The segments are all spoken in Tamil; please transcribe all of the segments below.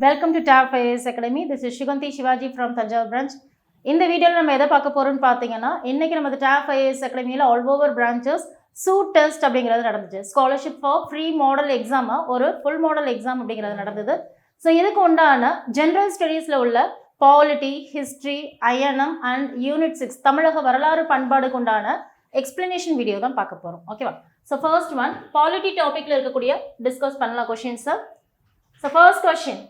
Welcome to TAP IAS Academy. This is Shuganti Shivaji from Tanjavur branch. இந்த வீடியோவில் நம்ம எதை பார்க்க போகிறோம்னு பார்த்தீங்கன்னா இன்றைக்கி நம்ம TAP IAS Academy all over branches suit test அப்படிங்கிறது நடந்துச்சு. ஸ்காலர்ஷிப் ஃபார் ஃப்ரீ மாடல் எக்ஸாமாக ஒரு ஃபுல் மாடல் எக்ஸாம் அப்படிங்கிறது நடந்தது. ஸோ இதுக்கு உண்டான ஜென்ரல் ஸ்டடீஸில் உள்ள polity, history, INM and unit 6 தமிழக வரலாறு பண்பாடுக்கு உண்டான எக்ஸ்பிளனேஷன் வீடியோ தான் பார்க்க போகிறோம். ஓகேவா? ஸோ ஃபர்ஸ்ட் ஒன் பாலிட்டி டாப்பிக்கில் இருக்கக்கூடிய டிஸ்கஸ் பண்ணலாம் கொஷின்ஸை. ஸோ ஃபர்ஸ்ட் கொஷின்,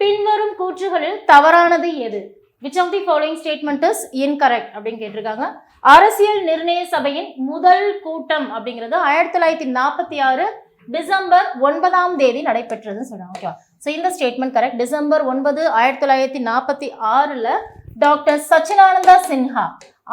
பின்வரும் கூற்றுகளில் தவறானது எது? which of the following statement is incorrect அப்படின்னு கேட்டிருக்காங்க. அரசியல் நிர்ணய சபையின் முதல் கூட்டம் அப்படிங்கிறது 1946 டிசம்பர் 9 நடைபெற்றதுன்னு சொல்றாங்க. ஓகேவா? ஸோ இந்த statement correct. December 9 1946 doctor Sachchidananda Sinha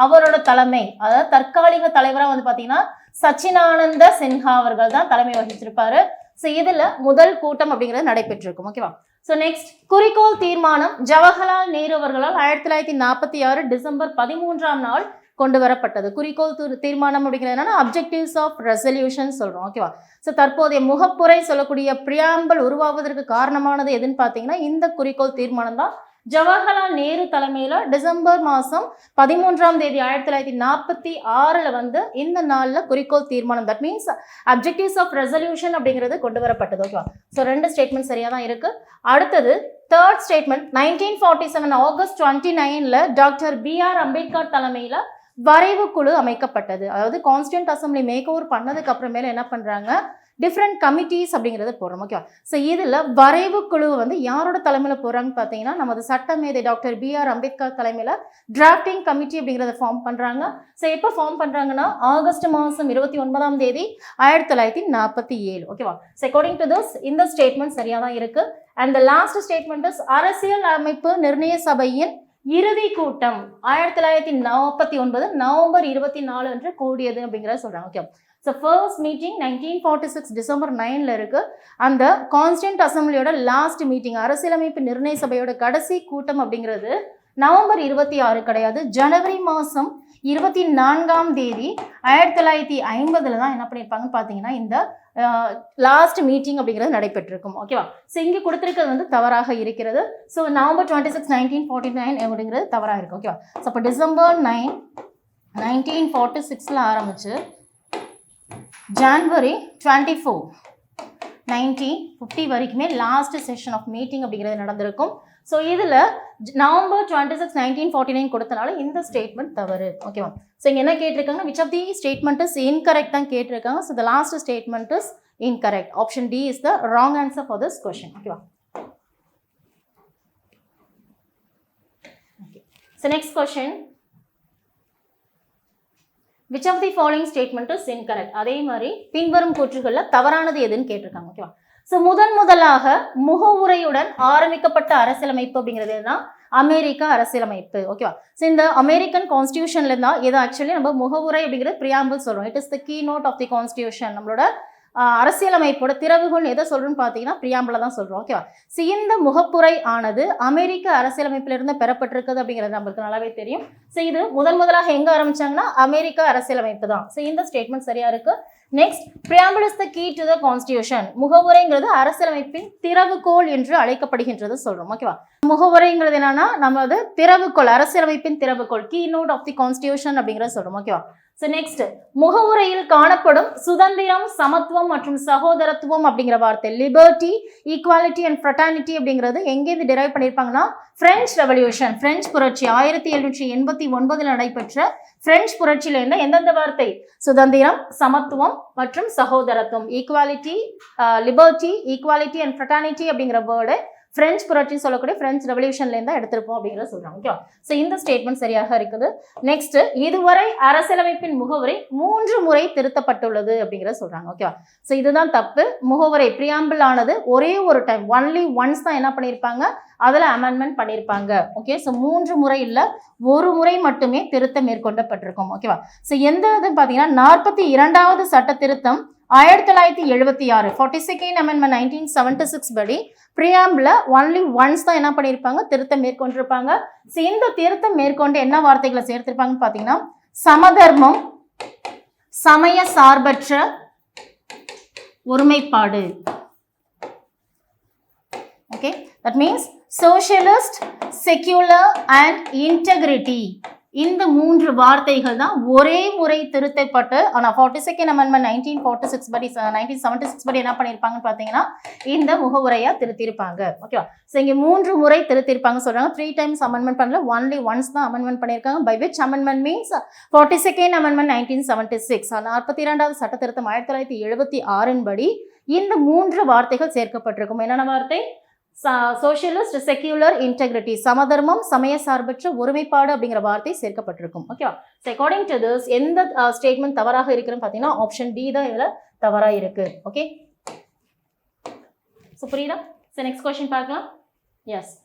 அவரோட தலைமை, அதாவது தற்காலிக தலைவராக வந்து பார்த்தீங்கன்னா சச்சினானந்த சின்ஹா அவர்கள் தான் தலைமை வகிச்சிருப்பாரு. ஸோ இதுல முதல் கூட்டம் அப்படிங்கிறது நடைபெற்றிருக்கும். ஓகேவா? ஸோ நெக்ஸ்ட், குறிக்கோள் தீர்மானம் ஜவஹர்லால் நேரு அவர்களால் 1946 டிசம்பர் 13 கொண்டு வரப்பட்டது. குறிக்கோள் தீர்மானம் அப்படிங்கிறது என்னன்னா அப்ஜெக்டிவ்ஸ் ஆஃப் ரெசல்யூஷன் சொல்றோம். ஓகேவா? ஸோ தற்போதைய முகப்புரை சொல்லக்கூடிய பிரியாம்பிள் உருவாவதற்கு காரணமானது எதுன்னு பார்த்தீங்கன்னா இந்த குறிக்கோள் தீர்மானம் தான். ஜவஹர்லால் நேரு தலைமையில டிசம்பர் 13 1946 வந்து இந்த நாள்ல குறிக்கோள் தீர்மானம், that means objectives of resolution அப்படிங்கிறது கொண்டு வரப்பட்டது. ஓகேவா? ஸோ ரெண்டு ஸ்டேட்மெண்ட் சரியா தான் இருக்கு. அடுத்தது third statement, 1947 August 29 doctor BR Ambedkar தலைமையில வரைவு குழு அமைக்கப்பட்டது. அதாவது கான்ஸ்டியூண்ட் அசம்பிளி மேக் ஓவர் பண்ணதுக்கு அப்புறமேல என்ன பண்றாங்க, டிஃப்ரெண்ட் கமிட்டிஸ் அப்படிங்கிறத போடுறோம். ஓகேவா? ஸோ இதில் வரைவு குழு வந்து யாரோட தலைமையில் போடுறாங்கன்னு பார்த்தீங்கன்னா நமது சட்டமேதை டாக்டர் BR அம்பேத்கர் தலைமையில் டிராஃப்டிங் கமிட்டி அப்படிங்கிறத ஃபார்ம் பண்ணுறாங்க. ஸோ எப்போ ஃபார்ம் பண்ணுறாங்கன்னா ஆகஸ்ட் 29 1947. ஓகேவா? ஸோ அக்கார்டிங் டு திஸ் இந்த ஸ்டேட்மெண்ட் சரியாக தான் இருக்கு. And the last statement is அரசியல் அமைப்பு நிர்ணய சபையின் இறுதி கூட்டம் 1949 நவம்பர் 24 அன்று கூடியது அப்படிங்கிறத சொல்கிறாங்க. Okay. So first meeting 1946 December 9 இருக்கு. அந்த கான்ஸ்டியூண்ட் அசம்பிளியோட லாஸ்ட் மீட்டிங், அரசியலமைப்பு நிர்ணய சபையோட கடைசி கூட்டம் அப்படிங்கிறது நவம்பர் 26 கிடையாது, ஜனவரி 24 1950 தான் என்ன பண்ணியிருப்பாங்கன்னு பார்த்தீங்கன்னா இந்த லாஸ்ட் மீட்டிங் அப்படிங்கிறது நடைபெற்றிருக்கும். ஓகேவா? ஸோ இங்கே கொடுத்துருக்கிறது வந்து தவறாக இருக்கிறது. ஸோ நவம்பர் 26 1949 அப்படிங்கிறது தவறாக இருக்கு. ஓகேவா? ஸோ அப்போ டிசம்பர் 9 1946 ஆரம்பிச்சு ஜான்வரி 24 1950 வரைக்குமே லாஸ்ட் செஷன் ஆஃப் மீட்டிங் அப்படிங்கிறது நடந்திருக்கும். ஸோ இதில் நவம்பர் 26 1949 கொடுத்தனால இந்த ஸ்டேட்மெண்ட் தவறு. ஓகேவா? ஸோ இங்கே என்ன கேட்டிருக்காங்க, which of the statement is incorrect தான் கேட்டிருக்காங்க. So the last statement is incorrect. Option D is the wrong answer for this question. ஓகேவா? Okay. So next question, which of the following statement is incorrect? அதே மாதிரி பின்வரும் கூற்றுகளில் தவறானது எதுன்னு கேட்டிருக்காங்க. ஓகேவா? ஸோ முதலாக முகவுரையுடன் ஆரம்பிக்கப்பட்ட அரசியலமைப்பு அப்படிங்கிறது தான் அமெரிக்க அரசியலமைப்பு. ஓகேவா? ஸோ இந்த அமெரிக்கன் கான்ஸ்டியூஷன்ல இருந்தால் இது ஆக்சுவலி நம்ம முகவுரை அப்படிங்கிறது பிரியாம்பிள் சொல்றோம். It is the keynote of the constitution. நம்மளோட அரசியலமைப்போட திறவுகோல் எதை சொல்றோம்னு பார்த்தீங்கன்னா பிரியாம்பிள தான் சொல்றோம். ஓகேவா? ஸோ இந்த முகப்புரை ஆனது அமெரிக்க அரசியலமைப்பிலிருந்து பெறப்பட்டிருக்குது அப்படிங்கிறது நம்மளுக்கு நல்லாவே தெரியும். ஸோ இது முதலாக எங்க ஆரம்பிச்சாங்கன்னா அமெரிக்க அரசியலமைப்பு தான். ஸோ இந்த ஸ்டேட்மெண்ட் சரியா இருக்கு. Next, preamble is the key to the constitution. முகவுரைங்கிறது அரசியலமைப்பின் திறவுகோல் என்று அழைக்கப்படுகின்றது சொல்றோம். ஓகேவா? முகவுரைங்கிறது என்னன்னா நம்ம அது திறவுகோல், அரசியலமைப்பின் திறவுகோல், keynote of the constitution அப்படிங்கிறத சொல்றோம். ஓகேவா? ஸோ நெக்ஸ்ட், முகவுரையில் காணப்படும் சுதந்திரம், சமத்துவம் மற்றும் சகோதரத்துவம் அப்படிங்கிற வார்த்தை லிபர்ட்டி, ஈக்குவாலிட்டி அண்ட் ஃப்ரெட்டர்னிட்டி அப்படிங்கிறது எங்கேருந்து டிரைவ் பண்ணியிருப்பாங்கன்னா பிரெஞ்சு ரெவல்யூஷன், பிரெஞ்சு புரட்சி 1789 நடைபெற்ற பிரெஞ்சு புரட்சியில இருந்து எந்தெந்த வார்த்தை, சுதந்திரம், சமத்துவம் மற்றும் சகோதரத்துவம், equality, liberty, equality and fraternity அப்படிங்கிற வேர்டு பிரெஞ்சு புரட்சி சொல்லக்கூடிய பிரெஞ்சு ரெவல்யூஷன்ல இருந்தா எடுத்திருப்போம் அப்படிங்கிறத சொல்றாங்க. ஓகேவா? ஸோ இந்த ஸ்டேட்மெண்ட் சரியாக இருக்குது. நெக்ஸ்ட், இதுவரை அரசியலமைப்பின் முகவுரை 3 முறை திருத்தப்பட்டுள்ளது அப்படிங்கிறத சொல்றாங்க. ஓகேவா? ஸோ இதுதான் தப்பு. முகவுரை பிரியாம்பிள் ஆனது ஒரே ஒரு டைம், ஒன்லி ஒன்ஸ் தான் என்ன பண்ணியிருப்பாங்க, அதில் அமெண்ட்மெண்ட் பண்ணியிருப்பாங்க. ஓகே. ஸோ 3 முறை இல்லை, ஒரு முறை மட்டுமே திருத்தம் மேற்கொள்ளப்பட்டிருக்கும். ஓகேவா? ஸோ எந்த இது பார்த்தீங்கன்னா 42வது சட்ட திருத்தம் 1976 42nd Amendment 1976 படி பிரியாம்பிள ஒன்லி ஒன்ஸ் தான் என்ன பண்ணியிருப்பாங்க, திருத்தம் மேற்கொண்டிருப்பாங்க. ஸோ இந்த திருத்தம் மேற்கொண்டு என்ன வார்த்தைகளை சேர்த்திருப்பாங்கன்னு பார்த்தீங்கன்னா சமதர்மம், சமய சார்பற்ற ஒருமைப்பாடு. Okay. That means socialist, secular and integrity. இந்த மூன்று வார்த்தைகள் தான் ஒரே முறை திருத்தப்பட்டு ஆனால் 42nd அமெண்ட்மெண்ட் 1946 படி 1976 படி என்ன பண்ணியிருப்பாங்கன்னு பார்த்தீங்கன்னா இந்த முகவுரையாக திருத்திருப்பாங்க. ஓகேவா? ஸோ இங்கே 3 முறை திருத்திருப்பாங்க சொல்கிறாங்க. 3 times அமெண்ட்மெண்ட் பண்ணல, ஒன்லி ஒன்ஸ் தான் அமெண்ட்மெண்ட் பண்ணியிருக்காங்க. By which amendment means 42nd amendment 1976 42வது சட்ட திருத்தம் 1976 படி இந்த 3 வார்த்தைகள் சேர்க்கப்பட்டிருக்கும். என்னென்ன வார்த்தை? சோஷியலிஸ்ட், செக்யூலர், இன்டெகிரிட்டி, சமதர்மம், சமய சார்பற்ற ஒருமைப்பாடு அப்படிங்கிற வார்த்தை சேர்க்கப்பட்டிருக்கும். ஓகேவா? ஸோ அக்கார்டிங் டு திஸ் எந்த ஸ்டேட்மெண்ட் தவறாக இருக்குன்னு பார்த்தீங்கன்னா ஆப்ஷன் டி தான் இதில் தவறாக இருக்கு. ஓகே, ஸோ புரியுதா? ஸோ நெக்ஸ்ட் கொஸ்டின் பார்க்கலாம். எஸ்,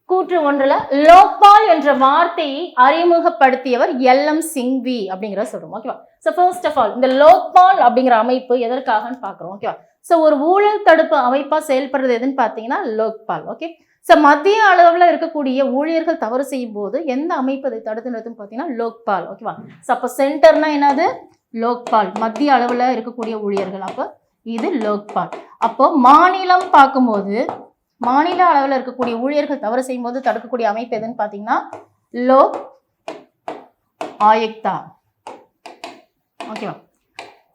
கூற்று 1ல் லோக்பால் என்ற வார்த்தையை அறிமுகப்படுத்தியவர் எல்.எம். சிங்வி அப்படிங்கிற சொல்றோம். ஓகேவா? ஸோ ஃபர்ஸ்ட் ஆஃப் ஆல் இந்த லோக்பால் அப்படிங்கிற அமைப்பு எதற்காகன்னு பார்க்குறோம். ஓகேவா? ஸோ ஒரு ஊழல் தடுப்பு அமைப்பாக செயல்படுறது எதுன்னு பார்த்தீங்கன்னா லோக்பால். ஓகே, ஸோ மத்திய அளவில் இருக்கக்கூடிய ஊழியர்கள் தவறு செய்யும் போது எந்த அமைப்பு அதை தடுத்து நிறுத்தும் பார்த்தீங்கன்னா லோக்பால். ஓகேவா? ஸோ அப்போ சென்டர்னா என்னது? லோக்பால், மத்திய அளவில் இருக்கக்கூடிய ஊழியர்கள். அப்போ இது லோக்பால். அப்போ மாநிலம் பார்க்கும்போது மாநில அளவில் இருக்கக்கூடிய ஊழியர்கள் தவறு செய்யும் போது தடுக்கக்கூடிய அமைப்பு எதுன்னு பார்த்தீங்கன்னா லோக் ஆயுக்தா. ஓகேவா?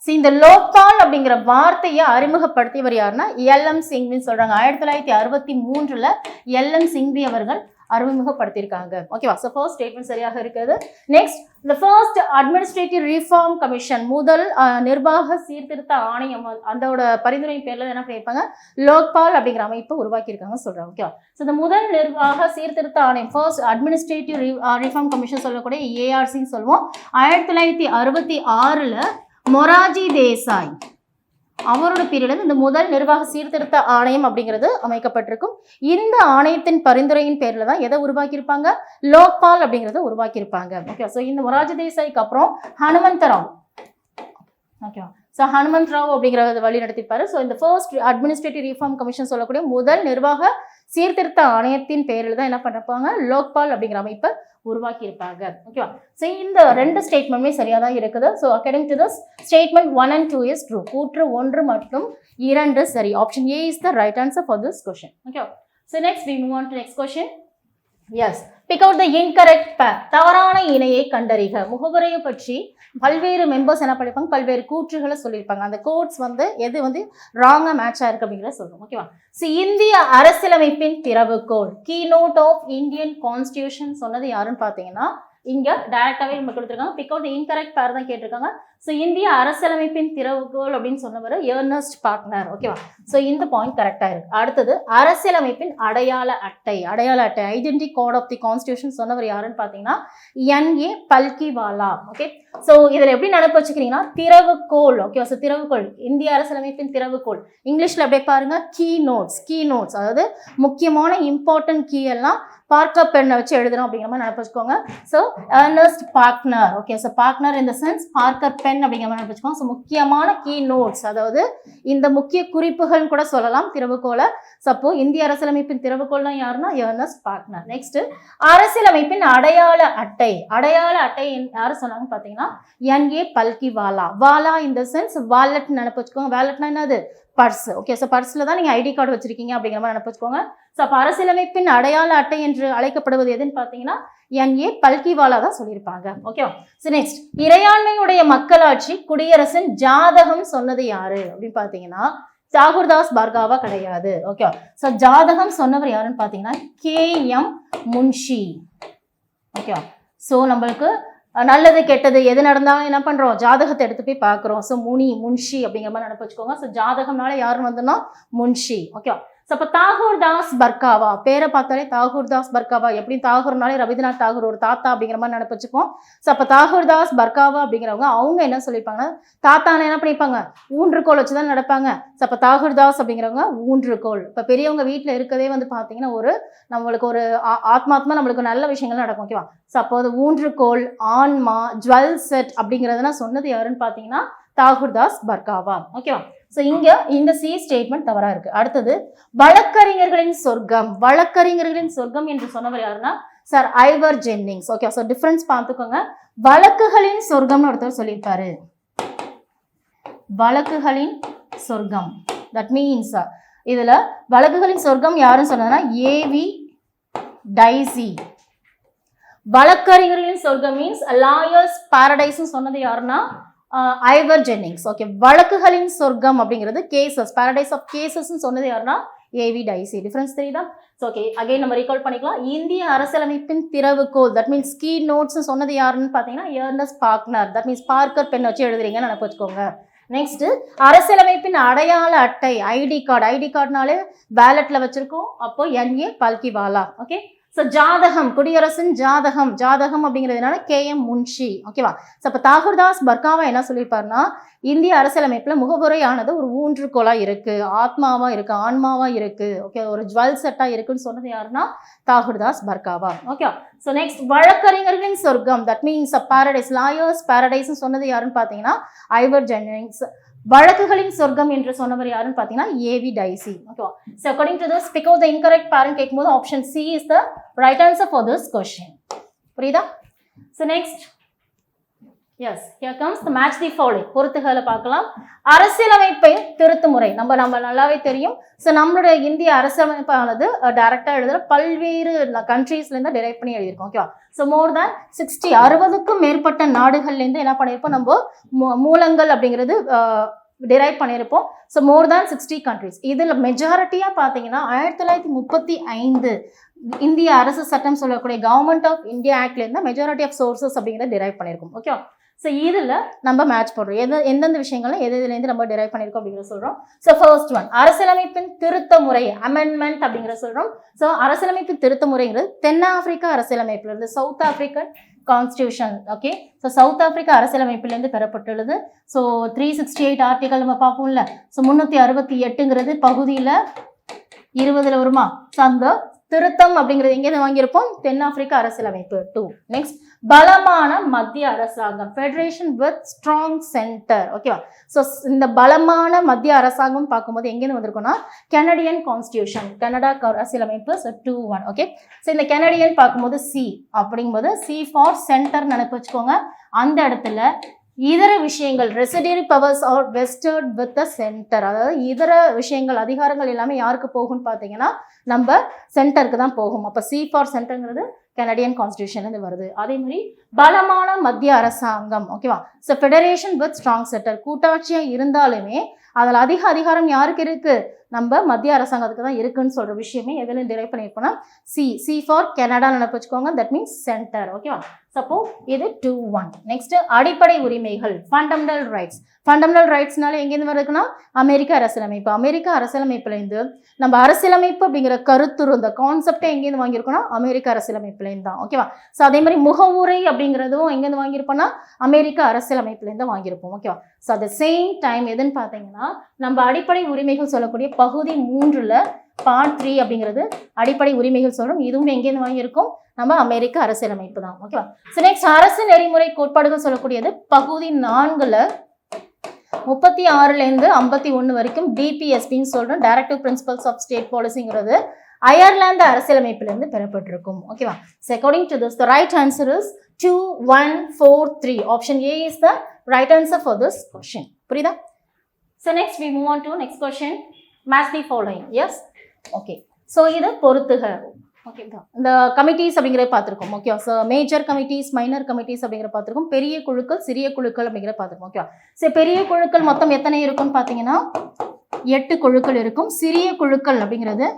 இந்த லோக்பால் அப்படிங்கிற வார்த்தையை அறிமுகப்படுத்தியவர் யாருன்னா எல்.எம். சிங்வின்னு சொல்றாங்க. 1963 எல்.எம். சிங்வி அவர்கள் அறிமுகப்படுத்தியிருக்காங்க. ஓகேவா? ஸோ ஃபர்ஸ்ட் ஸ்டேட்மெண்ட் சரியாக இருக்கிறது. நெக்ஸ்ட், இந்த ஃபர்ஸ்ட் அட்மினிஸ்ட்ரேட்டிவ் ரிஃபார்ம் கமிஷன், முதல் நிர்வாக சீர்திருத்த ஆணையம், அதோட பரிந்துரை பேர்ல என்ன பண்ணியிருப்பாங்க? லோக்பால் அப்படிங்கிற அமைப்பு உருவாக்கியிருக்காங்க சொல்றாங்க. ஓகேவா? ஸோ இந்த முதல் நிர்வாக சீர்திருத்த ஆணையம், ஃபர்ஸ்ட் அட்மினிஸ்ட்ரேட்டிவ் ரிஃபார்ம் கமிஷன் சொல்லக்கூடிய ஏஆர்சின்னு சொல்லுவோம். 1966 மொராஜி தேசாய் அவரோட பீரியட் இந்த முதல் நிர்வாக சீர்திருத்த ஆணையம் அப்படிங்கிறது அமைக்கப்பட்டிருக்கும். இந்த ஆணையத்தின் பரிந்துரையின் பேர்ல தான் எதை உருவாக்கியிருப்பாங்க? லோக்பால் அப்படிங்கிறத உருவாக்கியிருப்பாங்க. ஓகே, ஸோ இந்த மொராஜி தேசாய்க்கு அப்புறம் ஹனுமந்தராவ். ஓகேவா? ஸோ ஹனுமந்தராவ் அப்படிங்கிறத வழி நடத்திப்பாரு. ஸோ இந்த ஃபர்ஸ்ட் அட்மினிஸ்ட்ரேட்டிவ் ரிஃபார்ம் கமிஷன் சொல்லக்கூடிய முதல் நிர்வாக சீர்திருத்த ஆணையத்தின் பேரில் தான் என்ன பண்ணிருப்பாங்க? லோக்பால் அப்படிங்கிற அமைப்பை உருவாக்கி இருப்பாங்க. ஓகேவா? ஸோ இந்த 2 ஸ்டேட்மெண்ட்டுமே சரியாக தான் இருக்குது. So according to this statement 1 and 2 is true. கூற்று 1 மற்றும் 2 சரி. Option A is the right answer for this question. ஓகேவா? So next we move on to next question. Yes, pick out the incorrect pair. தவறான இணையை கண்டறிக. முகவுரையை பற்றி பல்வேறு மெம்பர்ஸ் என்ன பண்ணிருப்பாங்க? பல்வேறு கூற்றுகளை சொல்லியிருப்பாங்க. அந்த கோட்ஸ் எது ராங்கா மேட்ச் ஆயிருக்கு அப்படிங்கிறத சொல்றோம். ஓகேவா? ஸோ இந்திய அரசியலமைப்பின் திறவுகோல், keynote of Indian constitution சொன்னது யாருன்னு பார்த்தீங்கன்னா இங்க டைரக்டாவே நம்ம கொடுத்துருக்காங்க. பிக் அவுட் இன்கரெக்ட் பேர் தான் கேட்டிருக்காங்க. ஸோ இந்திய அரசியலமைப்பின் திறவுகோல் அப்படின்னு சொன்னவர் எர்னஸ்ட் பாக்னர். ஓகேவா? ஸோ இந்த பாயிண்ட் கரெக்டாக இருக்கு. அடுத்தது அரசியலமைப்பின் அடையாள அட்டை, identity card of the constitution சொன்னவர் யாருன்னு பார்த்தீங்கன்னா என்.ஏ. பல்கிவாலா. ஓகே, ஸோ இதில் எப்படி நினைப்பு வச்சுக்கிறீங்கன்னா திறவுகோல். ஓகேவா? ஸோ திறவுகோல், இந்திய அரசியலமைப்பின் திறவுகோல். இங்கிலீஷில் அப்படியே பாருங்க, கீ நோட்ஸ், அதாவது முக்கியமான இம்பார்ட்டன்ட் கீ எல்லாம் பார்க்கர் பெண்ணை வச்சு எழுதணும் அப்படிங்கிற மாதிரி நினைப்பு வச்சுக்கோங்க. So Ernest Barker. Okay, so Barker இந்த சென்ஸ் பார்க்கர் பென் அப்படிங்கிற மாதிரி நினைப்பு வச்சுக்கோங்க. ஸோ முக்கியமான கீ நோட்ஸ், அதாவது இந்த முக்கிய குறிப்புகள் கூட சொல்லலாம் திறவுகோலை. சப்போ இந்திய அரசியலமைப்பின் திறவுகோல்னா யாருன்னா எர்னஸ்ட் பாக்னர். நெக்ஸ்ட், அரசியலமைப்பின் அடையாள அட்டை யாரு சொன்னாங்கன்னு பார்த்தீங்கன்னா என்.ஏ. பல்கிவாலா. வாலா இந்த சென்ஸ் வாலெட் நினைப்பு வச்சுக்கோங்க. வாலெட்னா என்னது? பர்ஸ். ஓகே, ஸோ பர்ஸில் தான் நீங்கள் ஐடி கார்டு வச்சிருக்கீங்க அப்படிங்கிற மாதிரி நினைப்பு வச்சுக்கோங்க. ஸோ அப்போ அரசியலமைப்பின் அடையாள அட்டை என்று அழைக்கப்படுவது எதுன்னு பார்த்தீங்கன்னா என்.ஏ. பல்கிவாலா தான் சொல்லியிருப்பாங்க. ஓகேவா? ஸோ நெக்ஸ்ட், இறையாண்மையுடைய மக்களாட்சி குடியரசின் ஜாதகம் சொன்னது யாரு அப்படின்னு பார்த்தீங்கன்னா தாகூர்தாஸ் பர்காவா கிடையாது. ஓகேவா? ஸோ ஜாதகம் சொன்னவர் யாருன்னு பார்த்தீங்கன்னா கே.எம். முன்ஷி. ஓகேவா? ஸோ நம்மளுக்கு நல்லது கெட்டது எது நடந்தாலும் என்ன பண்ணுறோம்? ஜாதகத்தை எடுத்து போய் பார்க்குறோம். ஸோ முன்ஷி அப்படிங்கிற மாதிரி நினைப்பு வச்சுக்கோங்க. ஸோ ஜாதகம்னால யாருன்னு வந்தோம்னா முன்ஷி. ஓகேவா? ஸோ அப்போ தாகூர்தாஸ் பர்காவா, பேரை பார்த்தாலே தாகூர்தாஸ் பர்காவா, எப்படி தாகூர்னாலே ரவீந்திரநாத் தாகூர் ஒரு தாத்தா அப்படிங்கிற மாதிரி நினைப்பு வச்சுக்கோம். ஸோ அப்போ தாகூர்தாஸ் பர்காவா அப்படிங்கிறவங்க அவங்க என்ன சொல்லியிருப்பாங்கன்னா தாத்தான என்ன பண்ணியிருப்பாங்க? ஊன்றுகோல் வச்சு தான் நடப்பாங்க. ஸோ அப்போ தாகூர்தாஸ் அப்படிங்கிறவங்க ஊன்றுகோல். இப்போ பெரியவங்க வீட்டில் இருக்கதே பார்த்தீங்கன்னா நம்மளுக்கு ஒரு ஆத்மாத்மா நம்மளுக்கு நல்ல விஷயங்கள் நடக்கும். ஓகேவா? ஸோ அப்போ அது ஊன்றுகோல், ஆன்மா, ஜுவல் செட் அப்படிங்கிறதுனா சொன்னது யாருன்னு பார்த்தீங்கன்னா தாகூர்தாஸ் பர்காவா. ஓகேவா? ஸோ இங்க இந்த சி ஸ்டேட்மெண்ட் தவறா இருக்கு. அடுத்தது வழக்கறிஞர்களின் சொர்க்கம் என்று சொன்னவர் யாருன்னா sir Ivor Jennings. Okay, so difference பார்த்துக்கோங்க. வழக்குகளின் சொர்க்கம்னு ஒருத்தர் சொல்லியிருப்பாரு. வழக்குகளின் சொர்க்கம், தட் மீன்ஸ் இதுல வழக்குகளின் சொர்க்கம் யாருன்னு சொன்னதுன்னா ஏவி டைசி. வழக்கறிஞர்களின் சொர்க்கம் மீன்ஸ் லாயர்ஸ் பாரடைஸ் சொன்னது யாருன்னா ஐவர் ஜென்னிங்ஸ். ஓகே, வழக்குகளின் சொர்க்கம் அப்படிங்கிறது கேசஸ், பாரடைஸ் ஆஃப் கேசஸ் சொன்னது யாருன்னா ஏவி டைசி. டிஃபரன்ஸ் தெரியுதா? ஓகே, அகைன் நம்ம ரீகால் பண்ணிக்கலாம். இந்திய அரசியலமைப்பின் திறவுகோல், தட் மீன்ஸ் கீ நோட்ஸ் சொன்னது யாருன்னு பார்த்தீங்கன்னா Ernest Barker. That means Parker pen வச்சு எழுதுறீங்கன்னு நினைப்பு வச்சுக்கோங்க. நெக்ஸ்ட் அரசியலமைப்பின் அடையாள அட்டை, ஐடி கார்டு. ஐடி கார்டுனாலே பேலட்ல வச்சிருக்கோம். அப்போ NA பல்கிவாலா. ஓகே, ஸோ ஜாதகம், குடியரசின் ஜாதகம். ஜாதகம் அப்படிங்கிறதுனால KM முன்ஷி. ஓகேவா? ஸோ அப்போ தாகூர்தாஸ் பர்காவா என்ன சொல்லியிருப்பாருன்னா, இந்திய அரசியலமைப்புல முகவுரையானது ஒரு ஊன்றுகோலா இருக்கு, ஆத்மாவா இருக்கு, ஆன்மாவா இருக்கு, ஓகே, ஒரு ஜுவல் செட்டா இருக்குன்னு சொன்னது யாருன்னா தாகூர்தாஸ் பர்காவா. ஓகே, ஸோ நெக்ஸ்ட் வழக்கறிஞர்களின் சொர்க்கம், that means Paradise, lawyers Paradise சொன்னது யாருன்னு பார்த்தீங்கன்னா ஐவர் ஜென்னிங்ஸ். வழக்குகளின் சொர்க்கம் என்று சொன்னவர் யாருன்னு பார்த்தீங்கன்னா A V Dicey. Okay, so according to this pick out the incorrect parent கேட்கும்போது option C is the right answer for this question. புரியுதா? So next, yes, here comes the match the following. பொறுத்துகளை பார்க்கலாம். அரசியலமைப்பை திருத்த முறை நம்ம நல்லாவே தெரியும். ஸோ நம்மளுடைய இந்திய அரசியலமைப்பானது டைரக்டாக எழுதுகிற பல்வேறு கண்ட்ரீஸ்லேருந்து டிரைவ் பண்ணி எழுதியிருக்கோம். ஓகேவா? ஸோ மோர் தேன் 60 மேற்பட்ட நாடுகள்லேருந்து என்ன பண்ணியிருப்போம், நம்ம மூலங்கள் அப்படிங்கிறது டிரைவ் பண்ணியிருப்போம். So more than 60 countries. இதில் மெஜாரிட்டியாக பார்த்தீங்கன்னா 1935 இந்திய அரசு சட்டம் சொல்லக்கூடிய கவர்மெண்ட் ஆஃப் இந்தியா ஆக்ட்லேருந்து மெஜாரிட்டி ஆஃப் சோர்சஸ் அப்படிங்கிறத டிரைவ் பண்ணியிருக்கோம். ஓகே, ஸோ இதில் நம்ம மேட்ச் பண்ணுறோம் எந்தெந்த விஷயங்கள்லாம் எதுலேருந்து நம்ம டிரைவ் பண்ணியிருக்கோம் அப்படிங்கிற சொல்கிறோம். ஸோ ஃபர்ஸ்ட் ஒன் அரசியலமைப்பின் திருத்த முறை, அமெண்ட்மெண்ட் அப்படிங்கிற சொல்கிறோம். ஸோ அரசியலமைப்பு திருத்த முறைங்கிறது தென்னாப்பிரிக்கா அரசியலமைப்பிலிருந்து, south African constitution. Okay, so south Africa அரசியலமைப்பிலேருந்து பெறப்பட்டுள்ளது. ஸோ 368 ஆர்டிகல் நம்ம பார்ப்போம்ல. ஸோ 368ங்கிறது பகுதியில் 20 வருமா? ஸோ அந்த திருத்தம் அப்படிங்கிறது எங்கேருந்து வாங்கியிருப்போம்? தென்னாப்பிரிக்கா அரசியலமைப்பு 2. நெக்ஸ்ட் பலமான மத்திய அரசாங்கம், ஃபெடரேஷன் வித் ஸ்ட்ராங் சென்டர். ஓகேவா? ஸோ இந்த பலமான மத்திய அரசாங்கம் பார்க்கும்போது எங்கேருந்து வந்திருக்கோம்னா கனடியன் கான்ஸ்டியூஷன், கனடா அரசியலமைப்பு. ஸோ 2-1. ஓகே, ஸோ இந்த கனடியன் பார்க்கும்போது சி அப்படிங்கும்போது சி ஃபார் சென்டர் நினைப்பு வச்சுக்கோங்க. அந்த இடத்துல இதர விஷயங்கள் ரெசிடியரி powers R vested with the centre, அதாவது இதர விஷயங்கள் அதிகாரங்கள் எல்லாமே யாருக்கு போகும்னு பார்த்தீங்கன்னா நம்ம சென்டருக்கு தான் போகும். அப்போ சி ஃபார் சென்டர்ங்கிறது கனடியன் கான்ஸ்டியூஷன்லேருந்து வருது. அதே மாதிரி பலமான மத்திய அரசாங்கம். ஓகேவா? So federation with strong centre, கூட்டாட்சியாக இருந்தாலுமே அதில் அதிக அதிகாரம் யாருக்கு இருக்கு? நம்ம மத்திய அரசாங்கத்துக்கு தான் இருக்குன்னு சொல்ற விஷயமே எதுல டிரைவ் பண்ணியிருப்போம்னா சி ஃபார் கனடா நினைப்பு வச்சுக்கோங்க. That means centre. ஓகேவா? சப்போ இது 2-1. நெக்ஸ்ட் அடிப்படை உரிமைகள், ஃபண்டமெண்டல் ரைட்ஸ். ஃபண்டமெண்டல் ரைட்ஸ்னால எங்கேருந்து வருதுன்னா அமெரிக்க அரசியலமைப்பு. அமெரிக்க அரசியலமைப்புலேருந்து நம்ம அரசியலமைப்பு அப்படிங்கிற கருத்துரு இந்த கான்செப்டே எங்கேருந்து வாங்கியிருக்கோம்னா அமெரிக்க அரசியலமைப்புலேருந்து தான். ஓகேவா? ஸோ அதே மாதிரி முகவுரை அப்படிங்கிறதும் எங்கேருந்து வாங்கியிருப்போம்னா அமெரிக்க அரசியலமைப்புலேருந்து வாங்கியிருப்போம். ஓகேவா? So at the same time எதுன்னு பார்த்தீங்கன்னா நம்ம அடிப்படை உரிமைகள் சொல்லக்கூடிய பகுதி 3ல் பார்ட் 3 அப்படிங்கிறது அடிப்படை உரிமைகள் சொல்கிறோம். இதுவும் எங்கேருந்து வாங்கியிருக்கோம்? நம்ம அமெரிக்க அரசியலமைப்பு தான். ஓகேவா? ஸோ நெக்ஸ்ட் அரசு நெறிமுறை கோட்பாடுகள் சொல்லக்கூடியது பகுதி 4ல் 36லேருந்து 51 வரைக்கும் DPSPன்னு சொல்கிறோம், டைரக்டிவ் பிரின்சிபல்ஸ் ஆஃப் ஸ்டேட் பாலிசிங்கிறது அயர்லாந்து அரசியலமைப்பிலிருந்து பெறப்பட்டிருக்கும். ஓகேவா? So according to this the right answer is 2, 1, 4, 3. Option A is the right answer for this question. புரியுதா? So next we move on to next question. Match the following. Yes? Okay. So இது பொறுத்துக. ஓகே, இந்த கமிட்டிஸ் அப்படிங்கிறத பார்த்துருக்கோம். Okay, so major committees, minor committees அப்படிங்கிற பார்த்துருக்கோம். பெரிய குழுக்கள், சிறிய குழுக்கள் அப்படிங்கிற பார்த்துருக்கோம். ஓகே, ஸோ பெரிய குழுக்கள் மொத்தம் எத்தனை இருக்கும்னு பார்த்தீங்கன்னா 8 குழுக்கள் இருக்கும். சிறிய குழுக்கள் அப்படிங்கிறது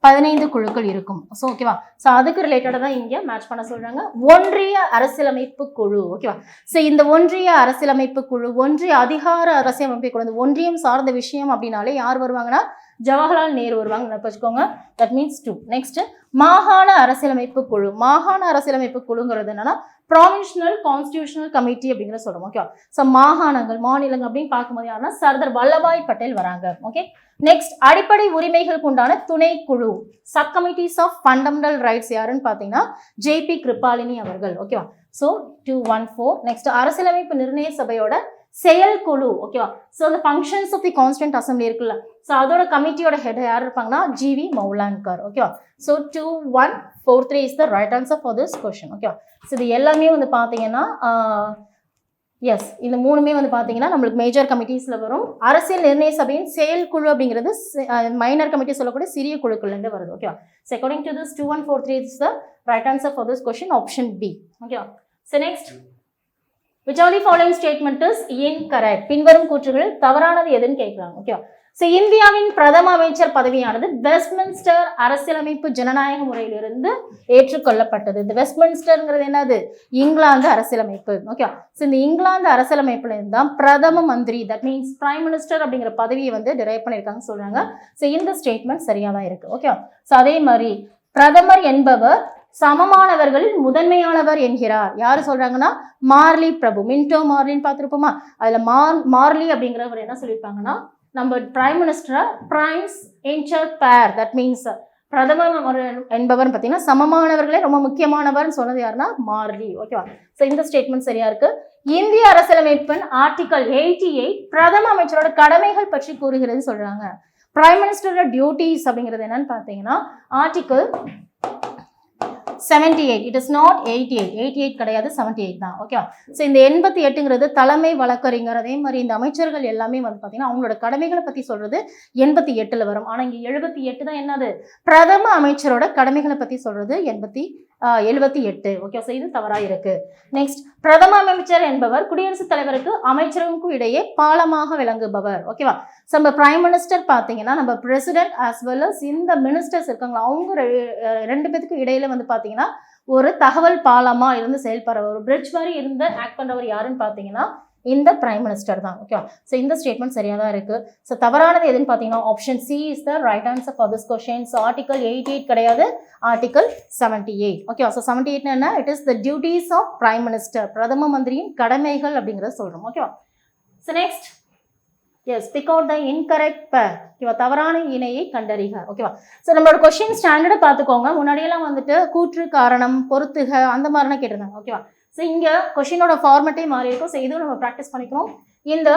15 குழுக்கள் இருக்கும். ஸோ ஓகேவா? ஸோ அதுக்கு ரிலேட்டடாக தான் இங்கே மேட்ச் பண்ண சொல்கிறாங்க. ஒன்றிய அரசியலமைப்பு குழு. ஓகேவா? ஸோ இந்த ஒன்றிய அரசியலமைப்பு குழு, ஒன்றிய அதிகார அரசியலமைப்பு குழு, இந்த ஒன்றியம் சார்ந்த விஷயம் அப்படின்னாலே யார் வருவாங்கன்னா ஜவஹர்லால் நேரு வருவாங்க வச்சுக்கோங்க. That means 2. நெக்ஸ்ட் மாகாண அரசியலமைப்பு குழு. மாகாண அரசியலமைப்பு குழுங்கிறது என்னன்னா ப்ராவின்ஷனல் கான்ஸ்டியூஷனல் கமிட்டி அப்படிங்கிற சொல்றோம். ஓகேவா? ஸோ மாகாணங்கள், மாநிலங்கள் அப்படின்னு பார்க்கும்போது யாருன்னா சர்தார் வல்லபாய் பட்டேல் வராங்க. ஓகே, நெக்ஸ்ட் அடிப்படை உரிமைகளுக்கு உண்டான துணைக்குழு, sub committees of fundamental rights யாருன்னு பார்த்தீங்கன்னா JP கிருபாலினி அவர்கள். ஓகேவா? ஸோ 2, 1, 4. நெக்ஸ்ட் அரசியலமைப்பு நிர்ணய சபையோட செயல்குழு. ஓகேவா? ஸோ அந்த functions of the constituent assembly இருக்குல்ல, ஸோ அதோட கமிட்டியோட ஹெட் யார் இருப்பாங்கன்னா GV மௌலான்கர். ஓகேவா? So 2, 1, 4, 3 is the right answer for this question. ஓகேவா? ஸோ இது எல்லாமே வந்து பார்த்தீங்கன்னா எஸ், இந்த மூணுமே வந்து பார்த்தீங்கன்னா நம்மளுக்கு மேஜர் கமிட்டிஸில் வரும். அரசியல் நிர்ணய சபையின் செயற்குழு அப்படிங்கிறது மைனர் கமிட்டி சொல்லக்கூடிய சிறிய குழுக்கள்லேருந்து வருது. ஓகேவா? So according to this 2143 is the right answer for this question, option B. ஓகேவா? So next, which of the following statement is incorrect? பின்வரும் கூற்றுகளில் தவறானது எதுன்னு கேட்குறாங்க. ஓகேவா? ஸோ இந்தியாவின் பிரதம அமைச்சர் பதவியானது வெஸ்ட்மின்ஸ்டர் அரசியலமைப்பு ஜனநாயக முறையிலிருந்து ஏற்றுக்கொள்ளப்பட்டது. இந்த வெஸ்ட்மின்ஸ்டர்ங்கிறது என்னது? இங்கிலாந்து அரசியலமைப்பு. ஓகே, ஸோ இந்த இங்கிலாந்து அரசியலமைப்புல இருந்து தான் பிரதம மந்திரி, தட் மீன்ஸ் பிரைம் மினிஸ்டர் அப்படிங்கிற பதவியை வந்து டிரைவ் பண்ணியிருக்காங்க சொல்றாங்க. ஸோ இந்த ஸ்டேட்மெண்ட் சரியா தான் இருக்கு. ஓகே, ஸோ அதே மாதிரி பிரதமர் என்பவர் சமமானவர்களில் முதன்மையானவர் என்கிறார். யாரு சொல்றாங்கன்னா மார்லி பிரபு, மின்டோ மார்லின்னு பார்த்துருப்போமா? அதுல மார்லி அப்படிங்கிறவர் என்ன சொல்லியிருப்பாங்கன்னா, நம்ம பிரைம் மினிஸ்டரை பிரைம்ஸ் இன்டர் பேர், தட் மீன்ஸ் பிரதமர் என்பவர் பார்த்தீங்கன்னா சமமானவர்களே ரொம்ப முக்கியமானவர்னு சொன்னது யாருன்னா மார்லி. ஓகேவா? ஸோ இந்த ஸ்டேட்மெண்ட் சரியா இருக்கு. இந்திய அரசியலமைப்பின் ஆர்டிகல் 88 பிரதம அமைச்சரோட கடமைகள் பற்றி கூறுகிறது சொல்றாங்க. பிரைம் மினிஸ்டரோட டியூட்டிஸ் அப்படிங்கிறது என்னன்னு பார்த்தீங்கன்னா ஆர்டிகல் 78. It is not 88. 88 கிடையாது, 78 தான். ஓகே, ஸோ இந்த 88ங்கிறது தலைமை வழக்கறிஞர். அதே மாதிரி இந்த அமைச்சர்கள் எல்லாமே வந்து பார்த்தீங்கன்னா அவங்களோட கடமைகளை பற்றி சொல்றது 88ல் வரும். ஆனால் இங்கே 78 தான் என்னது? பிரதம அமைச்சரோட கடமைகளை பற்றி சொல்றது 78. ஓகே, ஸோ இது தவறாக இருக்கு. நெக்ஸ்ட், பிரதம அமைச்சர் என்பவர் குடியரசுத் தலைவருக்கு அமைச்சருக்கும் இடையே பாலமாக விளங்குபவர். ஓகேவா? ஸோ நம்ம பிரைம் மினிஸ்டர் பார்த்தீங்கன்னா நம்ம பிரசிடென்ட் ஆஸ் வெல் அஸ் இந்த மினிஸ்டர்ஸ் இருக்காங்களா அவங்க ரெண்டு பேத்துக்கும் இடையில வந்து பார்த்தீங்கன்னா ஒரு தகவல் பாலமா இருந்து செயல்படுறவர், ஒரு பிரிட்ஜ் மாதிரி இருந்து ஆக்ட் பண்றவர் யாருன்னு பார்த்தீங்கன்னா இந்த பிரைம் மினிஸ்டர் தான். ஓகே, ஸோ இந்த ஸ்டேட்மெண்ட் சரியாக தான் இருக்கு. ஸோ தவறானது எதுன்னு பார்த்தீங்கன்னா option C is the right answer for this question. So article 88 கிடையாது, ஆர்டிகல் 78. ஓகே, ஸோ 78 என்ன? It is the duties of prime minister, பிரதம மந்திரியின் கடமைகள் அப்படிங்கிறத சொல்றோம். ஓகேவா? So next, yes, pick out the incorrect pair. ஓகேவா? தவறான இணையை கண்டறிக. ஓகேவா? ஸோ நம்மளோட கொஸ்டின் ஸ்டாண்டர்டை பார்த்துக்கோங்க. முன்னாடியெல்லாம் வந்துட்டு கூற்று, காரணம், பொறுத்துக அந்த மாதிரிலாம் கேட்டிருந்தாங்க. ஓகேவா? ஸோ இங்கே கொஷினோட ஃபார்மேட்டே மாறி இருக்கும். ஸோ இதுவும் நம்ம ப்ராக்டிஸ் பண்ணிக்கணும். இந்த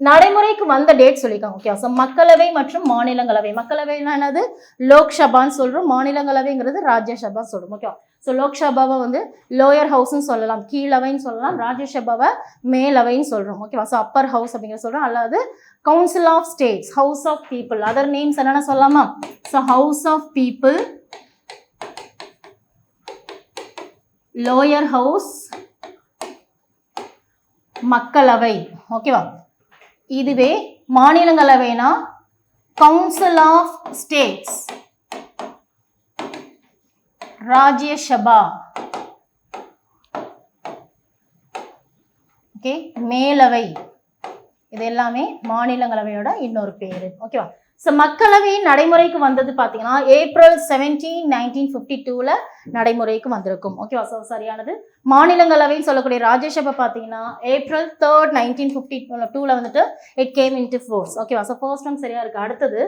நடைமுறைக்கு வந்த டேட் சொல்லியிருக்காங்க. ஓகே, ஸோ மக்களவை மற்றும் மாநிலங்களவை. மக்களவைனா என்னது? லோக்சபான்னு சொல்கிறோம். மாநிலங்களவைங்கிறது ராஜ்யசபா சொல்கிறோம். ஓகே, ஸோ லோக்சபாவை வந்து லோயர் ஹவுஸ்ன்னு சொல்லலாம், கீழவைன்னு சொல்லலாம். ராஜ்யசபாவை மேலவைன்னு சொல்கிறோம். ஓகேவா? ஸோ அப்பர் ஹவுஸ் அப்படிங்கிற சொல்கிறோம். அல்லது council of states, house of people, other names என்னென்ன சொல்லலாமா? So how's of people, lower house, மக்களவை. ஓகேவா? இதுவே மாநிலங்களவைனா council of states, Rajya Sabha. Okay, மேலவை. இது எல்லாமே மாநிலங்களவையோட இன்னொரு பேரு. ஓகேவா? ஸோ மக்களவையின் நடைமுறைக்கு வந்தது பார்த்தீங்கன்னா ஏப்ரல் 17, 1952 நடைமுறைக்கு வந்திருக்கும். ஓகேவா? ஸோ சரியானது. மாநிலங்களவைன்னு சொல்லக்கூடிய ராஜ்யசபா பார்த்தீங்கன்னா ஏப்ரல் 3, 1952 வந்துட்டு இட் கேம் இன்டு ஃபோர்ஸ். ஓகேவா? ஸோ ஃபர்ஸ்ட் ஒன் சரியா இருக்கு. அடுத்தது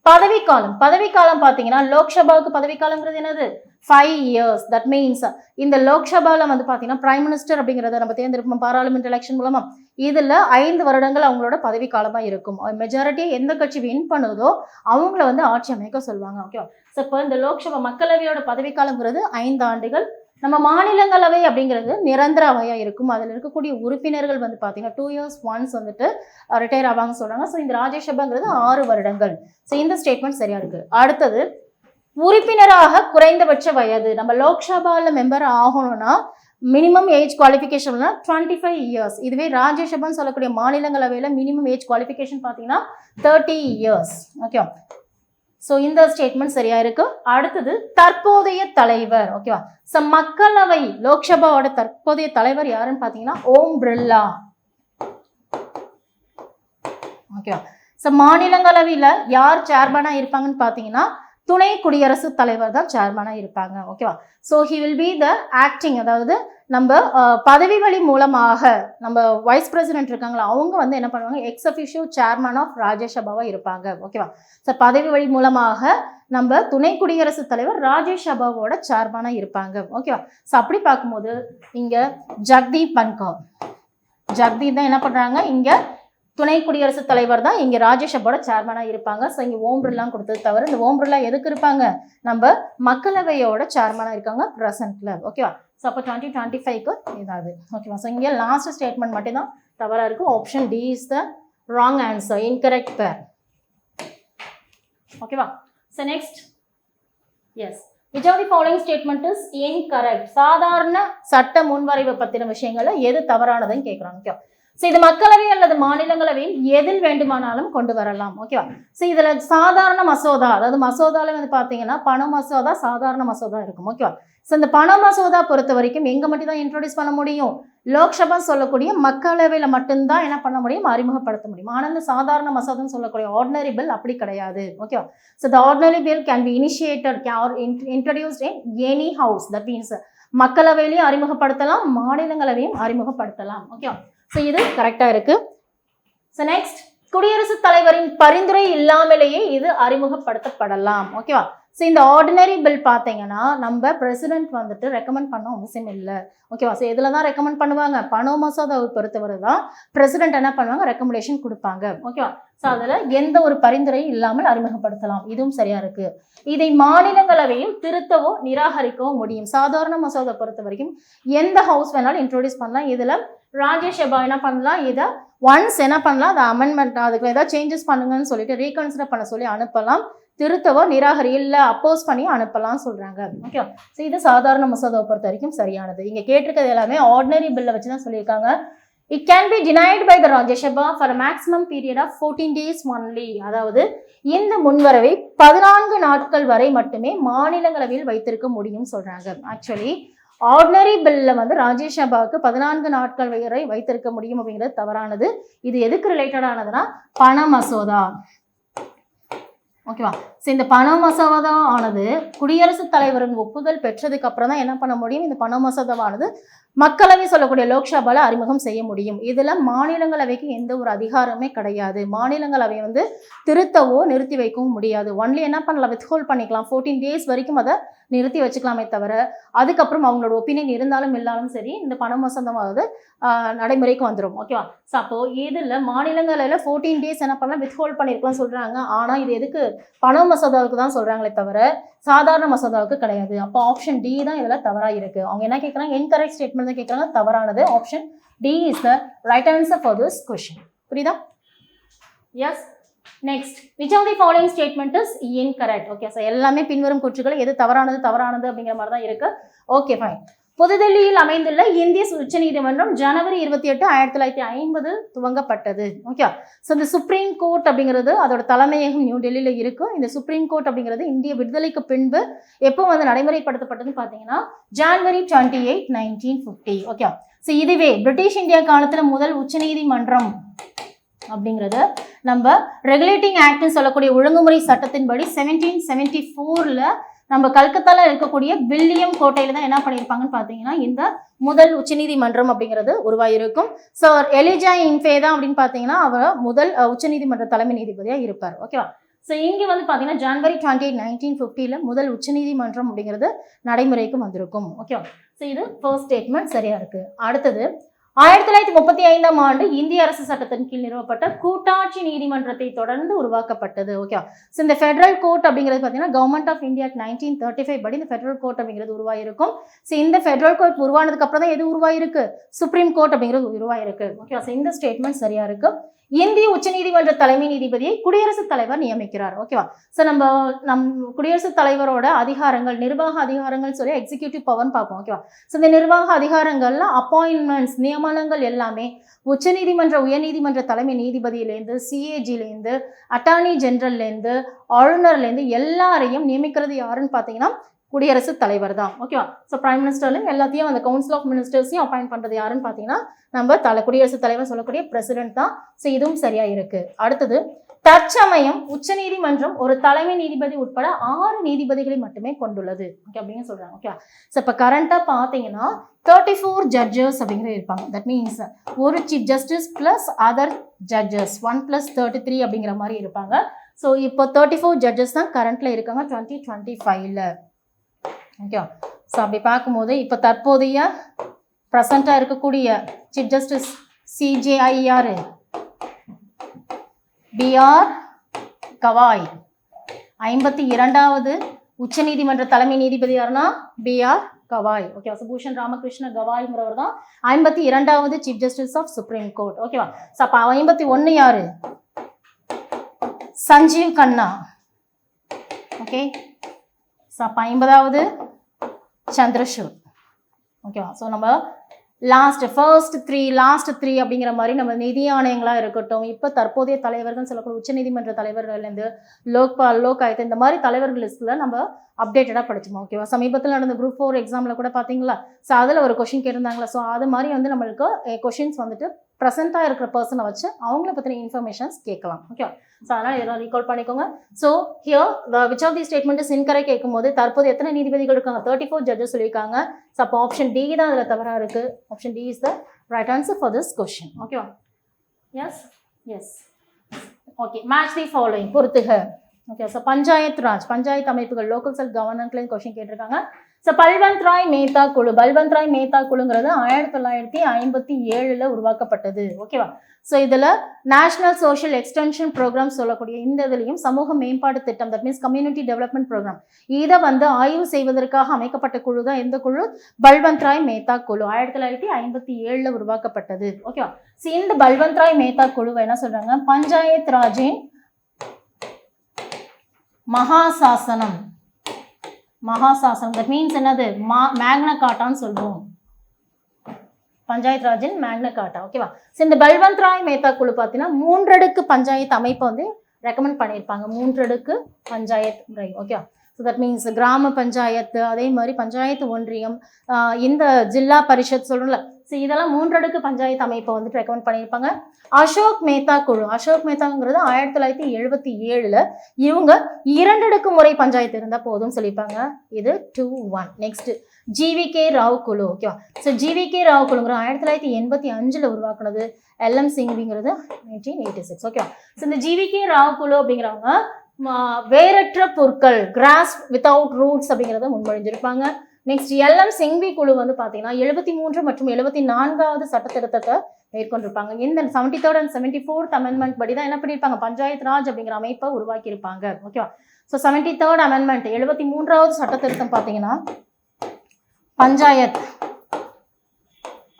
பதவிக்காலம். பதவிக்காலம் பார்த்தீங்கன்னா லோக்சபாவுக்கு பதவிக்காலம்ங்கிறது என்னது? 5 years. தட் மீன்ஸ் இந்த லோக்சபாவில் வந்து பார்த்தீங்கன்னா பிரைம் மினிஸ்டர் அப்படிங்கிறத நம்ம தேர்ந்தெடுப்போம் பாராளுமன்ற எலெக்ஷன் மூலமா. இதில் 5 வருடங்கள் அவங்களோட பதவி காலமாக இருக்கும். மெஜாரிட்டி எந்த கட்சி வின் பண்ணுதோ அவங்கள வந்து ஆட்சி அமைக்க சொல்லுவாங்க. ஓகேவா? ஸோ இப்போ இந்த லோக்சபா மக்களவையோட பதவிக்காலங்கிறது 5 ஆண்டுகள். நம்ம மாநிலங்களவை அப்படிங்கிறது நிரந்தர அவையாக இருக்கும். அதில் இருக்கக்கூடிய உறுப்பினர்கள் வந்து பார்த்தீங்கன்னா 2 years once வந்துட்டு ரிட்டையர் ஆவாங்க சொல்கிறாங்க. ஸோ இந்த ராஜ்யசபாங்கிறது 6 வருடங்கள். ஸோ இந்த ஸ்டேட்மெண்ட் சரியா இருக்கு. அடுத்தது உறுப்பினராக குறைந்தபட்ச வயது. நம்ம லோக்சபாவில் மெம்பர் ஆகணும்னா மினிமம் ஏஜ் குவாலிஃபிகேஷன்னா 25 years. இதுவே ராஜ்யசபான்னு சொல்லக்கூடிய மாநிலங்களவையில் மினிமம் ஏஜ் குவாலிஃபிகேஷன் பார்த்தீங்கன்னா 30 years. ஓகேவா? ஸோ இந்த ஸ்டேட்மெண்ட் சரியா இருக்கு. அடுத்தது தற்போதைய தலைவர். ஓகேவா? ஸோ மக்களவை லோக்சபாவோட தற்போதைய தலைவர் யாருன்னு பார்த்தீங்கன்னா ஓம் பிர்லா. ஓகேவா? ஸோ மாநிலங்களவையில் யார் சேர்மனாக இருப்பாங்கன்னு பார்த்தீங்கன்னா துணை குடியரசுத் தலைவர் தான் சேர்மனாக இருப்பாங்க. ஓகேவா? So he will be the acting, அதாவது நம்ம பதவி வழி மூலமாக நம்ம வைஸ் பிரசிடென்ட் இருக்காங்களா அவங்க வந்து என்ன பண்ணுவாங்க, எக்ஸ் அஃபிஷியோ சேர்மன் ஆஃப் ராஜ்யசபாவாக இருப்பாங்க. ஓகேவா? ஸோ பதவி வழி மூலமாக நம்ம துணை குடியரசுத் தலைவர் ராஜ்யசபாவோட சேர்மனாக இருப்பாங்க. ஓகேவா? ஸோ அப்படி பார்க்கும்போது இங்கே ஜக்தீப் தன்கர், ஜக்தீப் தான் என்ன பண்ணுறாங்க, இங்கே துணை குடியரசுத் தலைவர் தான் இங்கே ராஜ்யசபாவோட சேர்மனாக இருப்பாங்க. ஸோ இங்கே ஓம் பிர்லான்னு கொடுத்தது தவிர இந்த ஓம் பிர்லா எதுக்கு இருப்பாங்க, நம்ம மக்களவையோட சேர்மனாக இருக்காங்க ப்ரெசென்ட்ல. ஓகேவா? ஸோ அப்போ 2025க்கு இதாகுது. ஓகேவா? ஸோ இங்கே லாஸ்ட் ஸ்டேட்மெண்ட் மட்டும்தான் தவறா இருக்கு. Option D is the wrong answer, incorrect pair. ஓகேவா? So next, yes, which of the following statement is incorrect? சாதாரண சட்ட முன்வரைவு பத்தின விஷயங்கள்ல எது தவறானதுன்னு கேட்குறாங்க. ஓகே, ஸோ இது மக்களவை அல்லது மாநிலங்களவையில் எதில் வேண்டுமானாலும் கொண்டு வரலாம். ஓகேவா? ஸோ இதில் சாதாரண மசோதா, அதாவது மசோதாவில் வந்து பார்த்தீங்கன்னா பண மசோதா, சாதாரண மசோதா இருக்கும். ஓகேவா? ஸோ இந்த பண மசோதா பொறுத்த வரைக்கும் எங்கே மட்டும் தான் இன்ட்ரோடியூஸ் பண்ண முடியும்? லோக்சபா சொல்லக்கூடிய மக்களவையில் மட்டும்தான் என்ன பண்ண முடியும்? அறிமுகப்படுத்த முடியும். ஆனால் இந்த சாதாரண மசோதான்னு சொல்லக்கூடிய ஆர்டினரி பில் அப்படி கிடையாது. ஓகேவா? So the ordinary bill can be initiated or introduced in any house. That means மக்களவையிலையும் அறிமுகப்படுத்தலாம், மாநிலங்களவையும் அறிமுகப்படுத்தலாம். ஓகேவா? ஸோ இது கரெக்டாக இருக்கு. ஸோ நெக்ஸ்ட், குடியரசுத் தலைவரின் பரிந்துரை இல்லாமலேயே இது அறிமுகப்படுத்தப்படலாம். ஓகேவா? ஸோ இந்த ஆர்டினரி பில் பார்த்தீங்கன்னா நம்ம பிரசிடென்ட் வந்துட்டு ரெக்கமெண்ட் பண்ண அவசியம் இல்லை. ஓகேவா? ஸோ இதில் தான் ரெக்கமெண்ட் பண்ணுவாங்க. பண மசோதாவை பொறுத்தவரை தான் பிரசிடென்ட் என்ன பண்ணுவாங்க? ரெக்கமெண்டேஷன் கொடுப்பாங்க. ஓகேவா? ஸோ அதில் எந்த ஒரு பரிந்துரையும் இல்லாமல் அறிமுகப்படுத்தலாம். இதுவும் சரியா இருக்கு. இதை மாநிலங்களவையில் திருத்தவோ நிராகரிக்கவோ முடியும். சாதாரண மசோதா பொறுத்த வரைக்கும் எந்த ஹவுஸ் வேணாலும் இன்ட்ரோடியூஸ் பண்ணலாம். இதில் ராஜ்யசபா என்ன பண்ணலாம்? இதை ஒன்ஸ் என்ன பண்ணலாம்? அதை அமெண்ட்மெண்ட், அதுக்கு ஏதாவது சேஞ்சஸ் பண்ணுங்கன்னு சொல்லிட்டு ரீகன்சிடர் பண்ண சொல்லி அனுப்பலாம். திருத்தவோ நிராகரி இல்லை அப்போஸ் பண்ணி அனுப்பலாம் சொல்றாங்க. ஓகே, ஸோ இது சாதாரண மசோதாவை பொறுத்த வரைக்கும் சரியானது. இங்க கேட்டிருக்கிறது எல்லாமே ஆர்டினரி பில்லை வச்சு தான் சொல்லியிருக்காங்க. It can be denied by the Rajya Sabha for a maximum period of 14 days only. அதாவது இந்த முன்வரவை 14 நாட்கள் வரை மட்டுமே மாநிலங்களவையில் வைத்திருக்க முடியும் சொல்றாங்க. ஆக்சுவலி ஆர்டினரி பில்ல வந்து ராஜ்யசபாவுக்கு 14 நாட்கள் வரை வைத்திருக்க முடியும் அப்படிங்கிறது தவறானது. இது எதுக்கு ரிலேட்டடானதுன்னா பண மசோதா. ஓகேவா? ஸோ இந்த பண மசோதா ஆனது குடியரசுத் தலைவரின் ஒப்புதல் பெற்றதுக்கு அப்புறம் தான் என்ன பண்ண முடியும்? இந்த பண மசோதாவானது மக்களவை சொல்லக்கூடிய லோக்சபால அறிமுகம் செய்ய முடியும். இதுல மாநிலங்களவைக்கு எந்த ஒரு அதிகாரமே கிடையாது. மாநிலங்களவை வந்து திருத்தவோ நிறுத்தி வைக்கவும் முடியாது. ஒன்லி என்ன பண்ணலாம்? வித்ஹோல்ட் பண்ணிக்கலாம். 14 டேஸ் வரைக்கும் அதை நிறுத்தி வச்சுக்கலாமே தவிர அதுக்கப்புறம் அவங்களோட ஒப்பீனியன் இருந்தாலும் இல்லாலும் சரி இந்த பண மசோதாவாவது நடைமுறைக்கு வந்துடும். ஓகேவா? ஸோ அப்போ இதில் மாநிலங்களில் 14 டேஸ் என்ன பண்ணலாம்? வித்ஹோல்ட் பண்ணியிருக்கலாம் சொல்றாங்க. ஆனால் இது எதுக்கு? பண மசோதாவுக்கு தான் சொல்றாங்களே தவிர சாதாரண மசோதாவுக்கு கிடையாது. அப்போ ஆப்ஷன் டி தான் இதில் தவறா இருக்கு. அவங்க என்ன கேட்குறாங்க? இன்கரெக்ட் ஸ்டேட்மெண்ட் தான் கேட்குறாங்க. தவறானது. Option D is the right answer for this question. புரியுதா? Yes. Next, which of the following statement is incorrect? Okay, so எல்லாமே பின்வரும் கூற்றுகள் எது தவறானது அப்படிங்கிற மாதிரி தான் இருக்கு. Okay, fine. புதுதில்லியில் அமைந்துள்ள இந்திய உச்சநீதிமன்றம் ஜனவரி 28, 1950 துவங்கப்பட்டது. ஓகே, ஸோ இந்த சுப்ரீம் கோர்ட் அப்படிங்கிறது அதோட தலைமையகம் நியூ டெல்லியில இருக்கும். இந்த சுப்ரீம் கோர்ட் அப்படிங்கிறது இந்திய விடுதலைக்கு பின்பு எப்போ வந்து நடைமுறைப்படுத்தப்பட்டதுன்னு பார்த்தீங்கன்னா ஜனவரி 28, 1950. ஓகே, ஸோ இதுவே பிரிட்டிஷ் இந்தியா காலத்தில் முதல் உச்சநீதிமன்றம் அப்படிங்கிறது நம்ம ரெகுலேட்டிங் ஆக்ட்னு சொல்லக்கூடிய ஒழுங்குமுறை சட்டத்தின்படி 1774ல நம்ம கல்கத்தால இருக்கக்கூடிய வில்லியம் கோட்டையில தான் என்ன பண்ணியிருப்பாங்கன்னு பார்த்தீங்கன்னா இந்த முதல் உச்சநீதிமன்றம் அப்படிங்கிறது உருவாயிருக்கும். ஸோ எலிஜா இன்ஃபே தான் அப்படின்னு பார்த்தீங்கன்னா அவர் முதல் உச்சநீதிமன்ற தலைமை நீதிபதியாக இருப்பார். ஓகேவா? ஸோ இங்கே வந்து பார்த்தீங்கன்னா ஜனவரி 28, 1950ல முதல் உச்சநீதிமன்றம் அப்படிங்கிறது நடைமுறைக்கு வந்திருக்கும். ஓகேவா? ஸோ இது ஃபர்ஸ்ட் ஸ்டேட்மெண்ட் சரியா இருக்கு. அடுத்தது 1935ஆம் ஆண்டு இந்திய அரசு சட்டத்தின் கீழ் நிறுவப்பட்ட கூட்டாட்சி நீதிமன்றத்தை தொடர்ந்து உருவாக்கப்பட்டது. ஓகே, ஸோ இந்த ஃபெடரல் கோர்ட் அப்படிங்கிறது பார்த்தீங்கன்னா கவர்மெண்ட் ஆஃப் இந்தியா 1935 படி இந்த ஃபெடரல் கோர்ட் அப்படிங்கிறது உருவாயிருக்கும். ஸோ இந்த ஃபெடரல் கோர்ட் உருவானதுக்கு அப்புறம் தான் எது உருவாயிருக்கு? சுப்ரீம் கோர்ட் அப்படிங்கிறது உருவாயிருக்கு. ஓகே, ஸோ இந்த ஸ்டேட்மெண்ட் சரியா இருக்கு. இந்திய உச்சநீதிமன்ற தலைமை நீதிபதியை குடியரசுத் தலைவர் நியமிக்கிறார். ஓகேவா? ஸோ நம் குடியரசுத் தலைவரோட அதிகாரங்கள், நிர்வாக அதிகாரங்கள் சொல்லி எக்ஸிக்யூட்டிவ் பவர்னு பார்ப்போம். ஓகேவா? ஸோ இந்த நிர்வாக அதிகாரங்கள்ல அப்பாயின்மெண்ட்ஸ், நியமனங்கள் எல்லாமே உச்சநீதிமன்ற, உயர்நீதிமன்ற தலைமை நீதிபதியிலேருந்து, சிஏஜிலேருந்து, அட்டார்னி ஜெனரல்லேருந்து, ஆளுநர்லேருந்து எல்லாரையும் நியமிக்கிறது யாருன்னு பார்த்தீங்கன்னா குடியரசுத் தலைவர் தான். ஓகேவா? ஸோ பிரைம் மினிஸ்டர்லையும் எல்லாத்தையும் அந்த கவுன்சில் ஆஃப் மினிஸ்டர்ஸையும் அப்பாயிண்ட் பண்ணுறது யாருன்னு பார்த்தீங்கன்னா நம்ம குடியரசுத் தலைவர் சொல்லக்கூடிய பிரசிடென்ட் தான். ஸோ இதுவும் சரியா இருக்கு. அடுத்தது, தற்சமயம் உச்சநீதிமன்றம் ஒரு தலைமை நீதிபதி உட்பட 6 நீதிபதிகளை மட்டுமே கொண்டுள்ளது. ஓகே அப்படின்னு சொல்றாங்க. ஓகே, ஸோ இப்போ கரண்டா பார்த்தீங்கன்னா 34 ஜட்ஜஸ் அப்படிங்கிறது இருப்பாங்க. தட் மீன்ஸ் ஒரு chief justice plus other judges 1 + 33 அப்படிங்கிற மாதிரி இருப்பாங்க. ஸோ இப்போ 34 ஜட்ஜஸ் தான் கரண்ட்ல இருக்காங்க 2025ல. ஓகே, ஸோ அப்படி பார்க்கும்போது இப்போ தற்போதைய ப்ரெசண்டாக இருக்கக்கூடிய சீஃப் ஜஸ்டிஸ் சிஜேஐ யாரு? பிஆர் கவாய். 52வது உச்சநீதிமன்ற தலைமை நீதிபதி யாருன்னா பிஆர் கவாய். ஓகேவா? ஸோ பூஷன் ராமகிருஷ்ண கவாய்ங்கிறவர் தான் 52வது chief justice of supreme court. ஓகேவா? ஸோ அப்போ 51 யாரு? சஞ்சீவ் கண்ணா. ஓகே. ஸோ அப்போ 50வது சந்திரசூட். ஓகேவா? ஸோ நம்ம லாஸ்ட் த்ரீ அப்படிங்கிற மாதிரி நம்ம நிதி ஆணையங்களாக இருக்கட்டும், இப்போ தற்போதைய தலைவர்கள் சொல்லக்கூடிய உச்சநீதிமன்ற தலைவர்கள்லேருந்து லோக்பால், லோக் ஆயுக்தா, இந்த மாதிரி தலைவர்கள் லிஸ்ட்டில் நம்ம அப்டேட்டடாக படிச்சோம். ஓகேவா? சமீபத்தில் நடந்த குரூப் 4 எக்ஸாமில் கூட பார்த்தீங்களா? ஸோ அதில் ஒரு கொஷின் கேட்டிருந்தாங்களா? ஸோ அது மாதிரி வந்து நம்மளுக்கு கொஷின்ஸ் வந்துட்டு ப்ரெசென்ட்டாக இருக்கிற பர்சனை வச்சு அவங்கள பற்றின இன்ஃபர்மேஷன்ஸ் கேட்கலாம். ஓகேவா? ஸோ அதனால் இதெல்லாம் ரீகால் பண்ணிக்கோங்க. So here which of the statement is incorrect கேட்கும்போது தற்போது எத்தனை நீதிபதிகள் இருக்காங்க? 34 ஜட்ஜஸ் சொல்லியிருக்காங்க. ஸோ அப்போ ஆப்ஷன் டி தான் அதில் தவறாக இருக்குது. Option D is the right answer for this question. ஓகேவா? Yes. Okay. Match the following. பொறுத்துக. ஓகே. ஸோ பஞ்சாயத்து ராஜ், பஞ்சாயத்து அமைப்புகள், லோக்கல் செல்ஃப் கவர்னன்ஸ்லேயும் கொஷின் கேட்டிருக்காங்க. ஸோ பல்வந்த் ராய் மேத்தா குழுங்கிறது 1957 உருவாக்கப்பட்டது. ஓகேவா? ஸோ இதில் நேஷனல் சோஷியல் எக்ஸ்டென்ஷன் ப்ரோக்ராம் சொல்லக்கூடிய இந்த இதுலையும் சமூக மேம்பாடு திட்டம், that means community development programme, இதை வந்து ஆய்வு செய்வதற்காக அமைக்கப்பட்ட குழு தான் எந்த குழு? பல்வந்த் ராய் மேத்தா குழு 1957 உருவாக்கப்பட்டது. ஓகேவா? ஸோ இந்த பல்வந்த் ராய் மேத்தா குழுவை என்ன சொல்றாங்க? பஞ்சாயத் ராஜின் மகாசாசனம். தட் மீன்ஸ் என்னது? மேக்னா காட்டான்னு சொல்லுவோம். பஞ்சாயத் ராஜின் மேக்னா காட்டா. ஓகேவா? ஸோ இந்த பல்வந்த் ராய் மேத்தா குழு பார்த்தீங்கன்னா 3 அடுக்கு பஞ்சாயத்து அமைப்பை வந்து ரெக்கமெண்ட் பண்ணியிருப்பாங்க. 3 அடுக்கு பஞ்சாயத் முறை. ஓகேவா? ஸோ தட் மீன்ஸ் கிராம பஞ்சாயத்து, அதே மாதிரி பஞ்சாயத்து ஒன்றியம், இந்த ஜில்லா பரிஷத் சொல்கிறோம்ல, ஸோ இதெல்லாம் 3 அடுக்கு பஞ்சாயத்து அமைப்பை வந்துட்டு ரெக்கமெண்ட் பண்ணியிருப்பாங்க. அசோக் மேத்தா குழு, அசோக் மேத்தாங்கிறது 1977 இவங்க 2 அடுக்கு முறை பஞ்சாயத்து இருந்தால் போதும் சொல்லியிருப்பாங்க. இது 2-1. நெக்ஸ்ட் ஜிவிகே ராவ் குழு. ஓகேவா? ஸோ ஜிவிகே ராவ் குழுங்கிறது 1985 உருவாக்குனது. எல்எம் சிங்விங்கிறது 1986. ஓகேவா? ஸோ இந்த ஜிவிகே ராவ் குழு அப்படிங்கிறவங்க வேரற்ற பொருட்கள், கிராஸ் வித்தவுட் ரூட்ஸ் அப்படிங்கிறத முன்மொழிஞ்சிருப்பாங்க. நெக்ஸ்ட் எல்எம் சிங்வி குழு வந்து பார்த்தீங்கன்னா 73 மற்றும் 74வது சட்ட திருத்தத்தை மேற்கொண்டிருப்பாங்க. இந்த 73rd and 74th அமெண்ட்மெண்ட் படி தான் என்ன பண்ணியிருப்பாங்க? பஞ்சாயத் ராஜ் அப்படிங்கிற அமைப்பை உருவாக்கியிருப்பாங்க. ஓகேவா? ஸோ 73rd அமெண்ட்மெண்ட் 73வது சட்ட திருத்தம் பார்த்தீங்கன்னா பஞ்சாயத்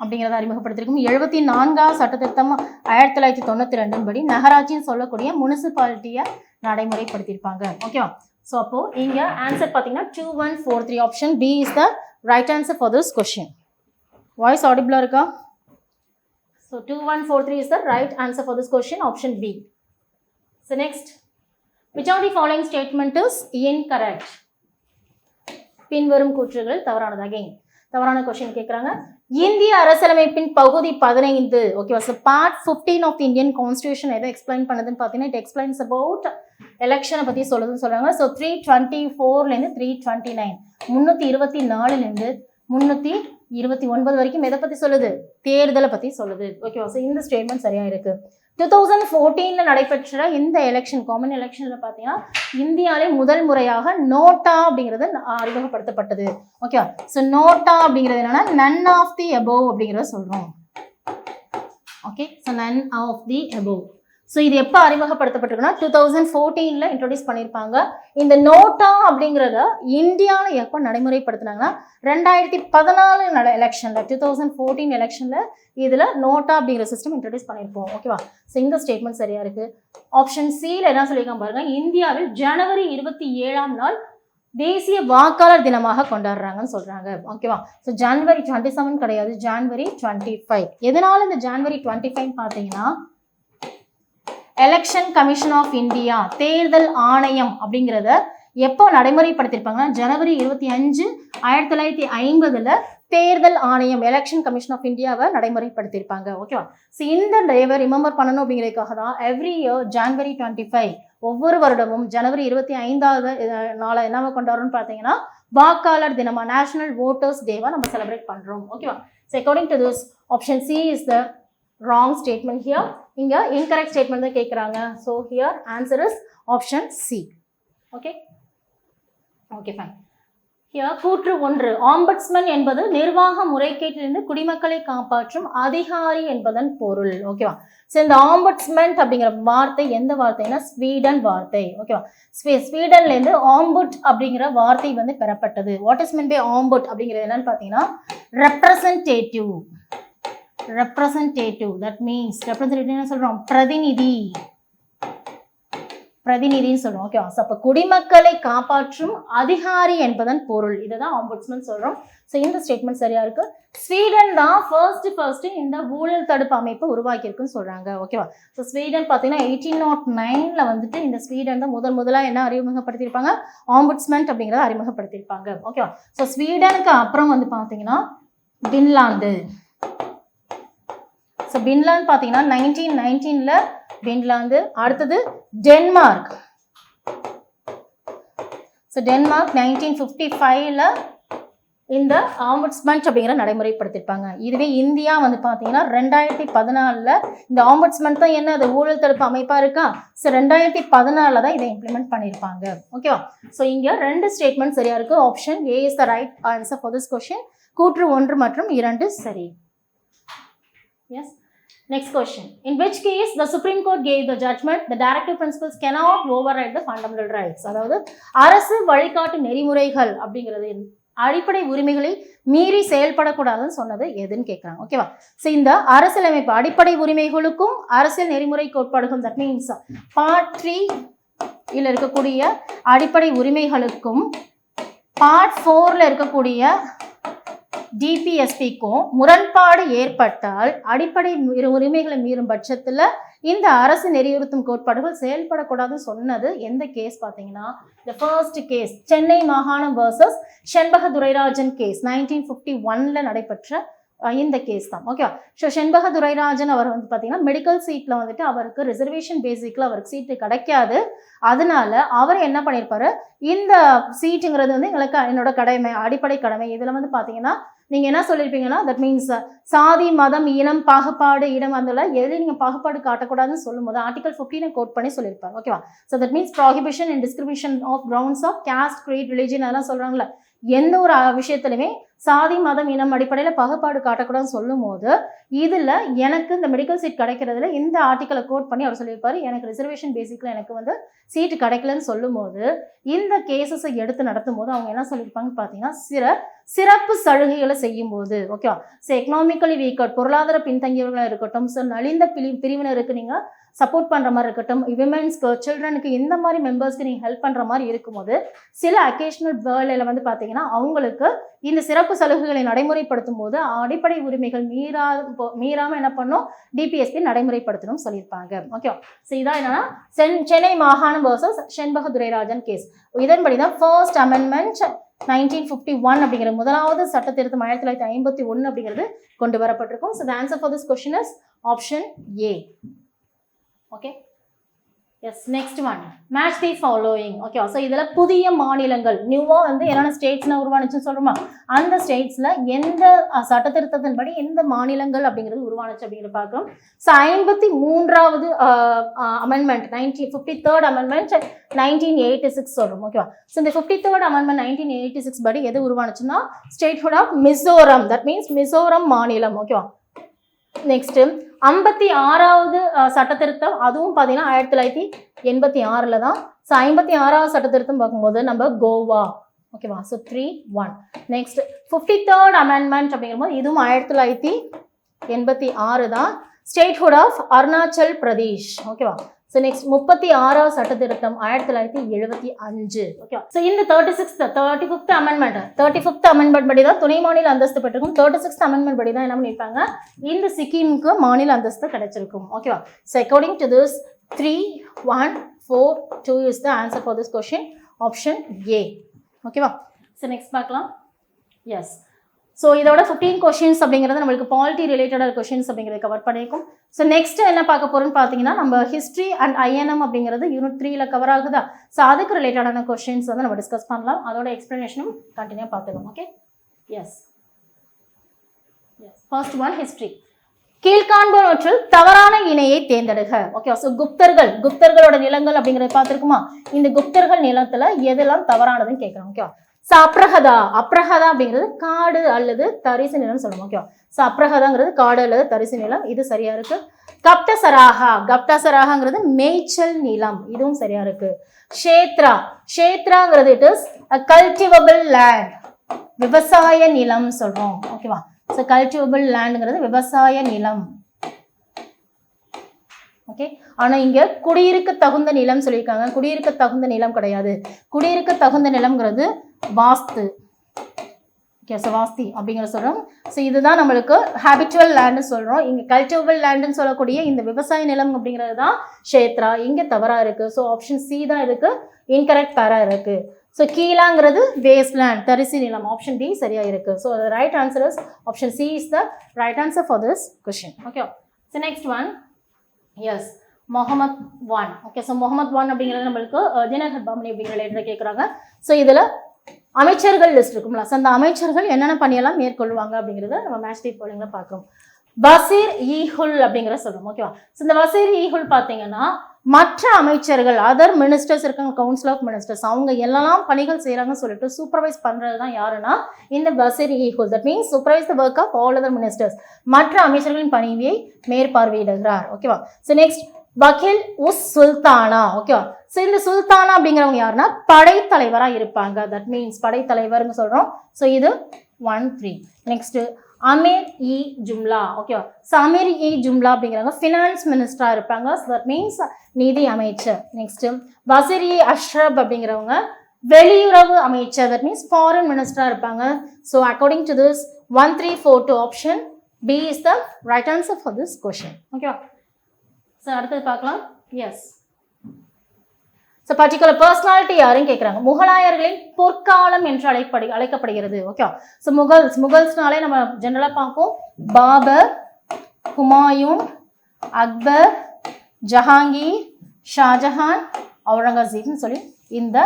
அப்படிங்கிறத அறிமுகப்படுத்திருக்கும். 74வது சட்ட திருத்தம் 1992 படி நகராட்சின்னு சொல்லக்கூடிய முனிசிபாலிட்டியை நடைமுறைப்படுத்தியிருப்பாங்க. ஓகேவா? ஸோ அப்போ இங்கே ஆன்சர் பார்த்தீங்கன்னா 2143. Option B is the right answer for this question. Voice ஆடிபிளாக இருக்கா? So 2143 is the right answer for this question. Option B. So next, which of the following statement is incorrect? பின்வரும் கூற்றுகள் தவறானது. அகைன் தவறான கொஸ்டின் கேட்குறாங்க. இந்திய அரசியலமைப்பின் பகுதி 15, ஓகேவா? So part 15 of the Indian constitution எதை எக்ஸ்பிளைன் பண்ணுதுன்னு பார்த்தீங்கன்னா, இட் எக்ஸ்பிளைன்ஸ் அபவுட் எலெக்ஷனை பற்றி சொல்லுதுன்னு சொல்கிறாங்க. ஸோ 324லேருந்து 329, 324லேருந்து 329 வரைக்கும் எதை பற்றி சொல்லுது? தேர்தலை பற்றி சொல்லுது. ஓகேவா? ஸோ இந்த ஸ்டேட்மெண்ட் சரியாக இருக்குது. 2014 நடைபெற்ற இந்த எலெக்ஷன், காமன் எலெக்ஷனில் பார்த்தீங்கன்னா இந்தியாவிலே முதல் முறையாக நோட்டா அப்படிங்கிறது அறிமுகப்படுத்தப்பட்டது. ஓகேவா? ஸோ நோட்டா அப்படிங்கிறது என்னன்னா நன் ஆஃப் தி அபோவ் அப்படிங்கிறத சொல்கிறோம். Okay. So none of the above. So இது எப்போ அறிமுகப்படுத்தப்பட்டிருக்குன்னா 2014 இன்ட்ரோடியூஸ் பண்ணியிருப்பாங்க. இந்த நோட்டா அப்படிங்கிறத இந்தியாவில் எப்போ நடைமுறைப்படுத்தினாங்கன்னா 2014 எலெக்ஷனில், 2014 எலெக்ஷனில் இதில் நோட்டா அப்படிங்கிற சிஸ்டம் இன்ட்ரோடியூஸ் பண்ணியிருப்போம். ஓகேவா? ஸோ இந்த ஸ்டேட்மெண்ட் சரியாக இருக்குது. ஆப்ஷன் சியில் என்ன சொல்லியிருக்காங்க பாருங்க. இந்தியாவில் ஜனவரி 27ஆம் நாள் தேசிய வாக்காளர் தினமாக கொண்டாடுறாங்கன்னு சொல்கிறாங்க. ஓகேவா? ஸோ ஜனவரி 27 கிடையாது, ஜனவரி 25. எதனால இந்த ஜனவரி 25 பார்த்தீங்கன்னா எலெக்ஷன் கமிஷன் ஆஃப் இந்தியா, தேர்தல் ஆணையம் அப்படிங்கிறத எப்போ நடைமுறைப்படுத்தியிருப்பாங்கன்னா ஜனவரி 25, 1950 தேர்தல் ஆணையம், எலெக்ஷன் கமிஷன் ஆஃப் இந்தியாவை நடைமுறைப்படுத்தியிருப்பாங்க. ஓகேவா? ஸோ இந்த டேவை ரிமெம்பர் பண்ணணும் அப்படிங்கிறதுக்காக தான் எவ்ரி இயர் ஜனவரி 25, ஒவ்வொரு வருடமும் ஜனவரி 25வது நாளை என்னவா கொண்டாடுறோம்னு பார்த்தீங்கன்னா வாக்காளர் தினமா, நேஷனல் ஓட்டர்ஸ் டேவா நம்ம செலிப்ரேட் பண்ணுறோம். ஓகேவா? So according to this option C is the wrong statement here. இங்க incorrect statement தான் கேட்குறாங்க. So here answer is option C. Okay, fine. கூற்று 1 ஆம்பட்ஸ்மன் என்பது நிர்வாக முறைகேட்டிலிருந்து குடிமக்களை காப்பாற்றும் அதிகாரி என்பதன் பொருள். ஓகேவா? ஸோ இந்த ஆம்பட்ஸ்மென்ட் அப்படிங்கிற வார்த்தை எந்த வார்த்தைன்னா ஸ்வீடன் வார்த்தை. ஓகேவா? ஸ்வீடன்ல இருந்து ஆம்புட் அப்படிங்கிற வார்த்தை வந்து பெறப்பட்டது. வாட் இஸ் மீன் பை ஆம்புட் அப்படிங்கிறது என்னன்னு பார்த்தீங்கன்னா ரெப்ரசன்டேட்டிவ். தட் மீன்ஸ் ரெப்ரசன்டேட்டிவ் சொல்றோம் பிரதிநிதின்னு சொல்றோம். ஓகேவா? ஸோ அப்போ குடிமக்களை காப்பாற்றும் அதிகாரி என்பதன் பொருள். இதுதான் ஆம்பட்ஸ்மன் சொல்றோம். ஸோ இந்த ஸ்டேட்மெண்ட் சரியா இருக்கு. ஸ்வீடன் தான் ஃபர்ஸ்ட் இந்த ஊழல் தடுப்பு அமைப்பு உருவாக்கியிருக்குன்னு சொல்றாங்க. ஓகேவா? ஸோ ஸ்வீடன் பார்த்தீங்கன்னா 1809 வந்துட்டு இந்த ஸ்வீடன் தான் முதலாக என்ன அறிமுகப்படுத்தியிருப்பாங்க, ஆம்பட்ஸ்மன் அப்படிங்கிறத அறிமுகப்படுத்தியிருப்பாங்க. ஓகேவா? ஸோ ஸ்வீடனுக்கு அப்புறம் வந்து பார்த்தீங்கன்னா பின்லாந்து. ஸோ பின்லாந்து பார்த்தீங்கன்னா 1919 பின்லாந்து. அடுத்தது டென்மார்க். ஸோ டென்மார்க் 1955 இந்த ஆம்பட்ஸ்மன் அப்படிங்கிற நடைமுறைப்படுத்திருப்பாங்க. இதுவே இந்தியா வந்து பார்த்தீங்கன்னா 2014 இந்த ஆம்பட்ஸ்மன் தான் என்ன அது ஊழல் தடுப்பு அமைப்பா இருக்கா. ஸோ 2014 தான் இதை இம்ப்ளிமெண்ட் பண்ணியிருப்பாங்க. ஓகேவா? ஸோ இங்கே 2 ஸ்டேட்மெண்ட் சரியா இருக்கு. Option A is the right answer for this question. கூற்று 1 மற்றும் 2 சரி. S. Next question. In which case the Supreme Court gave the judgment the directive principles cannot override the fundamental rights. அதாவது அரசு வழிகாட்டு நெறிமுறைகள் அப்படிங்கிறது அடிப்படை உரிமைகளை மீறி செயல்படக்கூடாதுன்னு சொன்னது எதுன்னு கேட்குறாங்க. ஓகேவா? ஸோ இந்த அரசியலமைப்பு அடிப்படை உரிமைகளுக்கும் அரசியல் நெறிமுறை கோட்பாடுகள் தட் மீன்ஸ் பார்ட் 3 இருக்கக்கூடிய அடிப்படை உரிமைகளுக்கும் பார்ட் 4 இருக்கக்கூடிய டிபிஎஸ்பிக்கும் முரண்பாடு ஏற்பட்டால் அடிப்படை உரிமைகளை மீறும் பட்சத்தில் இந்த அரசு நெறியுறுத்தும் கோட்பாடுகள் செயல்படக்கூடாதுன்னு சொன்னது எந்த கேஸ் பார்த்தீங்கன்னா the first கேஸ் சென்னை மாகாணம் வர்சஸ் செண்பக துரைராஜன் கேஸ் 1951 நடைபெற்ற இந்த கேஸ் தான். ஓகேவா? ஸோ செண்பக துரைராஜன் அவர் வந்து பார்த்தீங்கன்னா மெடிக்கல் சீட்டில் வந்துட்டு அவருக்கு ரிசர்வேஷன் பேசிக்கில் அவருக்கு சீட்டு கிடைக்காது. அதனால அவர் என்ன பண்ணியிருப்பாரு, இந்த சீட்டுங்கிறது வந்து எங்களுக்கு என்னோட கடமை, அடிப்படை கடமை. இதில் வந்து பார்த்தீங்கன்னா நீங்கள் என்ன சொல்லியிருப்பீங்கன்னா தட் மீன்ஸ் சாதி மதம் இனம் பாகுபாடு இடம் அதில் எது நீங்கள் பாகுபாடு காட்டக்கூடாதுன்னு சொல்லும்போது ஆர்டிகல் 15 கோட் பண்ணி சொல்லியிருப்பாங்க. ஓகேவா? So that means prohibition and discrimination of grounds of caste creed religion அதெல்லாம் சொல்கிறாங்களே, எந்த ஒரு விஷயத்துலையுமே சாதி மதம் இனம் அடிப்படையில் பாகுபாடு காட்டக்கூடாதுன்னு சொல்லும் போது இதில் எனக்கு இந்த மெடிக்கல் சீட் கிடைக்கிறதுல இந்த ஆர்டிக்கலை கோட் பண்ணி அவர் சொல்லியிருப்பாரு எனக்கு ரிசர்வேஷன் பேசிக்கில் எனக்கு வந்து சீட்டு கிடைக்கலன்னு சொல்லும் போது இந்த கேசஸை எடுத்து நடத்தும் போது அவங்க என்ன சொல்லியிருப்பாங்க பார்த்தீங்கன்னா சிறப்பு சலுகைகளை செய்யும் போது. ஓகேவா? ஸோ எக்கனாமிக்கலி வீக்கர் பொருளாதார பின்தங்கியவர்களாக இருக்கட்டும், ஸோ நலிந்த பிரிவினருக்கு நீங்கள் சப்போர்ட் பண்ணுற மாதிரி இருக்கட்டும், விமென்ஸ்க்கு சில்ட்ரனுக்கு இந்த மாதிரி மெம்பர்ஸ்க்கு நீங்கள் ஹெல்ப் பண்ணுற மாதிரி இருக்கும்போது சில அக்கேஷனல் வேர்ல்டில் வந்து பார்த்தீங்கன்னா அவங்களுக்கு இந்த சிறப்பு சலுகைகளை நடைமுறைப்படுத்தும் போது அடிப்படை உரிமைகள் மீறாமல் என்ன பண்ணும் டிபிஎஸ்பி நடைமுறைப்படுத்தணும் சொல்லியிருப்பாங்க. ஓகேவா? ஸோ இதான் என்னன்னா சென்னை மாகாணம் வர்சஸ் செண்பக துரைராஜன் கேஸ். இதன்படி தான் ஃபர்ஸ்ட் அமெண்ட்மெண்ட் 1951 அப்படிங்கிற முதலாவது சட்ட திருத்தம் 1951 அப்படிங்கிறது கொண்டு வரப்பட்டிருக்கும். So the answer for this question is option A. Okay. Yes. Next one match the following. Okay. So இதில் புதிய மாநிலங்கள் நியூவாக வந்து என்னென்ன ஸ்டேட்ஸ்னா உருவானுச்சுன்னு சொல்கிறோமா, அந்த ஸ்டேட்ஸில் எந்த சட்ட திருத்தத்தின்படி எந்த மாநிலங்கள் அப்படிங்கிறது உருவானுச்சு அப்படிங்கிறது பார்க்குறோம். ஸோ 53வது அமெண்ட்மெண்ட் 53rd அமெண்ட்மெண்ட் 1986 சொல்கிறோம். ஓகேவா? ஸோ இந்த 53rd அமெண்ட்மெண்ட் 1986 படி எது உருவானுச்சுன்னா statehood of Mizoram, that means Mizoram மாநிலம். ஓகேவா? நெக்ஸ்ட் 56வது சட்ட திருத்தம் அதுவும் பார்த்தீங்கன்னா 1986 தான். ஸோ 56வது சட்ட திருத்தம் பார்க்கும்போது நம்ம கோவா. ஓகேவா? ஸோ 3-1. நெக்ஸ்ட் 53rd அமெண்ட்மெண்ட் அப்படிங்கும்போது இதுவும் 1986 தான். Statehood of Arunachal Pradesh. ஓகேவா? ஸோ நெக்ஸ்ட் 36வது சட்ட திருத்தம் 1975. ஓகே. ஸோ இந்த 35th அமெண்ட்மெண்ட் படி தான் துணை மாநில அந்தஸ்து பெற்றிருக்கும். 36th அமெண்ட்மெண்ட் படி தான் என்ன பண்ணியிருப்பாங்க, இந்த சிக்கிமுக்கு மாநில அந்தஸ்து கிடைச்சிருக்கும். ஓகேவா? So according to this 3-1-4-2 is the answer for this question, option A. ஓகேவா? ஸோ நெக்ஸ்ட் பார்க்கலாம். எஸ். ஸோ இதோட 15 கொஷின்ஸ் அப்படிங்கிறது நம்மளுக்கு பாலிட்டி ரிலேட்டடான கொஷின்ஸ் அப்படிங்கிறத கவர் பண்ணியிருக்கோம். ஸோ நெக்ஸ்ட் என்ன பார்க்க போகிறோம்னு பார்த்தீங்கன்னா நம்ம ஹிஸ்ட்ரி அண்ட் ஐஎன்எம் அப்படிங்கிறது யூனிட் 3ல் கவர் ஆகுதா. ஸோ அதுக்கு ரிலேட்டடான கொஷின்ஸ் வந்து நம்ம டிஸ்கஸ் பண்ணலாம். அதோட எக்ஸ்ப்ளனேஷனும் கண்டினியூ பார்த்துக்கலாம். Okay. Yes. First one history. கீழ்காண்பவற்றில் தவறான இணையை தேர்ந்தெடுக. ஓகே. ஸோ குப்தர்களோட நிலங்கள் அப்படிங்கிறத பார்த்துருக்குமா, இந்த குப்தர்கள் நிலத்தில் எதெல்லாம் தவறானதுன்னு கேட்குறோம். ஓகே. ஸோ அப்ரஹதா அப்படிங்கிறது காடு அல்லது தரிசு நிலம் சொல்லணும். ஓகேவா? ஸோ அப்ரஹதாங்கிறது காடு அல்லது தரிசு நிலம், இது சரியா இருக்கு. கப்டசராகாங்கிறது மேய்ச்சல் நிலம், இதுவும் சரியா இருக்கு. க்ஷேத்ராங்கிறது இட் இஸ் கல்டிவபிள் லேண்ட், விவசாய நிலம் சொல்றோம். ஓகேவா? ஸோ கல்டிவபிள் லேண்ட்ங்கிறது விவசாய நிலம். ஓகே, ஆனா இங்க குடியிருக்க தகுந்த நிலம் சொல்லியிருக்காங்க. குடியிருக்க தகுந்த நிலம் கிடையாது. குடியிருக்க தகுந்த நிலம்ங்கிறது வாஸ்து. ஓகே, ஸோ வாஸ்தி அப்படிங்கிற சொல்றோம். ஸோ இதுதான் நம்மளுக்கு ஹேபிச்சுவல் லேண்ட்னு சொல்றோம். இங்க கல்டிவபிள் லேண்ட்னு சொல்லக்கூடிய இந்த விவசாய நிலம் அப்படிங்கிறது தான் க்ஷேத்ரா. இங்க தவறா இருக்கு. ஸோ ஆப்ஷன் சி தான் இதுக்கு இன்கரெக்ட் பேரா இருக்கு. ஸோ கீழாங்கிறது வேஸ்ட் லேண்ட், தரிசு நிலம். ஆப்ஷன் டி சரியா இருக்கு. So right answer is option C is the right answer for this question. Okay, so next one. Yes, Muhammad வான். ஓகே, ஸோ முகமது வான் அப்படிங்கிறது நம்மளுக்கு தினகர் பாமணி அப்படிங்கிற லெட்டர் கேட்குறாங்க. ஸோ இதில் அமைச்சர்கள் லிஸ்ட் இருக்கும்ல, ஸோ அந்த அமைச்சர்கள் என்னென்ன பணியெல்லாம் மேற்கொள்வாங்க அப்படிங்கிறத நம்ம மேட்ச் டீ போலிங்கில் பார்க்குறோம். வசீர் இ ஹுல் அப்படிங்கிற சொல்லுவோம். ஓகேவா? ஸோ இந்த வசீர் இ ஹுல் பார்த்தீங்கன்னா மற்ற அமைச்சர்கள், அதர் மினிஸ்டர்ஸ் இருக்காங்க, கவுன்சில் ஆஃப் மினிஸ்டர்ஸ், அவங்க எல்லாம் பணிகள் செய்கிறாங்கன்னு சொல்லிட்டு சூப்பர்வைஸ் பண்ணுறது தான் யாருன்னா இந்த வசீர் இ ஹுல். That means supervise the work of all other ministers, மற்ற அமைச்சர்களின் பணியை மேற்பார்வையிடுகிறார். ஓகேவா? ஸோ நெக்ஸ்ட் வக்கீல் உஸ் சுல்தானா. ஓகேவா? ஸோ இந்த சுல்தானா அப்படிங்கிறவங்க யாருன்னா படைத்தலைவராக இருப்பாங்க. தட் மீன்ஸ் படைத்தலைவர்னு சொல்கிறோம். ஸோ இது 1, 3. நெக்ஸ்ட் அமீர் இ ஜும்லா. ஓகேவா? ஸோ அமீர் இ ஜும்லா அப்படிங்கிறவங்க ஃபினான்ஸ் மினிஸ்டராக இருப்பாங்க. ஸோ தட் மீன்ஸ் நிதி அமைச்சர். நெக்ஸ்ட் வசீர் இ அஷ்ரப் அப்படிங்கிறவங்க வெளியுறவு அமைச்சர். தட் மீன்ஸ் ஃபாரின் மினிஸ்டராக இருப்பாங்க. So according to this 1, 3, 4 2 option B is the right answer for this question. ஓகேவா? ஸோ அடுத்தது பார்க்கலாம். எஸ், ஸோ பர்டிகுலர் பர்சனாலிட்டி யாருன்னு கேட்குறாங்க. முகலாயர்களின் பொற்காலம் என்று அழைக்கப்படுகிறது. ஓகே, ஸோ முகல்ஸ்னாலே நம்ம ஜென்ரலாக பார்ப்போம் பாபர், ஹுமாயூன், அக்பர், ஜஹாங்கீர், ஷாஜஹான், அவுரங்கசீப்னு சொல்லி இந்த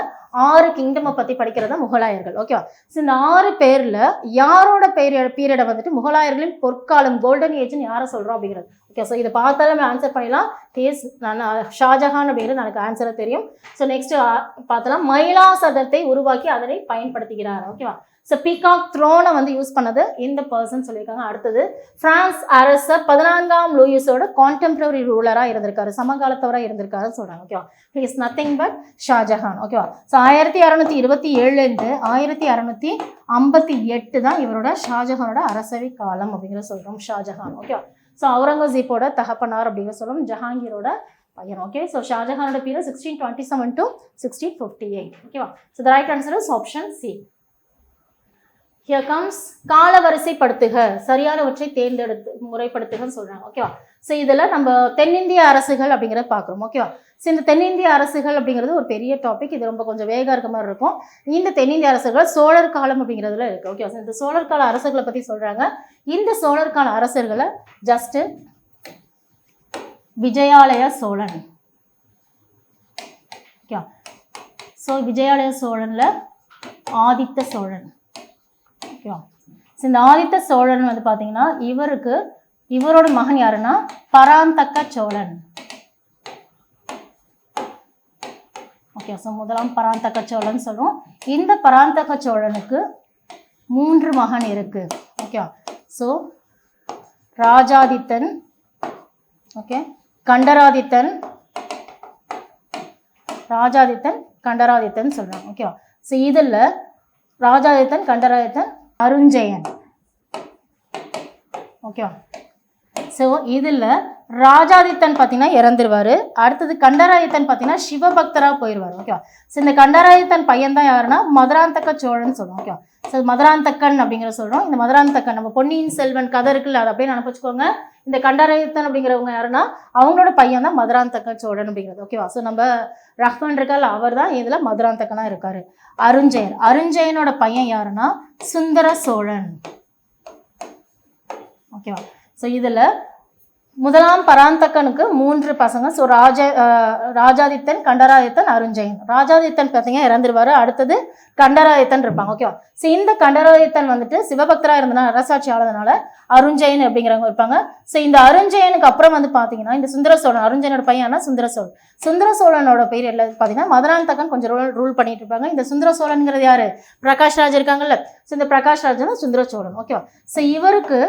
6 கிங்டமை பற்றி படிக்கிறது தான் முகலாயர்கள். ஓகேவா? ஸோ இந்த 6 பேரில் யாரோட பீரியடை வந்துட்டு முகலாயர்களின் பொற்காலம், கோல்டன் ஏஜ்னு யாரை சொல்கிறோம் அப்படிங்கிறது. ஓகே, ஸோ இதை பார்த்தாலும் நம்ம ஆன்சர் பண்ணலாம். கேஸ் நான் ஷாஜஹான் அப்படிங்கிறது எனக்கு ஆன்சரை தெரியும். ஸோ நெக்ஸ்ட் பார்த்தலாம் மயிலா சதத்தை உருவாக்கி அதனை பயன்படுத்துகிறார். ஓகேவா? ஸோ பீகாக் த்ரோனை வந்து யூஸ் பண்ணது இந்த பர்சன் சொல்லியிருக்காங்க. அடுத்தது பிரான்ஸ் அரசர் 14ஆம் லூயிஸோட கான்டெம்பரரி ரூலராக இருந்திருக்காரு, சமகாலத்தவராக இருந்திருக்காருன்னு சொல்கிறாங்க. ஓகேவா? He is nothing but Shahjahan. ஓகேவா? ஸோ 1627 1658 தான் இவரோட ஷாஜஹானோட அரசவை காலம் அப்படிங்கிற சொல்கிறோம். ஷாஜஹான். ஓகேவா? ஸோ அவுரங்கசீப்போட தகப்பனார் அப்படிங்கிற சொல்கிறோம், ஜஹாங்கீரோட பையன். ஓகே, ஸோ ஷாஜஹானோட பீரியட் 1627 to 1658. ஓகேவா? So the right answer is option C. Here comes காலவரிசைப்படுத்துக, சரியானவற்றை தேர்ந்தெடுத்து முறைப்படுத்துகன்னு சொல்கிறாங்க. ஓகேவா? ஸோ இதில் நம்ம தென்னிந்திய அரசுகள் அப்படிங்கிறத பார்க்குறோம். ஓகேவா? ஸோ இந்த தென்னிந்திய அரசுகள் அப்படிங்கிறது ஒரு பெரிய டாபிக். இது ரொம்ப கொஞ்சம் வேகமாக இருக்க மாதிரி இருக்கும். இந்த தென்னிந்திய அரசுகள் சோழர் காலம் அப்படிங்கிறதுல இருக்குது. ஓகேவா? ஸோ இந்த சோழர் கால அரசுகளை பற்றி சொல்கிறாங்க. இந்த சோழர் கால அரசர்களை ஜஸ்ட்டு விஜயாலய சோழன். ஓகேவா? ஸோ விஜயாலய சோழனில் ஆதித்த சோழன். ஓகேவா? ஸோ இந்த ஆதித்த சோழன் வந்து பார்த்தீங்கன்னா இவரோட மகன் யாருன்னா பராந்தக சோழன். ஓகே, ஸோ முதலாம் பராந்தக சோழன் சொல்லுவோம். இந்த பராந்தக சோழனுக்கு 3 மகன் இருக்கு. ஓகே, ஸோ ராஜாதித்தன், ஓகே, கண்டராதித்தன் சொல்றாங்க. ஓகேவா? ஸோ இதில் ராஜாதித்தன், கண்டராதித்தன், அருஞ்சயன். ஓகேவா? ஸோ இதில் ராஜாதித்தன் பார்த்தீங்கன்னா இறந்துருவார். அடுத்தது கண்டராதித்தன் பார்த்தீங்கன்னா சிவபக்தராக போயிடுவார். ஓகேவா? ஸோ இந்த கண்டராதித்தன் பையன் தான் யாருன்னா மதுராந்தக சோழன் சொல்லுவோம். ஓகேவா? ஸோ மதுராந்தகன் அப்படிங்கிற சொல்கிறோம். இந்த மதுராந்தகன் நம்ம பொன்னியின் செல்வன் கதை இருக்குல்ல, அதை அப்படியே நினைப்பச்சுக்கோங்க. இந்த கண்டராதித்தன் அப்படிங்கிறவங்க யாருன்னா அவங்களோட பையன் தான் மதுராந்தக சோழன் அப்படிங்கிறது. ஓகேவா? ஸோ நம்ம ரஹ்மான் இருக்கால், அவர் தான் இதில் மதுராந்தகனாக இருக்காரு. அருஞ்சயனோட பையன் யாருன்னா சுந்தர சோழன். ஓகேவா? ஸோ இதில் முதலாம் பராந்தகனுக்கு 3 பசங்க. ஸோ ராஜாதித்தன், கண்டராதித்தன், அருஞ்சயன். ராஜாதித்தன் பார்த்தீங்கன்னா இறந்துருவாரு. அடுத்தது கண்டராதித்தன் இருப்பாங்க. ஓகேவா? ஸோ இந்த கண்டராதித்தன் வந்துட்டு சிவபக்தரா இருந்தனால, அரசாட்சி ஆளதுனால அருஞ்சயன் அப்படிங்கிறவங்க இருப்பாங்க. ஸோ இந்த அருஞ்சயனுக்கு அப்புறம் வந்து பார்த்தீங்கன்னா இந்த சுந்தர சோழன், அருஞ்சயனோட பையனா சுந்தர சோழன். சுந்தர சோழனோட பேர் எல்லாம் பார்த்தீங்கன்னா மதுராந்தகன் கொஞ்சம் ரூல் பண்ணிட்டு இருப்பாங்க. இந்த சுந்தர சோழன்கிறது யாரு? பிரகாஷ்ராஜ் இருக்காங்கல்ல. ஸோ இந்த பிரகாஷ்ராஜ் தான் சுந்தர சோழன். ஓகேவா? ஸோ இவருக்கு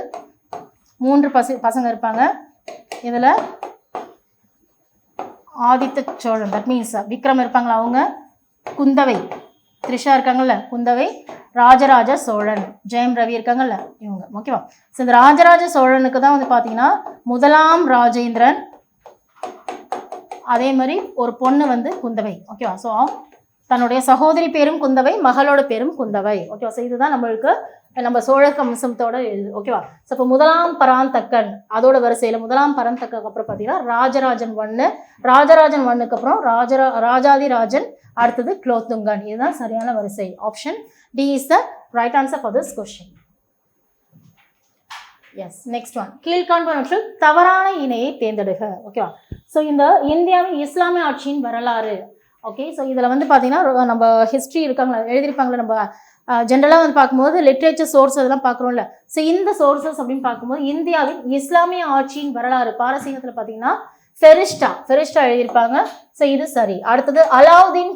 3 பசங்க இருப்பாங்க. இதுல ஆதித்த சோழன், தட் மீன்ஸ் விக்ரம் இருப்பாங்களா அவங்க, குந்தவை, த்ரிஷா இருக்காங்கல்ல குந்தவை, ராஜராஜ சோழன், ஜெயம் ரவி இருக்காங்கல்ல இவங்க. ஓகேவா? ஸோ இந்த ராஜராஜ சோழனுக்கு தான் வந்து பார்த்தீங்கன்னா முதலாம் ராஜேந்திரன், அதே மாதிரி ஒரு பொண்ணு வந்து குந்தவை. ஓகேவா? ஸோ தன்னுடைய சகோதரி பேரும் குந்தவை, மகளோட பேரும் குந்தவை. ஓகேவா? ஸோ இதுதான் நம்மளுக்கு நம்ம சோழ வம்சத்தோட ஓகேவா? ஸோ இப்போ முதலாம் பராந்தகன் அதோட வரிசையில் முதலாம் பராந்தகனுக்கு அப்புறம் பார்த்தீங்கன்னா ராஜராஜன் 1, ராஜராஜன் 1க்கு அப்புறம் ராஜாதிராஜன், அடுத்தது குலோத்துங்கன். இதுதான் சரியான வரிசை. Option D is the right answer for this question. Yes, next one. கீழ்காண்பவற்றில் தவறான இணையை தேர்ந்தெடுக. ஓகேவா? ஸோ இந்த இந்தியாவின் இஸ்லாமிய ஆட்சியின் வரலாறு. ஓகே, ஸோ இதில் வந்து பார்த்தீங்கன்னா நம்ம ஹிஸ்ட்ரி இருக்காங்களா எழுதியிருப்பாங்களே, நம்ம ஜென்ரலாக வந்து பார்க்கும்போது லிட்ரேச்சர் சோர்ஸ் அதெல்லாம் பார்க்குறோம்ல. ஸோ இந்த சோர்சஸ் அப்படின்னு பார்க்கும்போது இந்தியாவின் இஸ்லாமிய ஆட்சியின் வரலாறு பாரசீகத்தில் பார்த்தீங்கன்னா ஃபெரிஸ்டா எழுதியிருப்பாங்க. ஸோ இது சரி. அடுத்தது அலாவுதீன்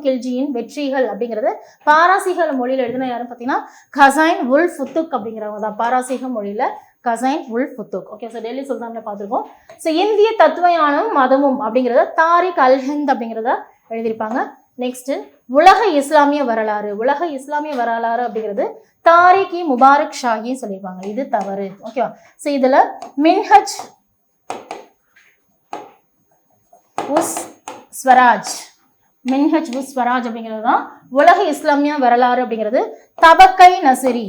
கில்ஜியின் வெற்றிகள் அப்படிங்கிறது பாரசீக மொழியில் எழுதின யாருன்னு பார்த்தீங்கன்னா கசைன் உல் ஃபுத்துக் அப்படிங்கிறவங்க தான். பாரசீக மொழியில் கசைன் உல் ஃபுத்துக். ஓகே, ஸோ டெல்லி சுல்தானில் பார்த்துருக்கோம். ஸோ இந்திய தத்துவஞானம் மதமும் அப்படிங்கிறத தாரிக் அல் ஹிந்த் அப்படிங்கிறத எழுதியிருப்பாங்க. நெக்ஸ்ட் உலக இஸ்லாமிய வரலாறு அப்படிங்கிறது தாரிக் இ முபாரக் ஷாஹி சொல்லியிருப்பாங்க. இது தவறு. ஓகேவா? ஸோ இதுல மின்ஹஜ் உஸ் ஸ்வராஜ் அப்படிங்கிறது தான் உலக இஸ்லாமிய வரலாறு அப்படிங்கிறது தபக்கை நசிரி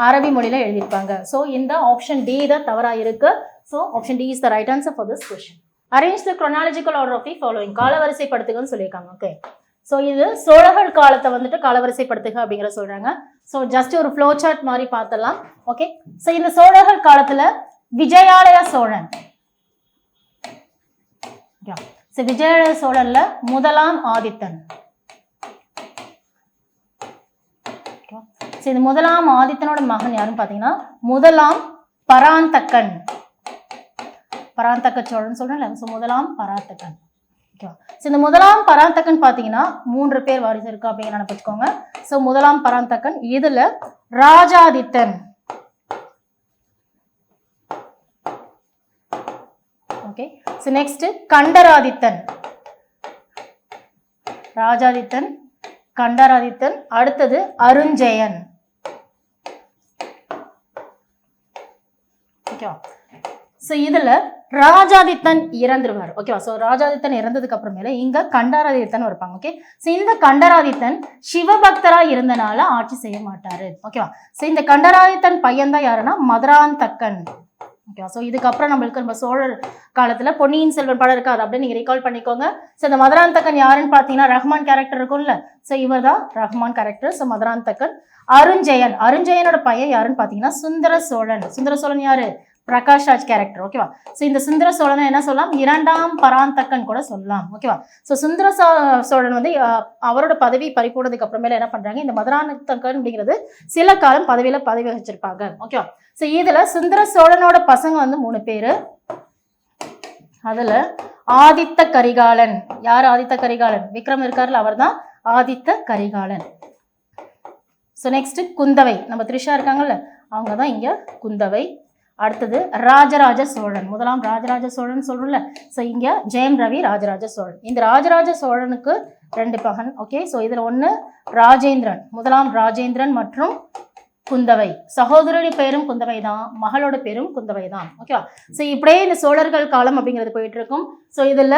அரபி மொழியில எழுதியிருப்பாங்க. ஸோ இந்த ஆப்ஷன் டி தான் தவறா இருக்கு. So option D is the right answer for this question. Arrange the chronological order of the following. காலவரிசைப்படுத்துகன்னு சொல்லியிருக்காங்க. ஓகே, ஸோ இது சோழர்கள் காலத்தை வந்துட்டு காலவரிசைப்படுத்துக அப்படிங்கிற சொல்றாங்க. ஸோ ஜஸ்ட் ஒரு ஃப்ளோ சார்ட் மாதிரி பார்த்தலாம். ஓகே, ஸோ இந்த சோழர்கள் காலத்துல விஜயாலய சோழன், விஜயாலய சோழன்ல முதலாம் ஆதித்தன். இது முதலாம் ஆதித்தனோட மகன் யாருன்னு பாத்தீங்கன்னா முதலாம் பராந்தகன், பராந்தக சோழன் சொல்றேன்ல. ஸோ முதலாம் பராந்தகன். ஓகேவா? ஸோ இந்த முதலாம் பராந்தகன் பார்த்தீங்கன்னா 3 பேர் வாரிசு இருக்கு அப்படிங்கிற நினைச்சுக்கோங்க. ஸோ முதலாம் பராந்தகன், இதுல ராஜாதித்தன், ஓகே. ஸோ நெக்ஸ்ட் கண்டராதித்தன், ராஜாதித்தன், கண்டராதித்தன், அடுத்தது அருஞ்சயன். ஓகேவா? ஸோ இதுல ராஜாதித்தன் இறந்துருவார். ஓகேவா? ஸோ ராஜாதித்தன் இறந்ததுக்கு அப்புறமேல இங்க கண்டராதித்தன் இருப்பாங்க. ஓகே, ஸோ இந்த கண்டராதித்தன் சிவபக்தரா இருந்தனால ஆட்சி செய்ய மாட்டாரு. ஓகேவா? ஸோ இந்த கண்டராதித்தன் பையன் தான் யாருன்னா மதுராந்தகன். ஓகேவா? ஸோ இதுக்கப்புறம் நம்மளுக்கு நம்ம சோழர் காலத்துல பொன்னியின் செல்வன் படம் இருக்காது அப்படின்னு நீங்க ரீகால் பண்ணிக்கோங்க. ஸோ இந்த மதுராந்தகன் யாருன்னு பார்த்தீங்கன்னா ரஹ்மான் கேரக்டர் இருக்கும்ல. ஸோ இவர் தான் ரஹ்மான் கேரக்டர். ஸோ மதுராந்தகன். அருஞ்சயனோட பையன் யாருன்னு பார்த்தீங்கன்னா சுந்தர சோழன் யாரு? பிரகாஷ்ராஜ் கேரக்டர். ஓகேவா? ஸோ இந்த சுந்தர சோழனை என்ன சொல்லலாம்? 2ஆம் பராந்தகன் கூட சொல்லலாம். ஓகேவா? ஸோ சுந்தர சோழன் வந்து அவரோட பதவி பறிப்போனதுக்கு அப்புறமேல என்ன பண்றாங்க, இந்த மதுராந்தகன் அப்படிங்கிறது சில காலம் பதவி வச்சிருப்பாங்க. ஓகேவா? ஸோ இதுல சுந்தர சோழனோட பசங்க வந்து 3 பேரு. அதுல ஆதித்த கரிகாலன். யார் ஆதித்த கரிகாலன்? விக்ரம் இருக்காருல, அவர் தான் ஆதித்த கரிகாலன். ஸோ நெக்ஸ்ட் குந்தவை, நம்ம த்ரிஷா இருக்காங்கல்ல, அவங்க தான் இங்க குந்தவை. அடுத்தது ராஜராஜ சோழன், முதலாம் ராஜராஜ சோழன் சொல்றோம்ல. ஸோ இங்க ஜெயம் ரவி ராஜராஜ சோழன். இந்த ராஜராஜ சோழனுக்கு 2 மகன். ஓகே, ஸோ இதுல ஒண்ணு ராஜேந்திரன், முதலாம் ராஜேந்திரன் மற்றும் குந்தவை. சகோதரருடைய பேரும் குந்தவை தான், மகளோட பேரும் குந்தவை தான். ஓகேவா? ஸோ இப்படியே இந்த சோழர்கள் காலம் அப்படிங்கிறது போயிட்டு இருக்கும். ஸோ இதுல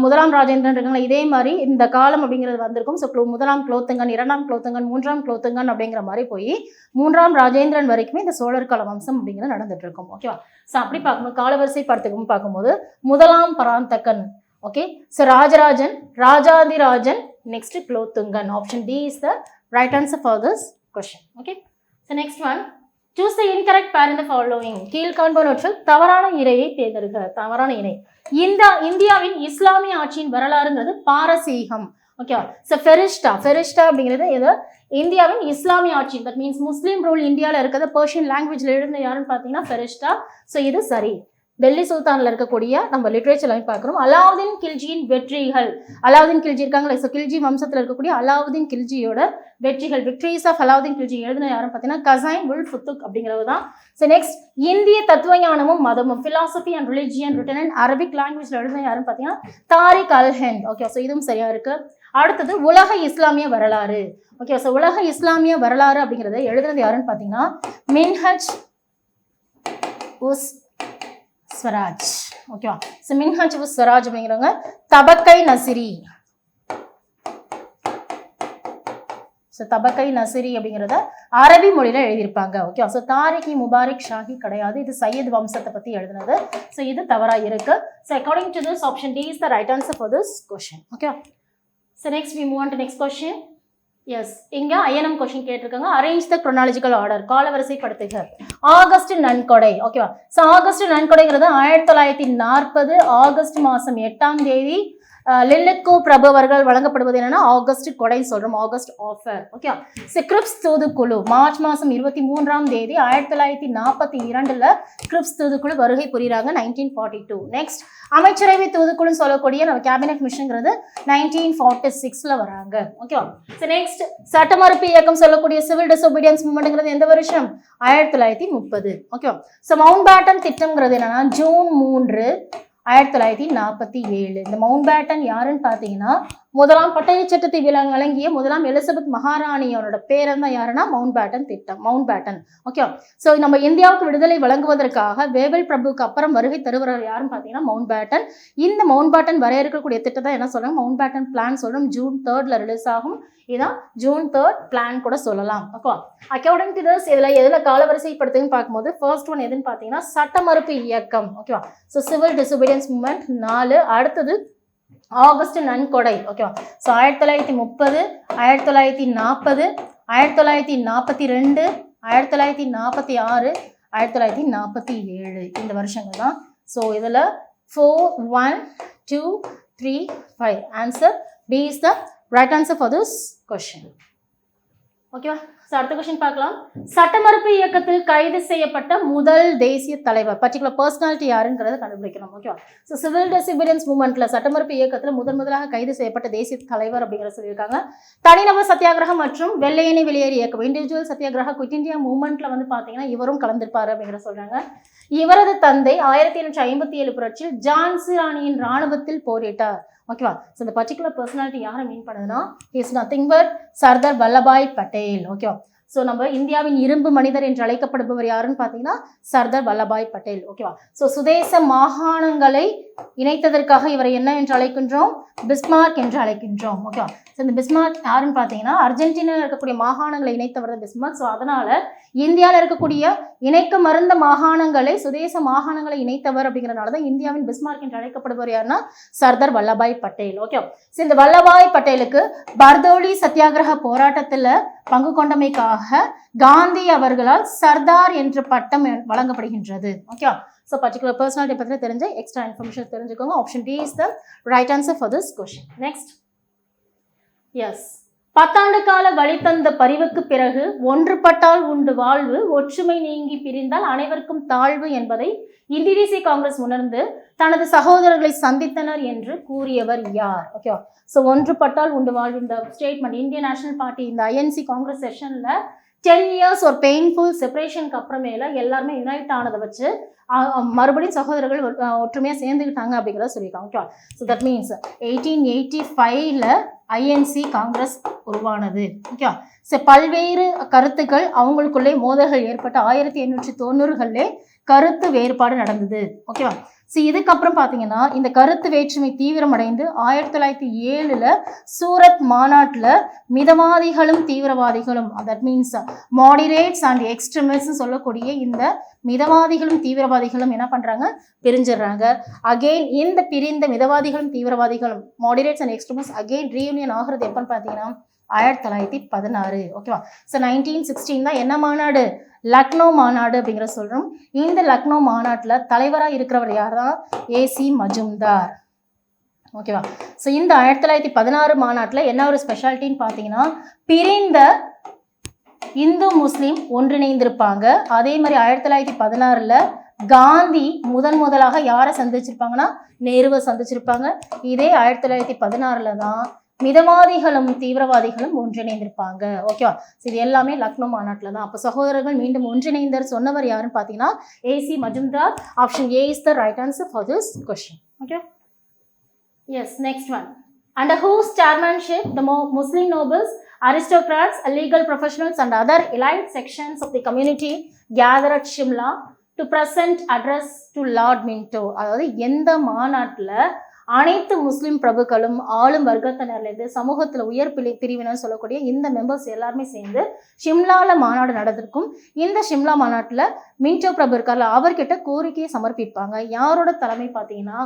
முதலாம் ராஜேந்திரன் இருக்காங்க, இதே மாதிரி இந்த காலம் அப்படிங்கிறது வந்திருக்கும். ஸோ முதலாம் குலோத்துங்கன், 2ஆம் குலோத்துங்கன், 3ஆம் குலோத்துங்கன் அப்படிங்கிற மாதிரி போய் 3ஆம் ராஜேந்திரன் வரைக்குமே இந்த சோழர் கால வம்சம் அப்படிங்கிறது நடந்துட்டு இருக்கும். ஓகேவா? ஸோ அப்படி பார்க்கும்போது காலவரிசை படுத்துக்கும் பார்க்கும்போது முதலாம் Parantakan. Okay, so Rajarajan, Rajadhirajan, next Kulothungan. Option D is the right answer for this question. Okay, so next one, choose the incorrect pair in the following. கீழ்காண்பவற்றுள் தவறான இணையை தேர்ந்தெடுக்க. தவறான இணை. இந்தியாவின் இஸ்லாமிய ஆட்சியின் வரலாறுங்கிறது பாரசீகம். ஓகேவா? ஸோ ஃபெரிஷ்டா அப்படிங்கிறது எது? இந்தியாவின் இஸ்லாமிய ஆட்சி. தட் மீன்ஸ் முஸ்லீம் ரூல் இந்தியாவில் இருக்கிறத பர்ஷியன் லாங்குவேஜில் எழுதுன யாருன்னு பார்த்தீங்கன்னா ஃபெரிஷ்டா. ஸோ இது சரி. டெல்லி சுல்தானில் இருக்கக்கூடிய நம்ம லிட்ரேச்சர் பார்க்குறோம். அலாவுதீன் கில்ஜியின் வெற்றிகள். அலாவுதீன் கில்ஜி இருக்காங்களே, ஸோ கில்ஜி வம்சத்தில் இருக்கக்கூடிய அலாவுதீன் கில்ஜியோட வெற்றிகள், விக்டரிஸ் ஆஃப் அலாவுதீன் கில்ஜி எழுதின யாரும் பார்த்தீங்கன்னா கசைன் உல் ஃபுத்துக் அப்படிங்கிறது தான். ஸோ நெக்ஸ்ட், இந்திய தத்துவ ஞானமும் மதமும், philosophy and religion written in Arabic language எழுதின யாருன்னு பார்த்தீங்கன்னா தாரிக் அல் ஹிந்த். ஓகே, ஸோ இதுவும் சரியா இருக்கு. அடுத்தது உலக இஸ்லாமிய வரலாறு. ஓகே, ஸோ உலக இஸ்லாமிய வரலாறு அப்படிங்கிறத எழுதுனது யாருன்னு பார்த்தீங்கன்னா மின்ஹஜ் உஸ் ஸ்வராஜ். ஓகேவா? ஸோ மின்ஹஜ் உஸ் ஸ்வராஜ் அப்படிங்கிறவங்க தபக்கை நசிரி. ஸோ தபக்கை நசிரி அப்படிங்கிறத அரபி மொழியில் எழுதியிருப்பாங்க. ஓகே, ஸோ தாரிக் முபாரிக் ஷாஹி கிடையாது, இது சையத் வம்சத்தை பற்றி எழுதுனது. ஸோ இது தவறாக இருக்கு. So according to this option D is the right answer for this question. Okay, so next we move on to next question. Yes, இங்கே ஐஎன்எம் கொஸ்டின் கேட்டிருக்காங்க. அரேஞ்ச் த குரோனாலஜிக்கல் ஆர்டர், காலவரிசைப்படுத்துக. ஆகஸ்ட் நன்கொடை. ஓகேவா? ஸோ ஆகஸ்ட் நன்கொடைங்கிறது 1940 ஆகஸ்ட் மாதம் 8ஆம் தேதி லில்லித்கோ பிரபு அவர்கள் வழங்கப்படுவது என்னன்னா ஆகஸ்ட் கொடை சொல்றோம், ஆகஸ்ட் ஆஃபர். ஓகே, கிரிப்ஸ் தூதுக்குழு மார்ச் மாதம் 23ஆம் தேதி 1942 கிரிப்ஸ் தூதுக்குழு வருகை புரிகிறாங்க 1942. நெக்ஸ்ட், அமைச்சரவை தூதுக்குழு சொல்லக்கூடிய நம்ம கேபினெட் மிஷன்ங்கிறது 1946 வராங்க. ஓகேவா? ஸோ நெக்ஸ்ட், சட்டமறுப்பு இயக்கம் சொல்லக்கூடிய சிவில் டிசோபீடியன்ஸ் மூவ்மெண்ட்ங்கிறது எந்த வருஷம்? 1930. ஓகேவா? ஸோ மவுண்ட் பேட்டன் திட்டம்ங்கிறது என்னன்னா ஜூன் 3 1947. இந்த மவுண்ட் பேட்டன் யாருன்னு பார்த்தீங்கன்னா முதலாம் பட்டய சட்டத்தை வழங்கிய முதலாம் எலிசபெத் மகாராணியோட பேரன் தான் யாருன்னா மவுண்ட் பேட்டன் திட்டம், மவுண்ட் பேட்டன். ஓகே, ஸோ நம்ம இந்தியாவுக்கு விடுதலை வழங்குவதற்காக வேவல் பிரபுக்கு அப்புறம் வருகை தருவர் யாருன்னு பார்த்தீங்கன்னா மவுண்ட் பேட்டன். இந்த மவுண்ட் பேட்டன் வரையறுக்கக்கூடிய திட்டத்தை என்ன சொல்றோம்? மவுண்ட் பேட்டன் பிளான் சொல்றோம். ஜூன் 3 ரிலீஸ் ஆகும். இதான் ஜூன் 3 பிளான் கூட சொல்லலாம். ஓகே, அக்கார்டிங் டு திஸ் எதில் காலவரிசைப்படுத்துன்னு பார்க்கும்போது ஃபர்ஸ்ட் ஒன் எதுன்னு பார்த்தீங்கன்னா சட்டமறுப்பு இயக்கம். ஓகேவா? So civil disobedience movement 4. அடுத்தது ஆகஸ்ட் நன்கொடை. ஓகேவா? ஸோ 1930, 1940, 1942, 1946, 1947 இந்த வருஷங்கள் தான். ஸோ இதில் 4, 1, 2, 3, 5 answer B is the right answer for this question. ஓகேவா? ஸோ அடுத்த கொஸ்டின் பார்க்கலாம். சட்டமறுப்பு இயக்கத்தில் கைது செய்யப்பட்ட முதல் தேசிய தலைவர், பர்டிகுலர் பர்சனாலிட்டி யாருங்கிறத கண்டுபிடிக்கணும். ஓகேவா? ஸோ சிவில் டிசோபீடியன்ஸ் மூவ்மெண்ட்ல சட்டமறுப்பு இயக்கத்தில் முதலாக கைது செய்யப்பட்ட தேசிய தலைவர் அப்படிங்கிற சொல்லியிருக்காங்க. தனிநபர் சத்தியாகிரகம் மற்றும் வெள்ளையனே வெளியேறு இயக்கம், இண்டிவிஜுவல் சத்தியாகிரக குவிட் இந்தியா மூவ்மெண்ட்ல வந்து பார்த்தீங்கன்னா இவரும் கலந்திருப்பாரு அப்படிங்கிற சொல்றாங்க. இவரது தந்தை 1857 புரட்சியில் ஜான்சி ராணியின் இராணுவத்தில் போரிட்டார். ஓகேவா? ஸோ இந்த பர்டிகுலர் பர்சனாலிட்டி யாரை மீன் பண்ணுதுன்னா is nothing but Sardar Vallabhbhai Patel. ஓகேவா? ஸோ நம்ம இந்தியாவின் இரும்பு மனிதர் என்று அழைக்கப்படுபவர் யாருன்னு பார்த்தீங்கன்னா சர்தார் வல்லபாய் பட்டேல். ஓகேவா? ஸோ சுதேச மாகாணங்களை இணைத்ததற்காக இவரை என்ன என்று அழைக்கின்றோம்? பிஸ்மார்க் என்று அழைக்கின்றோம். ஓகேவா? ஸோ இந்த பிஸ்மார்க் யாருன்னு பார்த்தீங்கன்னா அர்ஜென்டினாவில் இருக்கக்கூடிய மாகாணங்களை இணைத்தவர் பிஸ்மார்க். ஸோ அதனால இந்தியாவில் இருக்கக்கூடிய இணைக்க மருந்த மாகாணங்களை சுதேச மாகாணங்களை இணைத்தவர் அப்படிங்கிறனால தான் இந்தியாவின் பிஸ்மார்க் என்று அழைக்கப்படுபவர் யாருன்னா சர்தார் வல்லபாய் பட்டேல். ஓகே, ஸோ இந்த வல்லபாய் பட்டேலுக்கு பர்தோலி சத்தியாகிரக போராட்டத்தில் பங்கு கொண்டமைக்காக காந்தி அவர்களால் சர்தார் என்ற பட்டம் வழங்கப்படுகின்றது. ஓகே, ஸோ பர்டிகுலர் பர்சனாலிட்டி பற்றி தெரிஞ்ச எக்ஸ்ட்ரா இன்ஃபர்மேஷன் தெரிஞ்சுக்கோங்க. Option D is the right answer for this question. Next, yes, 10 ஆண்டு கால வழி தந்த பரிவுக்கு பிறகு ஒன்றுபட்டால் உண்டு வாழ்வு, ஒற்றுமை நீங்கி பிரிந்தால் அனைவருக்கும் தாழ்வு என்பதை இந்திய தேசிய காங்கிரஸ் உணர்ந்து தனது சகோதரர்களை சந்தித்தனர் என்று கூறியவர் யார்? ஓகேவா? ஸோ ஒன்றுபட்டால் உண்டு வாழ்வு இந்த ஸ்டேட்மெண்ட் இந்தியன் நேஷனல் பார்ட்டி இந்த ஐஎன்சி காங்கிரஸ் செஷன்ல 10 இயர்ஸ் ஒரு பெயின்ஃபுல் செப்பரேஷனுக்கு அப்புறமேல எல்லாருமே யுனைட் ஆனதை வச்சு மறுபடியும் சகோதரர்கள் ஒற்றுமையாக சேர்ந்துக்கிட்டாங்க அப்படிங்கிறத சொல்லியிருக்காங்க. ஓகேவா? ஸோ தட் மீன்ஸ் 1885ல ஐஎன்சி காங்கிரஸ் உருவானது. ஓகேவா? ஸோ பல்வேறு கருத்துக்கள் அவங்களுக்குள்ளே மோதல்கள் ஏற்பட்ட 1890களிலே கருத்து வேறுபாடு நடந்தது. ஓகேவா? ஸோ இதுக்கப்புறம் பார்த்தீங்கன்னா இந்த கருத்து வேற்றுமை தீவிரமடைந்து 1907ல் சூரத் மாநாட்டில் மிதவாதிகளும் தீவிரவாதிகளும் தட் மீன்ஸ் மாடிரேட்ஸ் அண்ட் எக்ஸ்ட்ரீமிஸ்ட்னு சொல்லக்கூடிய இந்த மிதவாதிகளும் தீவிரவாதிகளும் என்ன பண்ணுறாங்க? பிரிஞ்சிடுறாங்க. அகெயின் இந்த பிரிந்த மிதவாதிகளும் தீவிரவாதிகளும் மாடிரேட்ஸ் அண்ட் எக்ஸ்ட்ரீமிஸ்ட் அகெயின் ரீயூனியன் ஆகிறது எப்போன்னு பார்த்தீங்கன்னா 1916. ஓகேவா? ஸோ 1916 தான் என்ன மாநாடு? லக்னோ மாநாடு அப்படிங்கிற சொல்கிறோம். இந்த லக்னோ மாநாட்டில் தலைவராக இருக்கிறவர் யார் தான்? ஏசி மஜும்தார். ஓகேவா? ஸோ இந்த 1916 மாநாட்டில் என்ன ஒரு ஸ்பெஷாலிட்டின்னு பார்த்தீங்கன்னா, பிரிந்த இந்து முஸ்லீம் ஒன்றிணைந்திருப்பாங்க. அதே மாதிரி 1916ல் காந்தி முதலாக யாரை சந்திச்சிருப்பாங்கன்னா நேருவை சந்திச்சிருப்பாங்க. இதே 1916ல் தான் மிதவாதிகளும் தீவிரவாதிகளும் ஒன்றிணைந்திருப்பாங்க. ஓகேவா? இது எல்லாமே லக்னோ மாநாட்டில் தான். அப்போ சகோதரர்கள் மீண்டும் ஒன்றிணைந்தர் சொன்னவர் யாருன்னு பார்த்தீங்கன்னா A C Majumdar. Option A is the right answer for this question. Okay, yes. Next one. Under whose chairmanship the Muslim nobles, aristocrats, legal professionals and other elite sections of the community gathered at Shimla to present address to Lord Minto? அதாவது எந்த மாநாட்டில் அனைத்து முஸ்லீம் பிரபுக்களும் ஆளும் வர்க்கத்தினர்லேருந்து சமூகத்தில் உயர் பிரிவினர் சொல்லக்கூடிய இந்த மெம்பர்ஸ் எல்லாருமே சேர்ந்து ஷிம்லாவில் மாநாடு நடந்திருக்கும். இந்த ஷிம்லா மாநாட்டில் மின்டோ பிரபு இருக்கார்ல, அவர்கிட்ட கோரிக்கையை சமர்ப்பிப்பாங்க. யாரோட தலைமை பார்த்தீங்கன்னா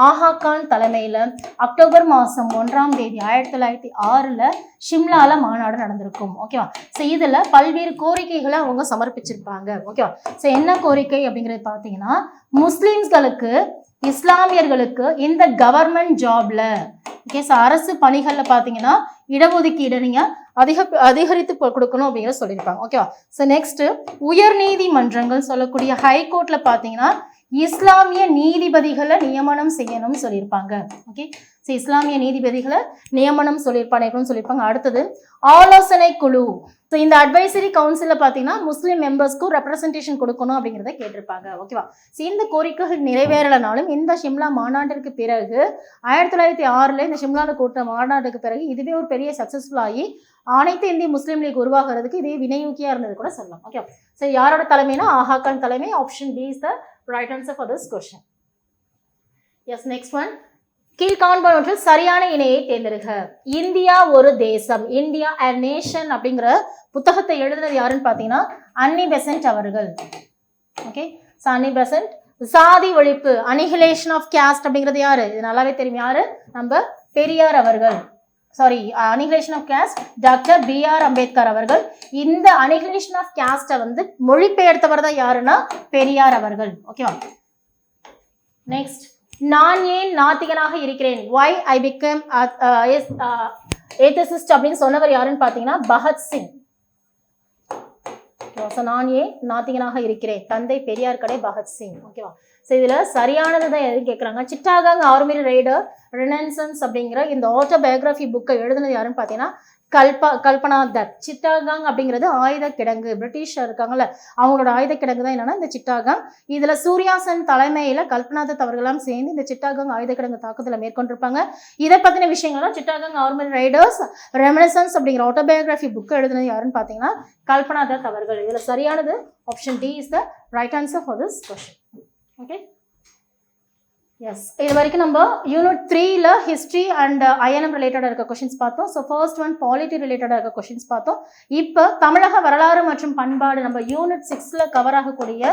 ஆஹா கான் தலைமையில் அக்டோபர் மாதம் 1ஆம் தேதி 1906ல் ஷிம்லாவில் மாநாடு நடந்திருக்கும். ஓகேவா? ஸோ இதில் பல்வேறு கோரிக்கைகளை அவங்க சமர்ப்பிச்சிருப்பாங்க. ஓகேவா? ஸோ என்ன கோரிக்கை அப்படிங்கிறது பார்த்தீங்கன்னா, முஸ்லீம்ஸ்களுக்கு இஸ்லாமியர்களுக்கு இந்த கவர்மெண்ட் ஜாப்ல, ஓகே, ஸோ அரசு பணிகளில் பார்த்தீங்கன்னா இடஒதுக்கீடு நீங்கள் அதிகரித்து கொடுக்கணும் அப்படிங்கிற சொல்லியிருப்பாங்க. ஓகேவா? ஸோ நெக்ஸ்ட், உயர் நீதிமன்றங்கள் சொல்லக்கூடிய ஹைகோர்ட்ல பார்த்தீங்கன்னா இஸ்லாமிய நீதிபதிகளை நியமனம் செய்யணும்னு சொல்லியிருப்பாங்க. ஓகே, ஸோ இஸ்லாமிய நீதிபதிகளை நியமனம் சொல்லியிருப்பாங்க. அடுத்தது ஆலோசனை குழு. ஸோ இந்த அட்வைசரி கவுன்சிலில் பார்த்தீங்கன்னா முஸ்லீம் மெம்பர்ஸ்க்கும் ரெப்ரசன்டேஷன் கொடுக்கணும் அப்படிங்கிறத கேட்டிருப்பாங்க. ஓகேவா? ஸோ இந்த கோரிக்கைகள் நிறைவேறலைனாலும் இந்த ஷிம்லா மாநாட்டிற்கு பிறகு 1906ல் இந்த ஷிம்லாவில் கூட்ட மாநாட்டுக்கு பிறகு இதுவே ஒரு பெரிய சக்ஸஸ்ஃபுல் ஆகி அனைத்து இந்திய முஸ்லீம் லீக் உருவாகிறதுக்கு இதே வினையூக்கியாக இருந்தது கூட சொல்லலாம். ஓகே, ஸோ யாரோட தலைமைனா ஆஹா கான் தலைமை. Option B is the right answer for this question. Yes. Next one. கீழ்காண்பவற்றில் சரியான இணையை தேர்ந்தெடுக்க. இந்தியா ஒரு தேசம், இந்தியா அ நேஷன் அப்படிங்கிற புத்தகத்தை எழுதுனது யாருன்னு பார்த்தீங்கன்னா அன்னி பெசன்ட் அவர்கள். ஓகே, ஸோ அன்னி பெசன்ட். சாதி ஒழிப்பு, அனிஹிலேஷன் ஆஃப் கேஸ்ட் அப்படிங்கிறது யாரு? இது நல்லாவே தெரியும். யாரு? நம்ம பெரியார் அவர்கள். Sorry, annihilation of caste doctor B.R. Ambedkar அவர்கள். இந்த அனிஹிலேஷன் ஆஃப் கேஸ்ட்டை வந்து மொழிபெயர்த்தவர் தான் யாருன்னா பெரியார் அவர்கள். ஓகேவா? நெக்ஸ்ட், நான் ஏன் நாத்திகனாக இருக்கிறேன், why I became atheist அப்படின்னு சொன்னவர் யாருன்னு பார்த்தீங்கன்னா பகத்சிங். நான் ஏன் நாத்திகனாக இருக்கிறேன், தந்தை பெரியார் கடை பகத்சிங். ஓகேவா? ஸோ இதில் சரியானது தான் எதுவும் கேட்குறாங்க. சிட்டாகாங் ஆர்மி ரைடர் ரெனன்சன்ஸ் அப்படிங்கிற இந்த ஆட்டோபயோகிராஃபி புக்கை எழுதுனது யாருன்னு பார்த்தீங்கன்னா கல்பனா தத். சிட்டாகாங் அப்படிங்கிறது ஆயுத கிடங்கு, பிரிட்டிஷ் இருக்காங்கல்ல அவங்களோட ஆயுத கிடங்கு தான் என்னன்னா இந்த சிட்டாகாங். இதில் சூர்யாசன் தலைமையில் கல்பனா தத் அவர்களெல்லாம் சேர்ந்து இந்த சிட்டாகாங் ஆயுத கிடங்கு தாக்குதலை மேற்கொண்டிருப்பாங்க. இதை பற்றின விஷயங்கள்லாம் சிட்டாகாங் ஆர்மி ரைடர்ஸ் ரெமினிசன்ஸ் அப்படிங்கிற ஆட்டோபயோகிராஃபி புக்கை எழுதுனது யாருன்னு பார்த்தீங்கன்னா கல்பனா தத் அவர்கள். இதில் சரியானது option D is the right answer for this question. Okay, yes. இது வரைக்கும் நம்ம யூனிட் 3ல ஹிஸ்ட்ரி அண்ட் ஐஎன்எம் ரிலேட்டடாக இருக்க கொஷின்ஸ் பார்த்தோம். ஸோ ஃபர்ஸ்ட் ஒன் பாலிட்டி ரிலேட்டடாக இருக்க கொஷின்ஸ் பார்த்தோம். இப்போ தமிழக வரலாறு மற்றும் பண்பாடு நம்ம யூனிட் 6ல கவர் ஆகக்கூடிய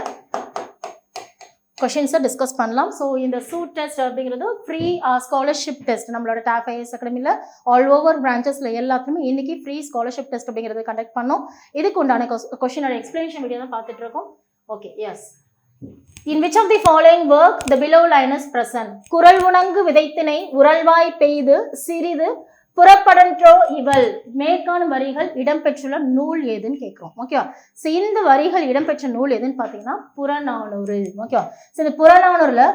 கொஷின்ஸை டிஸ்கஸ் பண்ணலாம். ஸோ இந்த சூட் டெஸ்ட் அப்படிங்கிறது ஃப்ரீ ஸ்காலர்ஷிப் டெஸ்ட். நம்மளோட டாப் ஐஏஎஸ் அகாடமியில் ஆல் ஓவர் பிரான்ச்சஸில் எல்லாத்துக்குமே இன்னைக்கு ஃப்ரீ ஸ்காலர்ஷிப் டெஸ்ட் அப்படிங்கிறது கண்டக்ட் பண்ணோம். இதுக்கு உண்டான கொஷினோட எக்ஸ்பிளனேஷன் வீடியோ தான் பார்த்துட்டு இருக்கோம். Okay, yes. In which of the following work the below line is present? குரல் உணங்கு விதைத்தினை உரல்வாய் பெய்து சிறிது புறப்படன்றோ இவள். மேற்கான வரிகள் இடம்பெற்றுள்ள நூல் எதுன்னு கேட்குறோம். ஓகேவா? ஸோ இந்த வரிகள் இடம்பெற்ற நூல் எதுன்னு பார்த்தீங்கன்னா புறநானூறு. ஓகேவா? ஸோ இந்த புறநானூறுல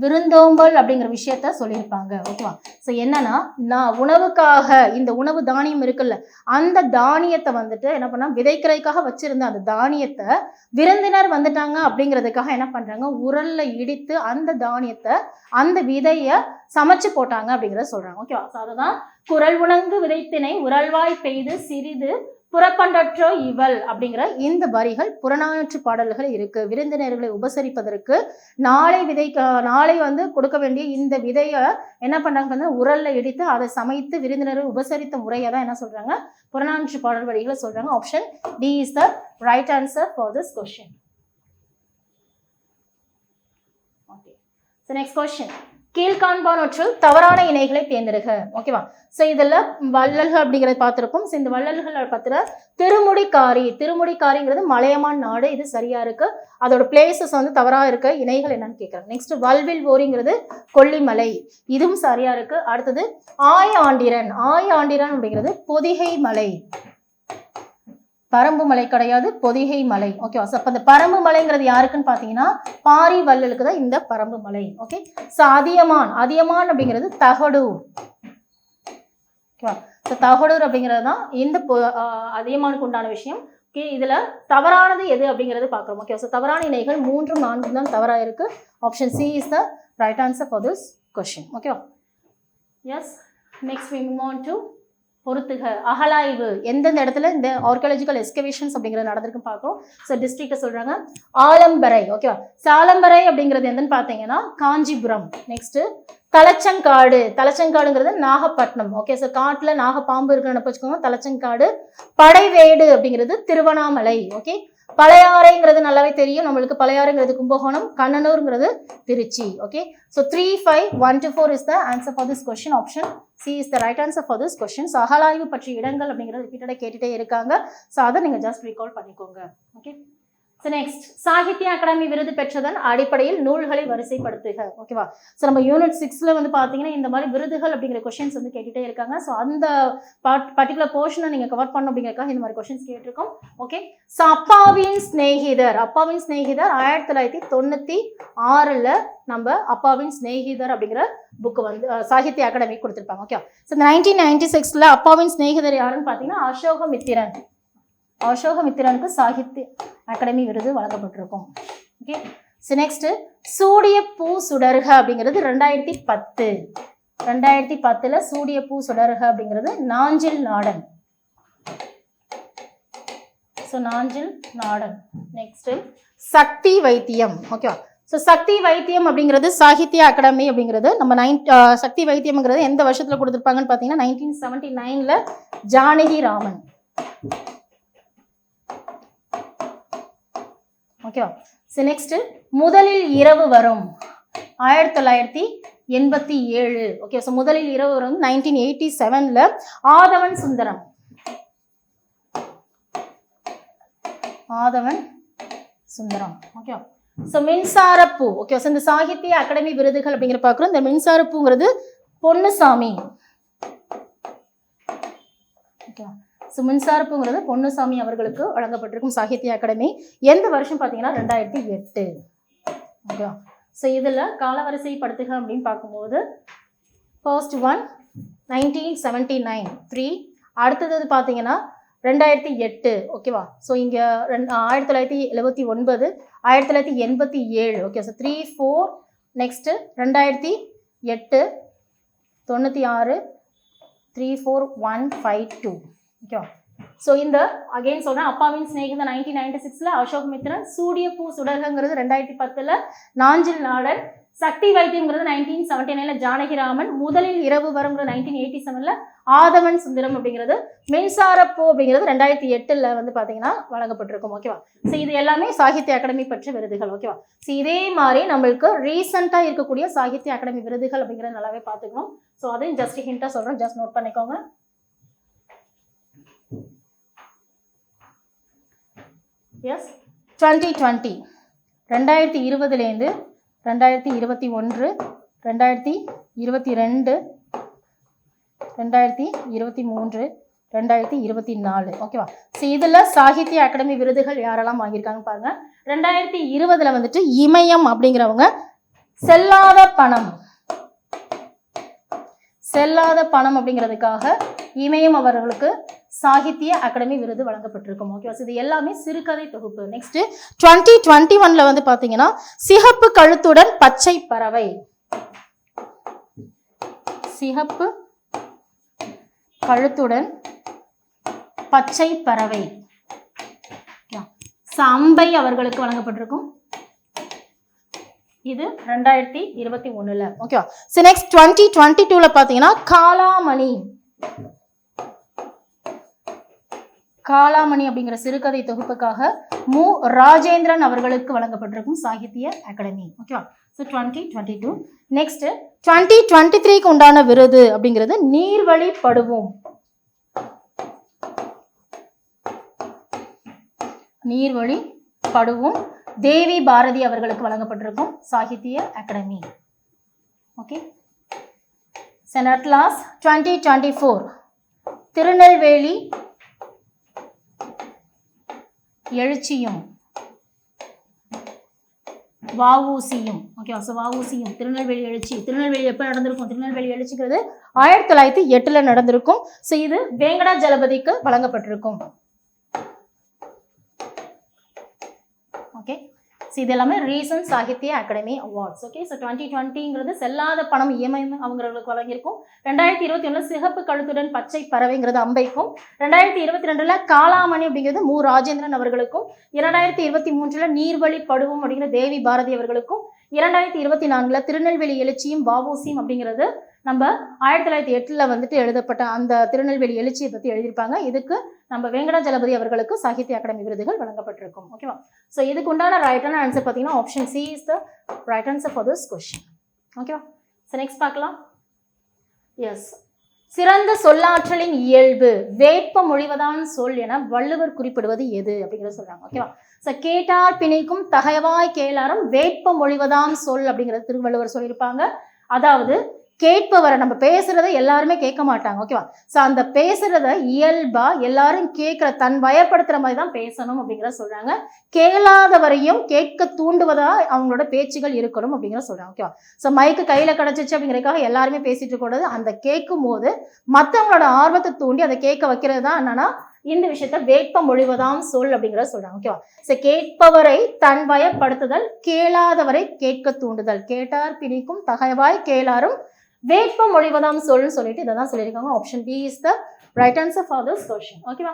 விருந்தோம்பல் அப்படிங்கிற விஷயத்த சொல்லியிருப்பாங்க. ஓகேவா? ஸோ என்னன்னா, நான் உணவுக்காக இந்த உணவு தானியம் இருக்குல்ல அந்த தானியத்தை வந்துட்டு என்ன பண்ணா விதைக்கிறதுக்காக வச்சிருந்த அந்த தானியத்தை விருந்தினர் வந்துட்டாங்க அப்படிங்கிறதுக்காக என்ன பண்றாங்க, உரல்ல இடித்து அந்த தானியத்தை அந்த விதைய சமைச்சு போட்டாங்க அப்படிங்கிறத சொல்றாங்க. ஓகேவா? ஸோ அதுதான் குரல் உணங்கு விதைத்தினை உரல்வாய் பெய்து சிறிது புறப்பண்டற்றோ இவள் அப்படிங்கிற இந்த வரிகள் புறநானூற்று பாடல்கள் இருக்கு. விருந்தினர்களை உபசரிப்பதற்கு நாளை வந்து கொடுக்க வேண்டிய இந்த விதையை என்ன பண்ணாங்க, உரல்ல இடித்து அதை சமைத்து விருந்தினரை உபசரித்த முறையை தான் என்ன சொல்றாங்க, புறநானூற்று பாடல் வரிகளை சொல்றாங்க. Option D is the right answer for this question. Okay, so next question. கீழ்காண்பானவற்றில் தவறான இணைகளை தேர்ந்தெடுக. ஓகேவா? ஸோ இதில் வள்ளல்கள் அப்படிங்கிறத பார்த்துருப்போம். ஸோ இந்த வள்ளல்கள் பத்திர திருமுடிக்காரிங்கிறது மலையமான் நாடு, இது சரியா இருக்கு. அதோட பிளேசஸ் வந்து தவறாக இருக்க இணைகள் என்னன்னு கேட்குறாங்க. நெக்ஸ்ட் வல்வில் ஓரிங்கிறது கொல்லிமலை, இதுவும் சரியா இருக்கு. அடுத்தது ஆயாண்டிரன் அப்படிங்கிறது பொதிகை மலை, பரம்பு மலை கிடையாது, பொதிகை மலை. ஓகேவா? ஸோ அப்போ இந்த பரம்பு மலைங்கிறது யாருக்குன்னு பார்த்தீங்கன்னா பாரி வள்ளலுக்கு தான் இந்த பரம்பு மலை. ஓகே. ஸோ அதியமான் அப்படிங்கிறது தகடூர். ஓகேவா? ஸோ தகடூர் அப்படிங்கிறது தான் இந்த அதியமானுக்கு உண்டான விஷயம். ஓகே. இதில் தவறானது எது அப்படிங்கிறது பார்க்குறோம். ஓகே. ஸோ தவறான இணைகள் 3, 4 தான் தவறாக இருக்கு. Option C is the right answer for this question. ஓகேவா? Yes. Next we move on to பொறுத்துக. அகலாய்வு எந்தெந்த இடத்துல இந்த ஆர்கியாலஜிக்கல் எஸ்கவேஷன்ஸ் அப்படிங்கிறது நடந்திருக்குன்னு பார்க்குறோம். ஸோ டிஸ்ட்ரிக்டை சொல்கிறாங்க ஆலம்பரை. ஓகேவா? ஸோ ஆலம்பரை அப்படிங்கிறது எதுன்னு பார்த்தீங்கன்னா காஞ்சிபுரம். நெக்ஸ்ட்டு தலச்சங்காடுங்கிறது நாகப்பட்டினம். ஓகே. ஸோ காட்டில் நாகப்பாம்பு இருக்குன்னு வச்சுக்கோங்க, தலச்சங்காடு. படைவேடு அப்படிங்கிறது திருவண்ணாமலை. ஓகே. பழையாறைங்கிறது நல்லாவே தெரியும் நம்மளுக்கு, பழையாறைங்கிறது Kumbakonam, கண்ணனூர்ங்கிறது Trichy. Okay. So 3, 5, 1 to 4 is the answer for this question. Option C is the right answer for this question. So அகலாய்வு பற்றிய இடங்கள் அப்படிங்கிறது ரிப்பீட்டடாக கேட்டுகிட்டே இருக்காங்க. ஸோ அதை நீங்கள் ஜஸ்ட் ரீகால் பண்ணிக்கோங்க. Okay. So next Sahitya Akademi விருது பெற்றதன் அடிப்படையில் நூல்களை வரிசைப்படுத்துக. ஓகேவா? ஸோ நம்ம யூனிட் 6ல் வந்து பார்த்தீங்கன்னா இந்த மாதிரி விருதுகள் அப்படிங்கிற கொஸ்டின்ஸ் வந்து கேட்டுகிட்டே இருக்காங்க. ஸோ அந்த பர்டிகுலர் போர்ஷனை நீங்கள் கவர் பண்ணணும் அப்படிங்கிறக்காக இந்த மாதிரி கொஸ்டின்ஸ் கேட்டிருக்கோம். ஓகே. ஸோ அப்பாவின் ஸ்நேகிதர் 1996ல் நம்ம அப்பாவின் ஸ்நேகிதர் அப்படிங்கிற புக்கு வந்து சாகித்ய அகாடமி கொடுத்துருப்பாங்க. ஓகே. ஸோ இந்த 1996ல் அப்பாவின் ஸ்நேகிதர் யாருன்னு பார்த்தீங்கன்னா அசோகமித்திரனுக்கு சாகித்ய அகாடமி விருது வழங்கப்பட்டிருக்கும். ஓகே. ஸோ நெக்ஸ்ட் சூடிய பூ சுடர்க அப்படிங்கிறது 2010ல் சூடிய பூ சுடர்க அப்படிங்கிறது நாஞ்சில் நாடன். ஸோ நாஞ்சில் நாடன். நெக்ஸ்ட் சக்தி வைத்தியம். ஓகேவா? ஸோ சக்தி வைத்தியம் அப்படிங்கிறது சாகித்ய அகாடமி அப்படிங்கிறது நம்ம சக்தி வைத்தியம்ங்கிறது எந்த வருஷத்தில் கொடுத்துருப்பாங்கன்னு பார்த்தீங்கன்னா 1979ல் ஜானகி ராமன். ஓகேவா? ஸோ நெக்ஸ்ட் முதலில் இரவு வரும் 1987. ஓகே. ஸோ முதலில் இரவு வரும் 1987ல் Aadhavan Sundaram. Okay. So Minsarappoo. Okay. So இந்த சாகித்ய அகாடமி விருதுகள் அப்படிங்கிற பார்க்குறோம். இந்த மின்சாரப்பூங்கிறது பொன்னுசாமி. ஓகே. ஸோ மின்சாரப்புங்கிறது பொன்னுசாமி அவர்களுக்கு வழங்கப்பட்டிருக்கும் சாகித்ய அகாடமி. எந்த வருஷம் பார்த்தீங்கன்னா 2008. ஓகே. ஸோ இதில் காலவரிசைப்படுத்துக அப்படின்னு பார்க்கும்போது ஃபர்ஸ்ட் ஒன் 1979 3, அடுத்தது பார்த்தீங்கன்னா 2008. ஓகேவா? ஸோ இங்கே 1979, 1987. ஓகே. ஸோ 3, 4. நெக்ஸ்ட்டு 2008, 96, 3, 4, 1, 5, 2. ஓகேவா? ஸோ இந்த அகெயின் சொல்கிறேன், அப்பாவின் ஸ்நேகிதர் 1996ல் அசோகமித்திரன், சூடிய பூ சுடர்கங்கிறது 2010ல் நாஞ்சில் நாடன், சக்தி வைத்தியம்ங்கிறது 1979ல் ஜானகிராமன், முதலில் இரவு வருங்கிறது 1987ல் ஆதவன் சுந்தரம் அப்படிங்கிறது, மின்சாரப்பூ அப்படிங்கிறது 2008ல் வந்து பார்த்தீங்கன்னா வழங்கப்பட்டிருக்கும். ஓகேவா? ஸோ இது எல்லாமே சாகித்ய அகாடமி பற்ற விருதுகள். ஓகேவா? ஸோ இதே மாதிரி நம்மளுக்கு ரீசெண்டாக இருக்கக்கூடிய சாகித்ய அகாடமி விருதுகள் அப்படிங்கிறது நல்லாவே பார்த்துக்கணும். ஸோ அதையும் ஜஸ்ட் ஹிண்டாக சொல்கிறேன், ஜஸ்ட் நோட் பண்ணிக்கோங்க. எஸ் 2020 2020லேருந்து 2021, 2022, 2023, 2024. ஓகேவா? ஸோ இதில் சாகித்ய அகாடமி விருதுகள் யாரெல்லாம் வாங்கியிருக்காங்க பாருங்க. 2020ல் வந்துட்டு இமயம் அப்படிங்கிறவங்க செல்லாத பணம் அப்படிங்கிறதுக்காக இமயம் அவர்களுக்கு சாகித்ய அகாடமி விருது வழங்கப்பட்டிருக்கும். ஓகேவா? இது எல்லாமே சிறுகதை தொகுப்பு. நெக்ஸ்ட் 2021ல் வந்து பார்த்தீங்கன்னா சிகப்பு கழுத்துடன் பச்சை பறவை. சிகப்பு கழுத்துடன் பச்சை பறவை அம்பை அவர்களுக்கு வழங்கப்பட்டிருக்கும். இது 2021ல். ஓகேவா? ஸோ நெக்ஸ்ட் 2022ல் பார்த்தீங்கன்னா காலாமணி. காலாமணி அப்படிங்கிற சிறுகதை தொகுப்புக்காக மு ராஜேந்திரன் அவர்களுக்கு வழங்கப்பட்டிருக்கும் சாகித்ய அகாடமி. ஓகேவா? ஸோ 2022. நெக்ஸ்ட் 2023க்கு உண்டான விருது அப்படிங்கிறது நீர்வழி படுவோம். நீர்வழி படுவோம் தேவி பாரதி அவர்களுக்கு வழங்கப்பட்டிருக்கும் சாகித்ய அகாடமி. ஓகே. செனட் லாஸ் 2024 திருநெல்வேலி எழுச்சியும் வஉசியும். ஓகே. ஸோ வஉசியும் திருநெல்வேலி எழுச்சி. திருநெல்வேலி எப்போ நடந்திருக்கும்? திருநெல்வேலி எழுச்சிங்கிறது 1908 நடந்திருக்கும். ஸோ இது வேங்கடாஜலபதிக்கு வழங்கப்பட்டிருக்கும். ஓகே. ஸோ இது எல்லாமே recent Sahitya Akademi awards. Okay. So 2020ங்கிறது செல்லாத பணம் இஎம்ஐ அவங்களுக்கு வழங்கியிருக்கும். 2021 சிகப்பு கழுத்துடன் பச்சை பறவைங்கிறது அம்பைக்கும். 2022 காலாமணி அப்படிங்கிறது மு ராஜேந்திரன் அவர்களுக்கும். 2023 நீர்வழி படுவோம் அப்படிங்கிற தேவி பாரதி அவர்களுக்கும். 2024 திருநெல்வேலி எழுச்சியும் வஉசியும் அப்படிங்கிறது நம்ம 1908 வந்துட்டு எழுதப்பட்ட அந்த திருநெல்வேலி எழுச்சியை பற்றி எழுதியிருப்பாங்க. இதுக்கு நம்ம வேங்கடாஜலபதி அவர்களுக்கு சாகித்ய அகாடமி விருதுகள் வழங்கப்பட்டிருக்கும். ஓகேவா? ஸோ இதுக்கு உண்டான ரைட்டான ஆன்சர் பார்த்தீங்கன்னா option C is the right answer for this question. ஓகேவா? ஸோ நெக்ஸ்ட் பார்க்கலாம். எஸ், சிறந்த சொல்லாற்றலின் இயல்பு வேட்ப மொழிவதான் சொல் என வள்ளுவர் குறிப்பிடுவது எது அப்படிங்கிறத சொல்றாங்க. ஓகேவா? ஸோ கேட்டார் பிணைக்கும் தகைவாய் கேளாரும் வேட்ப மொழிவதான் சொல் அப்படிங்கிறது திருவள்ளுவர் சொல்லியிருப்பாங்க. அதாவது கேட்பவரை நம்ம பேசுறத எல்லாருமே கேட்க மாட்டாங்க. ஓகேவா? ஸோ அந்த பேசுறத இயல்பா எல்லாரும் கேட்கிற தன் வயப்படுத்துற மாதிரி தான் பேசணும் அப்படிங்கிறத சொல்றாங்க. கேளாதவரையும் கேட்க தூண்டுவதா அவங்களோட பேச்சுகள் இருக்கணும் அப்படிங்கிற சொல்றாங்க. ஓகேவா? ஸோ மைக்கு கையில கிடைச்சிச்சு அப்படிங்கிறதுக்காக எல்லாருமே பேசிட்டு கூடாது. அந்த கேட்கும் போது மற்றவங்களோட ஆர்வத்தை தூண்டி அதை கேட்க வைக்கிறது தான் என்னன்னா இந்த விஷயத்த வேட்ப மொழிவதாம் சொல் அப்படிங்கிறத சொல்றாங்க. ஓகேவா? ஸோ கேட்பவரை தன் வயப்படுத்துதல், கேளாதவரை கேட்க தூண்டுதல். கேட்டார் பிணிக்கும் தகைவாய் கேளாரும் வேட்ப மொழிவதாம் சொல்னு சொல்லிட்டு இதை தான் சொல்லியிருக்காங்க. Option B is the right answer for this question. ஓகேவா?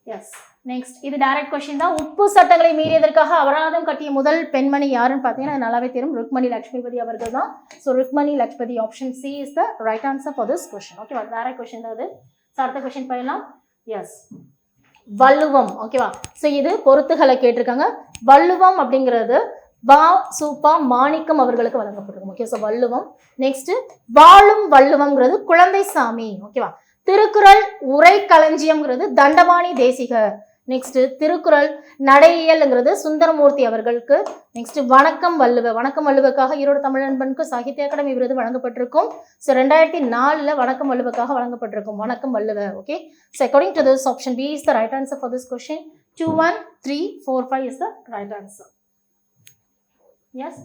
எஸ். நெக்ஸ்ட் இது டைரக்ட் கொஸ்டின் தான். உப்பு சட்டங்களை மீறியதற்காக அபராதம் கட்டிய முதல் பெண்மணி யாருன்னு பார்த்தீங்கன்னா நல்லாவே தெரியும், ருக்மணி லட்சுமிபதி அவர்கள் தான். So Rukmani Lakshmipathi option C is the right answer for this question. ஓகேவா? டைரக்ட் கொஸ்டின் தான் அது. அடுத்த கொஸ்டின் போயிடலாம். எஸ், வள்ளுவம். ஓகேவா? ஸோ இது பொறுத்துகளை கேட்டிருக்காங்க. வள்ளுவம் அப்படிங்கிறது வா சூப்பா மாணிக்கம் அவர்களுக்கு வழங்கப்பட்டிருக்கும். ஓகே. ஸோ வள்ளுவம். நெக்ஸ்ட் வாழும் வள்ளுவம்ங்கிறது குழந்தை சாமி. ஓகேவா? திருக்குறள் உரை களஞ்சியம்ங்கிறது தண்டபாணி தேசிகர். நெக்ஸ்ட் திருக்குறள் நடையியல்ங்கிறது சுந்தரமூர்த்தி அவர்களுக்கு. நெக்ஸ்ட் வணக்கம் வள்ளுவ. வணக்கம் வள்ளுவக்காக ஈரோடு தமிழன்பனுக்கு சாகித்ய அகாடமி விருது வழங்கப்பட்டிருக்கும். ஸோ 2004 வணக்கம் வள்ளுவக்காக வழங்கப்பட்டிருக்கும் வணக்கம் வள்ளுவ. Okay. So according to this option B is the right answer for this question. 2, 1, 3, 4, 5 is the right answer. Yes.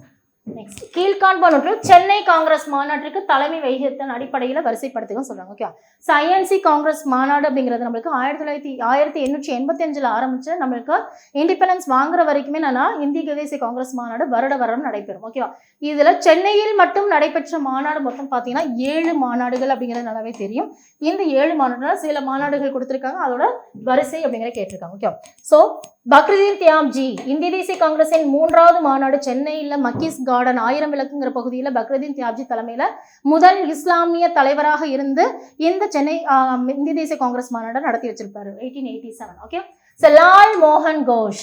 Next கீழ்காண்பனொன்றில் சென்னை காங்கிரஸ் மாநாட்டிற்கு தலைமை வகித்தன் அடிப்படையில் வரிசைப்படுத்துகன்னு சொல்றாங்க. ஓகே. ஸோ ஐஎன்சி காங்கிரஸ் மாநாடு அப்படிங்கிறது நம்மளுக்கு 1885 ஆரம்பிச்சு நம்மளுக்கு இண்டிபெண்டன்ஸ் வாங்குற வரைக்குமே என்னன்னா இந்திய தேசிய காங்கிரஸ் மாநாடு வருடம் நடைபெறும். ஓகேவா? இதுல சென்னையில் மட்டும் நடைபெற்ற மாநாடு மொத்தம் பார்த்தீங்கன்னா 7 மாநாடுகள் அப்படிங்கிறது நல்லாவே தெரியும். இந்த 7 மாநாடுல சில மாநாடுகள் கொடுத்துருக்காங்க, அதோட வரிசை அப்படிங்கிறத கேட்டிருக்காங்க. ஓகே. ஸோ பக்ருதீன் தியாப்ஜி இந்திய தேசிய காங்கிரஸின் 3வது மாநாடு சென்னையில் மக்கீஸ் கார்டன் 1000 விளக்குங்கிற பகுதியில் பக்ருதீன் தியாப்ஜி தலைமையில் முதல் இஸ்லாமிய தலைவராக இருந்து இந்த சென்னை இந்திய தேசிய காங்கிரஸ் மாநாடு நடத்தி வச்சிருப்பாரு 1887. ஓகே. ஸோ லால் மோகன் கோஷ்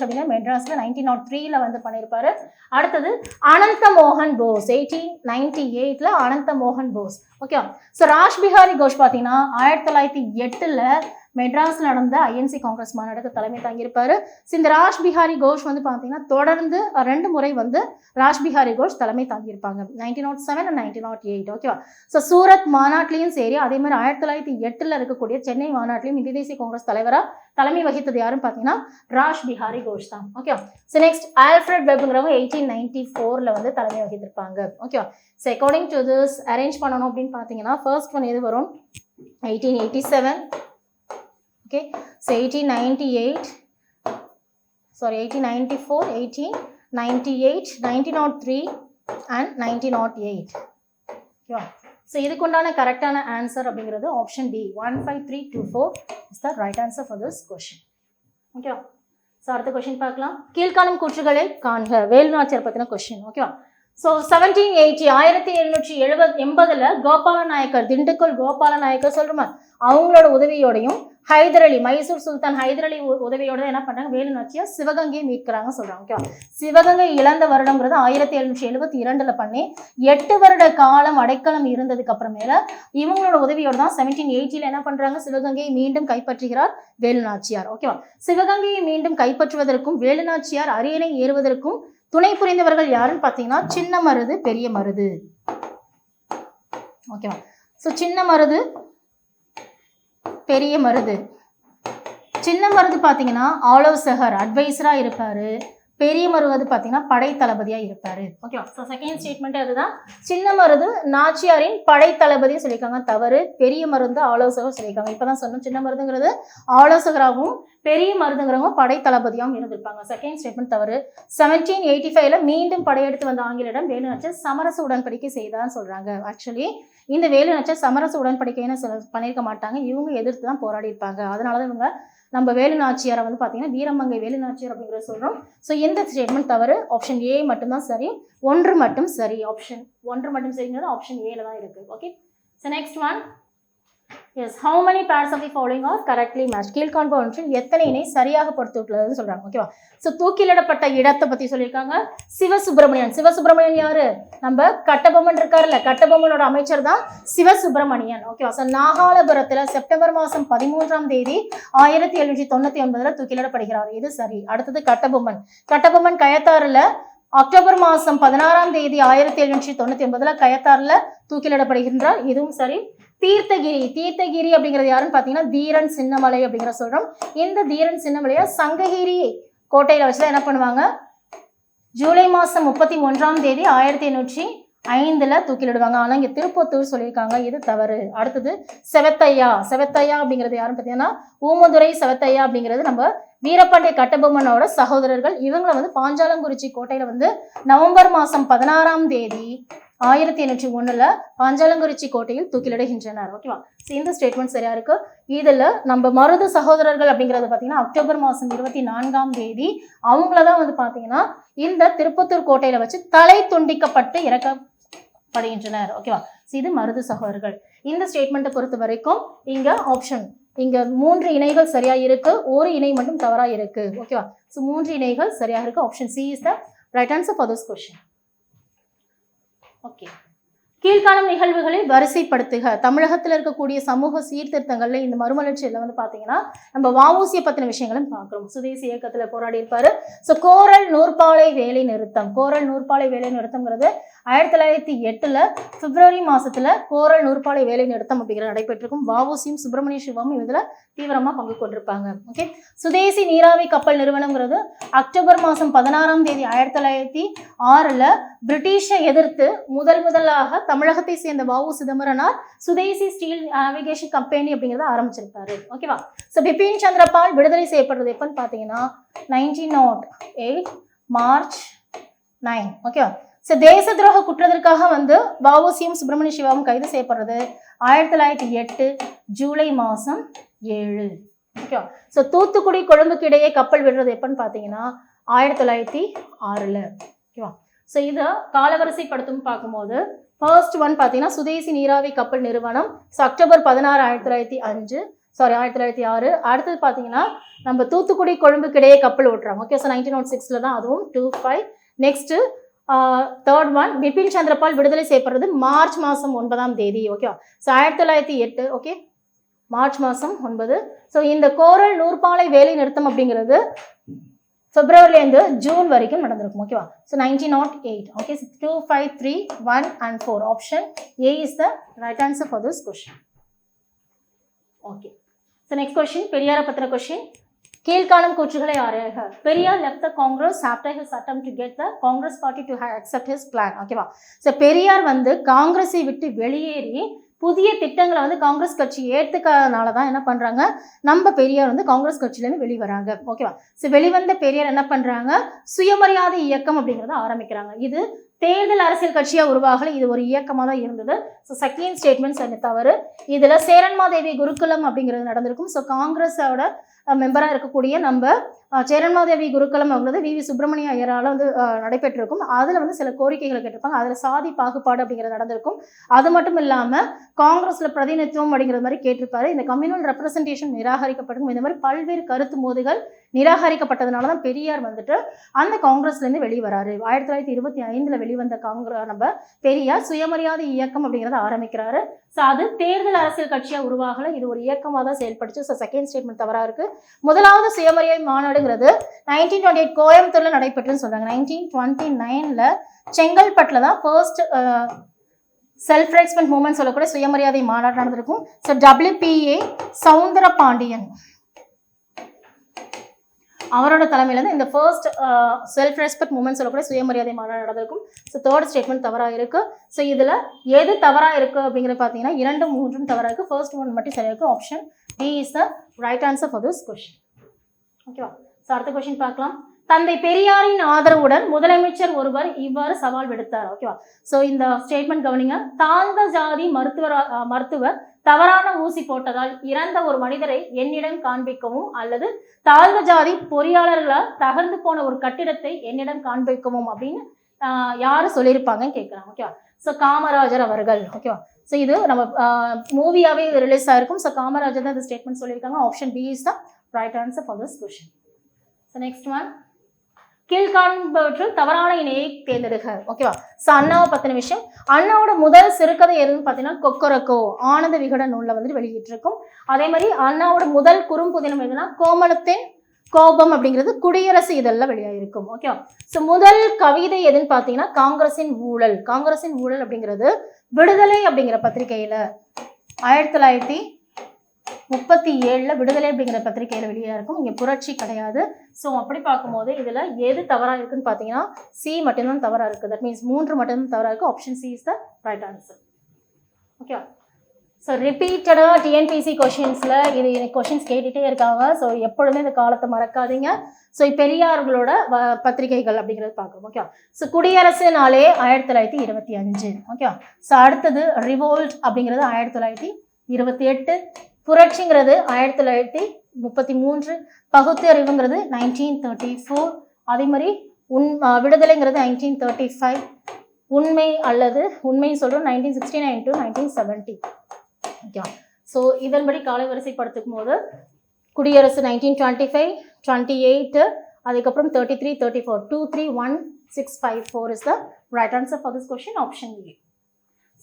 அப்படின்னா மெட்ராஸ்ல 1903 வந்து பண்ணியிருப்பாரு. அடுத்தது அனந்த மோகன் போஸ் 1898 அனந்த மோகன் போஸ். ஓகே. ஸோ ராஜ் பிஹாரி கோஷ் பார்த்தீங்கன்னா 1908 மெட்ராஸ்ல நடந்த ஐஎன்சி காங்கிரஸ் மாநாடுக்கு தலைமை தாங்கியிருப்பாரு. இந்த ராஜ் பிஹாரி கோஷ் வந்து பார்த்தீங்கன்னா தொடர்ந்து 2 முறை வந்து ராஜ் பிஹாரி கோஷ் தலைமை தாங்கியிருப்பாங்க 1907 and 1908. ஓகேவா? ஸோ சூரத் மாநாட்டிலையும் சரி, அதே மாதிரி 1908 இருக்கக்கூடிய சென்னை மாநாட்டிலையும் இந்திய தேசிய காங்கிரஸ் தலைவராக தலைமை வகித்தது யாருன்னு பார்த்தீங்கன்னா ராஜ் பிஹாரி கோஷ் தான். ஓகேவா? ஸோ நெக்ஸ்ட் ஆல்ஃபிரட் வெப்ங்கிறவங்க 1894 வந்து தலைமை வகித்திருப்பாங்க. ஓகேவா? So according to this arrange பண்ணணும் அப்படின்னு பார்த்தீங்கன்னா ஃபர்ஸ்ட் ஒன் எது வரும்? 1887. Okay, so 1898, sorry 1894, 1898, 1903 and 1908. Okay, so இதுக்கு உண்டான கரெக்டான ஆன்சர் அப்படிங்கிறது option D 15324 is the right answer for this question. Okay, so அடுத்த கொஸ்டின் பார்க்கலாம். கீழ்காணும் கூற்றுகளை காண்க. வேலுநாச்சியார் பத்தின கொஸ்டின். ஓகேவா? ஸோ 1780 கோபால நாயக்கர் திண்டுக்கல் கோபால நாயக்கர் சொல்றோமா அவங்களோட உதவியோடையும் ஹைதர் அலி, மைசூர் சுல்தான் ஹைதர் அலி உதவியோட என்ன பண்றாங்க, வேலு நாச்சியார் சிவகங்கையை மீட்கிறாங்க சொல்றாங்க. ஓகேவா. சிவகங்கை இழந்த வருடம்ங்கிறது 1772 பண்ணி 8 வருட காலம் அடைக்கலம் இருந்ததுக்கு அப்புறமேல இவங்களோட உதவியோட தான் 1780 என்ன பண்றாங்க, சிவகங்கையை மீண்டும் கைப்பற்றுகிறார் வேலு நாச்சியார். ஓகேவா. சிவகங்கையை மீண்டும் கைப்பற்றுவதற்கும் வேலு நாச்சியார் அரியணை ஏறுவதற்கும் துணை புரிந்தவர்கள் யாருன்னு பாத்தீங்கன்னா சின்ன மருது, பெரிய மருது. ஓகேவா. ஸோ சின்ன மருது, பெரிய மருது. சின்ன மருது பார்த்தீங்கன்னா ஆலோசகர், அட்வைசராக இருப்பார். பெரிய மருது பார்த்தீங்கன்னா படை தளபதியாக இருப்பார். ஓகேவா. ஸோ செகண்ட் ஸ்டேட்மெண்ட் அதுதான். சின்ன மருது நாச்சியாரின் படை தளபதியும் சொல்லியிருக்காங்க, தவறு. பெரிய மருது ஆலோசகர் சொல்லியிருக்காங்க. இப்போ தான் சொன்னோம், சின்ன மருதுங்கிறது ஆலோசகராகவும் பெரிய மருதுங்கிறவங்க படை தளபதியாகவும் இருந்திருப்பாங்க. செகண்ட் ஸ்டேட்மெண்ட் தவறு. 1785 மீண்டும் படையெடுத்து வந்த ஆங்கிலிடம் வேலு நாச்சியார் சமரச உடன்படிக்கை செய்தான்னு சொல்றாங்க. ஆக்சுவலி இந்த வேலு நாச்சியார் சமரச உடன்படிக்கைன்னு பண்ணியிருக்க மாட்டாங்க, இவங்க எதிர்த்து தான் போராடி இருப்பாங்க. அதனால தான் இவங்க நம்ம வேலு நாச்சியாரை வந்து பார்த்தீங்கன்னா வீரமங்கை வேலு நாச்சியார் அப்படிங்கிறத சொல்கிறோம். ஸோ இந்த ஸ்டேட்மெண்ட் தவறு. ஆப்ஷன் ஏ மட்டும்தான் சரி, 1 மட்டும் சரி. ஆப்ஷன் 1 மட்டும் சரிங்கிறது ஆப்ஷன் ஏல தான் இருக்குது. Okay. So next one. Yes, how many pairs of the following are correctly matched? கீழ்காண்பவற்றில் எத்தனை இணை சரியாக பொறுத்துள்ளதுன்னு சொல்றாங்க. ஓகேவா. ஸோ தூக்கிலிடப்பட்ட இடத்தை பத்தி சொல்லியிருக்காங்க. சிவசுப்பிரமணியன். சிவசுப்பிரமணியன் யாரு, நம்ம கட்டபொம்மன் இருக்காருல்ல, கட்டபொம்மனோட அமைச்சர் தான் சிவசுப்பிரமணியன். ஓகேவா. ஸோ நாகாலபுரத்துல செப்டம்பர் மாதம் 13ஆம் தேதி 1799 தூக்கிலிடப்படுகிறார். இது சரி. அடுத்தது கட்டபொம்மன். கட்டபொம்மன் கயத்தாறுல அக்டோபர் மாதம் 16ஆம் தேதி 1799 கயத்தாறுல தூக்கிலிடப்படுகின்றார். இதுவும் சரி. தீர்த்தகிரி. தீர்த்தகிரி அப்படிங்கிறது யாருன்னு பார்த்தீங்கன்னா தீரன் சின்னமலை அப்படிங்கிற சொல்றோம். இந்த தீரன் சின்னமலையை சங்ககிரி கோட்டையில வச்சுதான் என்ன பண்ணுவாங்க, ஜூலை மாதம் 31ஆம் தேதி 1805 தூக்கிலிடுவாங்க. ஆனால் இங்கே திருப்பத்தூர் சொல்லியிருக்காங்க, இது தவறு. அடுத்தது செவத்தையா. செவத்தையா அப்படிங்கிறது யாருன்னு பார்த்தீங்கன்னா ஊமதுரை செவத்தையா அப்படிங்கிறது நம்ம வீரபாண்டிய கட்டபொம்மனோட சகோதரர்கள். இவங்களை வந்து பாஞ்சாலங்குறிச்சி கோட்டையில வந்து நவம்பர் மாதம் 16ஆம் தேதி 1801 பாஞ்சாலங்குறிச்சி கோட்டையில் தூக்கிலிடுகின்றனர். ஓகேவா. இந்த ஸ்டேட்மெண்ட் சரியா இருக்கு. இதுல நம்ம மருது சகோதரர்கள் அப்படிங்கிறது பார்த்தீங்கன்னா அக்டோபர் மாதம் 24ஆம் தேதி அவங்களதான் வந்து பார்த்தீங்கன்னா இந்த திருப்பத்தூர் கோட்டையில வச்சு தலை துண்டிக்கப்பட்டு இறக்கப்படுகின்றனர். ஓகேவா. இது மருது சகோதரர்கள். இந்த ஸ்டேட்மெண்ட்டை பொறுத்த வரைக்கும் இங்க ஆப்ஷன், இங்க 3 இணைகள் சரியா இருக்கு, ஒரு இணை மட்டும் தவறா இருக்கு. ஓகேவா. ஸோ 3 இணைகள் சரியா இருக்கு. Option C is the right answer for this question. Okay. கீழ்காணும் நிகழ்வுகளில் வரிசைப்படுத்துக. தமிழகத்தில் இருக்கக்கூடிய சமூக சீர்திருத்தங்கள்ல இந்த மறுமலர்ச்சியில வந்து பாத்தீங்கன்னா நம்ம வஉசியை பத்தின விஷயங்களும் பார்க்கிறோம். சுதேசி இயக்கத்துல போராடி இருப்பாரு. ஸோ கோரல் நூற்பாலை வேலை நிறுத்தம். கோரல் நூற்பாலை வேலை நிறுத்தம்ங்கிறது 1908 பிப்ரவரி மாசத்துல கோரல் நூற்பாலை வேலை நிறுத்தம் அப்படிங்கிற நடைபெற்றிருக்கும். வஉசியும் சுப்பிரமணிய சிவமும் இதுல தீவிரமா பங்கு கொண்டிருப்பாங்க. ஓகே. சுதேசி நீராவி கப்பல் நிறுவனம்ங்கிறது அக்டோபர் மாதம் 16ஆம் தேதி 1906 பிரிட்டிஷை எதிர்த்து முதலாக தமிழகத்தை சேர்ந்த வஉ சிதம்பரனார் சுதேசி ஸ்டீல் நேவிகேஷன் கம்பெனி அப்படிங்கிறத ஆரம்பிச்சிருப்பாரு. ஓகேவா. ஸோ பிபின் சந்திரபால் விடுதலை செய்யப்படுறது எப்பன்னு பார்த்தீங்கன்னா 1908 மார்ச் 9. ஓகேவா. ஸோ தேச துரோக குற்றத்திற்காக வந்து வஉசியும் சுப்பிரமணிய சிவாவும் கைது செய்யப்படுறது 1908 ஜூலை மாதம் 7. ஓகேவா. ஸோ தூத்துக்குடி கொழும்புக்கு இடையே கப்பல் விடுறது எப்பன்னு பார்த்தீங்கன்னா 1906. ஓகேவா. ஸோ இதை காலவரிசைப்படுத்தும் பார்க்கும்போது ஃபர்ஸ்ட் ஒன் பார்த்தீங்கன்னா சுதேசி நீராவி கப்பல் நிறுவனம். So October 16 1906. அடுத்தது பார்த்தீங்கன்னா நம்ம தூத்துக்குடி கொழும்புக்கு இடையே கப்பல் ஓட்டுறாங்க. ஓகே. ஸோ 1906 தான், அதுவும் 25. Next third one Bipin Chandra Pal விடுதலை செய்யப்படுறது மார்ச் மாதம் 9ஆம் தேதி. ஓகேவா. ஸோ 1908. ஓகே. மார்ச் மாதம் 9. ஸோ இந்த கோரல் நூற்பாலை வேலை நிறுத்தம் அப்படிங்கிறது பிப்ரவரிலேருந்து ஜூன் வரைக்கும் நடந்திருக்கும். ஓகேவா. So 1908. Okay. 2, 5, 3, 1 and 4. Option A is the right answer for this question. Okay. So next question பெரியாரை பத்திர கொஸ்டின். கீழ்காணும் கூற்றுகளை ஆராய்க. Periyar left the Congress after his attempt to get the Congress party to accept his plan. ஓகேவா. ஸோ பெரியார் வந்து காங்கிரஸை விட்டு வெளியேறி புதிய திட்டங்களை வந்து காங்கிரஸ் கட்சி ஏற்றுக்கிறதுனால தான் என்ன பண்ணுறாங்க, நம்ம பெரியார் வந்து காங்கிரஸ் கட்சியிலேருந்து வெளிவராங்க. ஓகேவா. ஸோ வெளிவந்த பெரியார் என்ன பண்ணுறாங்க, சுயமரியாதை இயக்கம் அப்படிங்கிறத ஆரம்பிக்கிறாங்க. இது தேர்தல் அரசியல் கட்சியா உருவாகல, இது ஒரு இயக்கமாக தான் இருந்தது. ஸோ செகண்ட் ஸ்டேட்மெண்ட்ஸ் அந்த தவறு. இதுல சேரன்மாதேவி குருகுலம் அப்படிங்கிறது நடந்திருக்கும். ஸோ காங்கிரஸோட மெம்பரா இருக்கக்கூடிய நம்ம சேரன்மாதேவி குருகுலம் அப்படிங்கிறது வி சுப்பிரமணிய ஐயரால் வந்து நடைபெற்றிருக்கும். அதில் வந்து சில கோரிக்கைகளை கேட்டிருப்பாங்க. அதில் சாதி பாகுபாடு அப்படிங்கிறது நடந்திருக்கும். அது மட்டும் இல்லாமல் காங்கிரஸில் பிரதிநிதித்துவம் அப்படிங்கிறது மாதிரி கேட்டிருப்பாரு. இந்த கம்யூனல் ரெப்ரசன்டேஷன் நிராகரிக்கப்படும். இந்த மாதிரி பல்வேறு கருத்து மோதுகள் நிராகரிக்கப்பட்டதுனால தான் பெரியார் வந்துட்டு அந்த காங்கிரஸ்லேருந்து வெளியே வராரு. 1925 வெளிவந்த நம்ம பெரியார் சுயமரியாதை இயக்கம் அப்படிங்கிறத ஆரம்பிக்கிறாரு. ஸோ அது தேர்தல் அரசியல் கட்சியாக உருவாகலை, இது ஒரு இயக்கமாக தான் செயல்படுச்சு. ஸோ செகண்ட் ஸ்டேட்மெண்ட் தவறாக இருக்கு. முதலாவது சுயமரியாதை மாநாடுங்கிறது 1928 கோயம்புத்தூர்ல நடைபெற்றுன்னு சொல்றாங்க. 1929 செங்கல்பட்டுல தான் ஃபர்ஸ்ட் செல்ஃப் ரெஸ்பெக்ட் மூவ்மெண்ட் சொல்லக்கூடிய சுயமரியாதை மாநாடு நடந்திருக்கும். ஸோ WPA சவுந்தர பாண்டியன் அவரோட தலைமையில இருந்து இந்த ஃபர்ஸ்ட் செல்ஃப் ரெஸ்பெக்ட் மூவ்மெண்ட் சொல்லக்கூடிய சுயமரியாதை மாநாடு நடந்திருக்கும். ஸோ தேர்ட் ஸ்டேட்மெண்ட் தவறாக இருக்கு. ஸோ இதுல எது தவறாக இருக்கு அப்படிங்கிறது பார்த்தீங்கன்னா 2, 3 தவறாக இருக்கு. ஃபர்ஸ்ட் ஒன் மட்டும் சரியா இருக்கு. Option D is the right answer for this question. ஓகேவா? ஸோ அடுத்த கொஸ்டின் பார்க்கலாம். தந்தை பெரியாரின் ஆதரவுடன் முதலமைச்சர் ஒருவர் இவ்வாறு சவால் விடுத்தார். ஓகேவா? ஸோ இந்த ஸ்டேட்மெண்ட் கவனிங்க. தாழ்ந்த ஜாதி மருத்துவர் தவறான ஊசி போட்டதால் இறந்த ஒரு மனிதரை என்னிடம் காண்பிக்கவும் அல்லது தாழ்ந்த ஜாதி பொறியாளர்களால் தகர்ந்து போன ஒரு கட்டிடத்தை என்னிடம் காண்பிக்கவும் அப்படின்னு யாரு சொல்லியிருப்பாங்கன்னு கேட்குறாங்க. ஓகேவா? ஸோ காமராஜர் அவர்கள். ஓகேவா? ஸோ இது நம்ம மூவியாவே ரிலீஸ் ஆயிருக்கும். ஸோ காமராஜர் தான் இந்த ஸ்டேட்மெண்ட் சொல்லியிருக்காங்க. Option B is the right answer for this question. So next one, கீழ்காண்பவற்றில் தவறான இணையை தேர்ந்தெடுக்க. ஓகேவா? ஸோ அண்ணாவை பற்றின விஷயம். அண்ணாவோட முதல் சிறுகதை எதுன்னு பார்த்தீங்கன்னா கொக்கரக்கோ ஆனந்த விகடன் நூலில் வந்துட்டு வெளியிட்டிருக்கும். அதே மாதிரி அண்ணாவோட முதல் குறும்புதினம் எதுனா கோமளத்தின் கோபம் அப்படிங்கிறது குடியரசு இதெல்லாம் வெளியாகிருக்கும். ஓகேவா? ஸோ முதல் கவிதை எதுன்னு பார்த்தீங்கன்னா காங்கிரசின் ஊழல். காங்கிரசின் ஊழல் அப்படிங்கிறது விடுதலை அப்படிங்கிற பத்திரிகையில 1937 விடுதலை அப்படிங்கிற பத்திரிகையில வெளியாக இருக்கும். இங்கே புரட்சி கிடையாது. ஸோ அப்படி பார்க்கும்போது இதில் எது தவறாக இருக்குன்னு பார்த்தீங்கன்னா C மட்டும்தான் தவறாக இருக்குது. தட் மீன்ஸ் 3 மட்டும்தான் தவறாக இருக்குது. Option C is the right answer. ஓகேவா? ஸோ ரிப்பீட்டடாக TNPSC கொஷின்ஸில் இது கொஷின்ஸ் கேட்டுகிட்டே இருக்காங்க. ஸோ எப்பொழுதுமே இந்த காலத்தை மறக்காதீங்க. ஸோ பெரியார்களோட பத்திரிகைகள் அப்படிங்கிறது பார்க்கணும். ஓகேவா? ஸோ குடியரசு நாளே 1925. ஓகேவா? ஸோ அடுத்தது ரிவோல்ட் அப்படிங்கிறது 1928. புரட்சிங்கிறது 1933. பகுத்தறிவுங்கிறது 1934. அதே மாதிரி விடுதலைங்கிறது 1935. உண்மை அல்லது உண்மைன்னு சொல்கிறோம் 1969 to 1970. ஓகேவா? ஸோ இதன்படி காலை வரிசைப்படுத்தும் போது குடியரசு 1925, 28, அதுக்கப்புறம் 33, 34, 2, 3, 1, 6, 5, 4 is the right answer for this question, option A.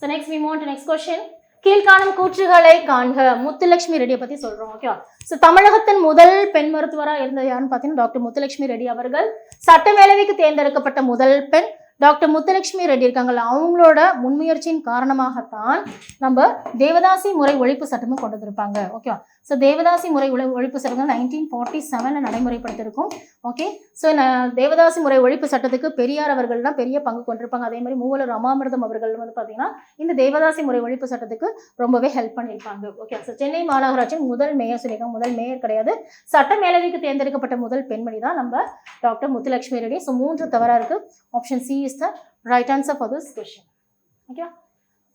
So next we move on to next question. கீழ்காணும் கூற்றுகளை காண்க. முத்துலட்சுமி ரெட்டியை பத்தி சொல்றோம். ஓகேவா? ஸோ தமிழகத்தின் முதல் பெண் மருத்துவராக இருந்தது யாருன்னு பார்த்தீங்கன்னா டாக்டர் முத்துலட்சுமி ரெட்டி அவர்கள். சட்டமேலவைக்கு தேர்ந்தெடுக்கப்பட்ட முதல் பெண் டாக்டர் முத்துலட்சுமி ரெட்டி இருக்காங்கல்ல, அவங்களோட முன்முயற்சியின் காரணமாகத்தான் நம்ம தேவதாசி முறை ஒழிப்பு சட்டமும் கொண்டு வந்திருப்பாங்க. ஓகேவா? ஸோ தேவதாசி முறை ஒழிப்பு சட்டம் 1947 நடைமுறைப்படுத்திருக்கும். ஓகே. ஸோ தேவதாசி முறை ஒழிப்பு சட்டத்துக்கு பெரியார் அவர்கள் தான் பெரிய பங்கு கொண்டிருப்பாங்க. அதே மாதிரி மூவலர் ராமாமிர்தம் அவர்கள் வந்து பார்த்தீங்கன்னா இந்த தேவதாசி முறை ஒழிப்பு சட்டத்துக்கு ரொம்பவே ஹெல்ப் பண்ணியிருப்பாங்க. ஓகே. ஸோ சென்னை மாநகராட்சியின் முதல் மேயர் சொல்லியிருக்காங்க. முதல் மேயர் கிடையாது, சட்ட மேலவைக்கு தேர்ந்தெடுக்கப்பட்ட முதல் பெண்மணி தான் நம்ம டாக்டர் முத்துலட்சுமி ரெட்டி. ஸோ 3 தவறாக இருக்கு. Option C is the right answer for this question. Okay.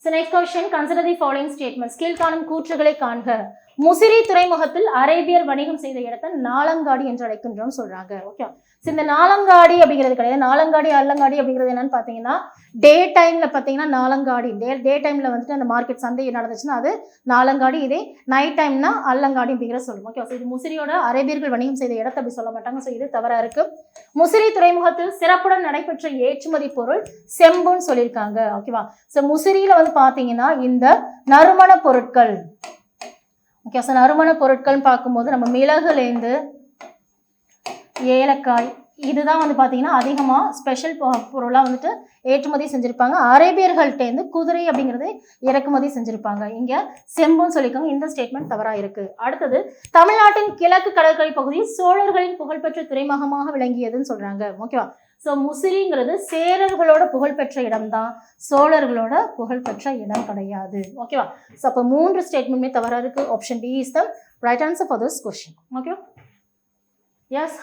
So next question, consider the following statements. கீழ்காணும் கூற்றுகளை காண்க. முசிறி துறைமுகத்தில் அரேபியர் வணிகம் செய்த இடத்தை நாலங்காடி என்று அழைக்கின்றோம் சொல்றாங்க. ஓகே. ஸோ இந்த நாலங்காடி அப்படிங்கிறது கிடையாது. நாலங்காடி அல்லங்காடி அப்படிங்கிறது என்னன்னு பார்த்தீங்கன்னா டே டைம்ல பார்த்தீங்கன்னா நாலங்காடி, டே டைம்ல வந்துட்டு அந்த மார்க்கெட் சந்தை நடந்துச்சுன்னா அது நாலங்காடி. இதே நைட் டைம்னா அல்லங்காடி அப்படிங்கிறத சொல்லுவோம். ஓகே. ஸோ இது முசிறியோட அரேபியர்கள் வணிகம் செய்த இடத்தை அப்படி சொல்ல மாட்டாங்க. ஸோ இது தவறா இருக்கு. முசிறி துறைமுகத்தில் சிறப்புடன் நடைபெற்ற ஏற்றுமதி பொருள் செம்புன்னு சொல்லியிருக்காங்க. ஓகேவா? ஸோ முசிறியில வந்து பார்த்தீங்கன்னா இந்த நறுமண பொருட்கள், ஓகே, ஸோ நறுமண பொருட்கள்னு பார்க்கும்போது நம்ம மிளகுலேருந்து ஏலக்காய் இதுதான் வந்து பார்த்தீங்கன்னா அதிகமாக ஸ்பெஷல் பொருளாக வந்துட்டு ஏற்றுமதி செஞ்சுருப்பாங்க. அரேபியர்கள்ட்டேருந்து குதிரை அப்படிங்கிறது இறக்குமதி செஞ்சுருப்பாங்க. இங்கே செம்புன்னு சொல்லியிருக்காங்க. இந்த ஸ்டேட்மெண்ட் தவறாக இருக்குது. அடுத்தது, தமிழ்நாட்டின் கிழக்கு கடற்கரை பகுதியில் சோழர்களின் புகழ்பெற்ற துறைமுகமாக விளங்கியதுன்னு சொல்கிறாங்க. ஓகேவா? ஸோ முசிறிங்கிறது சேரர்களோட புகழ்பெற்ற இடம் தான், சோழர்களோட புகழ்பெற்ற இடம் கிடையாது. ஓகேவா? ஸோ அப்போ 3 ஸ்டேட்மெண்ட்மே தவறாக இருக்குது. Option D is the right answer for this question. Okay. Yes.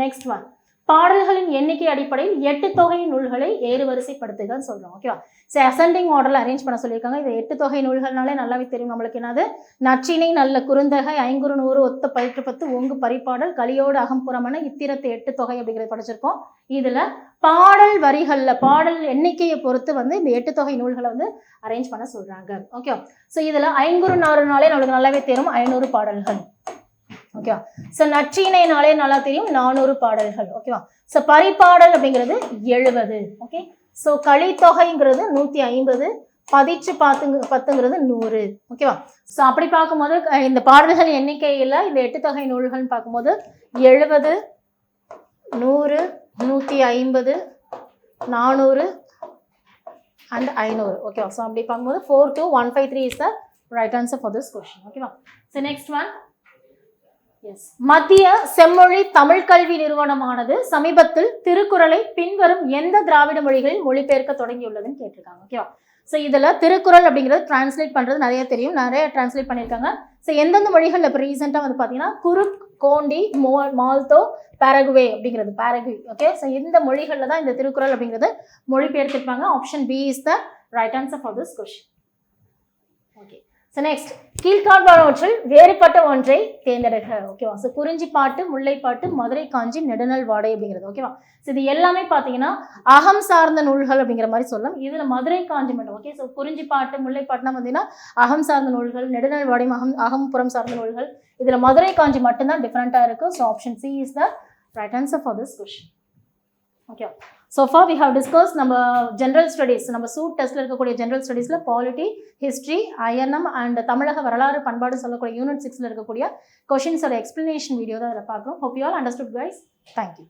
Next one, பாடல்களின் எண்ணிக்கை அடிப்படையில் 8 தொகை நூல்களை ஏறுவரிசைப்படுத்துகன்னு சொல்றோம். ஓகேவா? ஸோ அசெண்டிங் ஆர்டர்ல அரேஞ்ச் பண்ண சொல்லியிருக்காங்க. இது 8 தொகை நூல்கள்னாலே நல்லாவே தெரியும் நம்மளுக்கு. என்னது? நற்றிணை, நல்ல குறுந்தகை, ஐங்குறு நூறு, ஒத்த பயிற்று பத்து, ஒங்கு பரிபாடல், கலியோடு அகம்புறமன, இத்திரத்து 8 தொகை அப்படிங்கிறத படிச்சிருக்கோம். இதுல பாடல் வரிகள்ல பாடல் எண்ணிக்கையை பொறுத்து வந்து இந்த 8 தொகை நூல்களை வந்து அரேஞ்ச் பண்ண சொல்றாங்க. ஓகேவா? ஸோ இதுல ஐங்குறு நாறுனாலே நம்மளுக்கு நல்லாவே தெரியும் 500 பாடல்கள். ஓகேவா? ஸோ நற்றிணைனாலே நல்லா தெரியும் 400 பாடல்கள். ஓகேவா? ஸோ பரிபாடல் அப்படிங்கிறது 70. ஓகே. ஸோ கலித்தொகைங்கிறது 150, பதிற்று பத்துங்கிறது 100. ஓகேவா? ஸோ அப்படி பார்க்கும்போது இந்த பாடல்கள் எண்ணிக்கையில் இந்த 8 தொகை நூல்கள்னு பார்க்கும்போது 70, 100, 150, 400 and 500. ஓகேவா? ஸோ அப்படி பார்க்கும்போது 42153 is the right answer for this question. ஓகேவா? So next one. மத்திய செம்மொழி தமிழ் கல்வி நிறுவனமானது சமீபத்தில் திருக்குறளை பின்வரும் எந்த திராவிட மொழிகளில் மொழிபெயர்க்க தொடங்கியுள்ளதுன்னு கேட்டிருக்காங்க. ஓகேவா? ஸோ இதுல திருக்குறள் அப்படிங்கிறது டிரான்ஸ்லேட் பண்றது நிறைய தெரியும், நிறைய டிரான்ஸ்லேட் பண்ணியிருக்காங்க. ஸோ எந்தெந்த மொழிகள் இப்போ ரீசெண்டாக வந்து பார்த்தீங்கன்னா குருக், கோண்டி, மால்தோ, பாரகுவே அப்படிங்கிறது பாரகுவே. ஓகே. ஸோ இந்த மொழிகளில் தான் இந்த திருக்குறள் அப்படிங்கிறது மொழிபெயர்த்திருப்பாங்க. Option B is the right answer for this question. Okay. So next, கீழ்காண்பவற்றில் வேறுபட்ட ஒன்றை தேர்ந்தெடுக்க. ஓகேவா? ஸோ குறிஞ்சிப்பாட்டு, முல்லைப்பாட்டு, மதுரை காஞ்சி, நெடுநல் வாடை அப்படிங்கிறது. ஓகேவா? ஸோ இது எல்லாமே பார்த்தீங்கன்னா அகம் சார்ந்த நூல்கள் அப்படிங்கிற மாதிரி சொல்லலாம். இதில் மதுரை காஞ்சி மட்டும். ஓகே. ஸோ குறிஞ்சிப்பாட்டு, முல்லைப்பாட்டுனா பார்த்தீங்கன்னா அகம் சார்ந்த நூல்கள், நெடுநல் வாடை அகம்புறம் சார்ந்த நூல்கள். இதில் மதுரை காஞ்சி மட்டும்தான் டிஃப்ரெண்ட்டாக இருக்குது. So option C is the right answer for this question. Okay. So far we have discussed நம்ம ஜென்ரல் ஸ்டடீஸ், நம்ம சூட் டெஸ்ட்ல இருக்கக்கூடிய ஜென்ரல் ஸ்டடீஸ்ல பாலிட்டி, ஹிஸ்ட்ரி, ஐஎன்எம் அண்ட் தமிழக வரலாறு பண்பாடு சொல்லக்கூடிய யூனிட் 6ல இருக்கக்கூடிய கொஷின்ஸோட எக்ஸ்பிளனேஷன் வீடியோ தான் அதில் பார்க்குறோம். Hope you all understood guys. Thank you.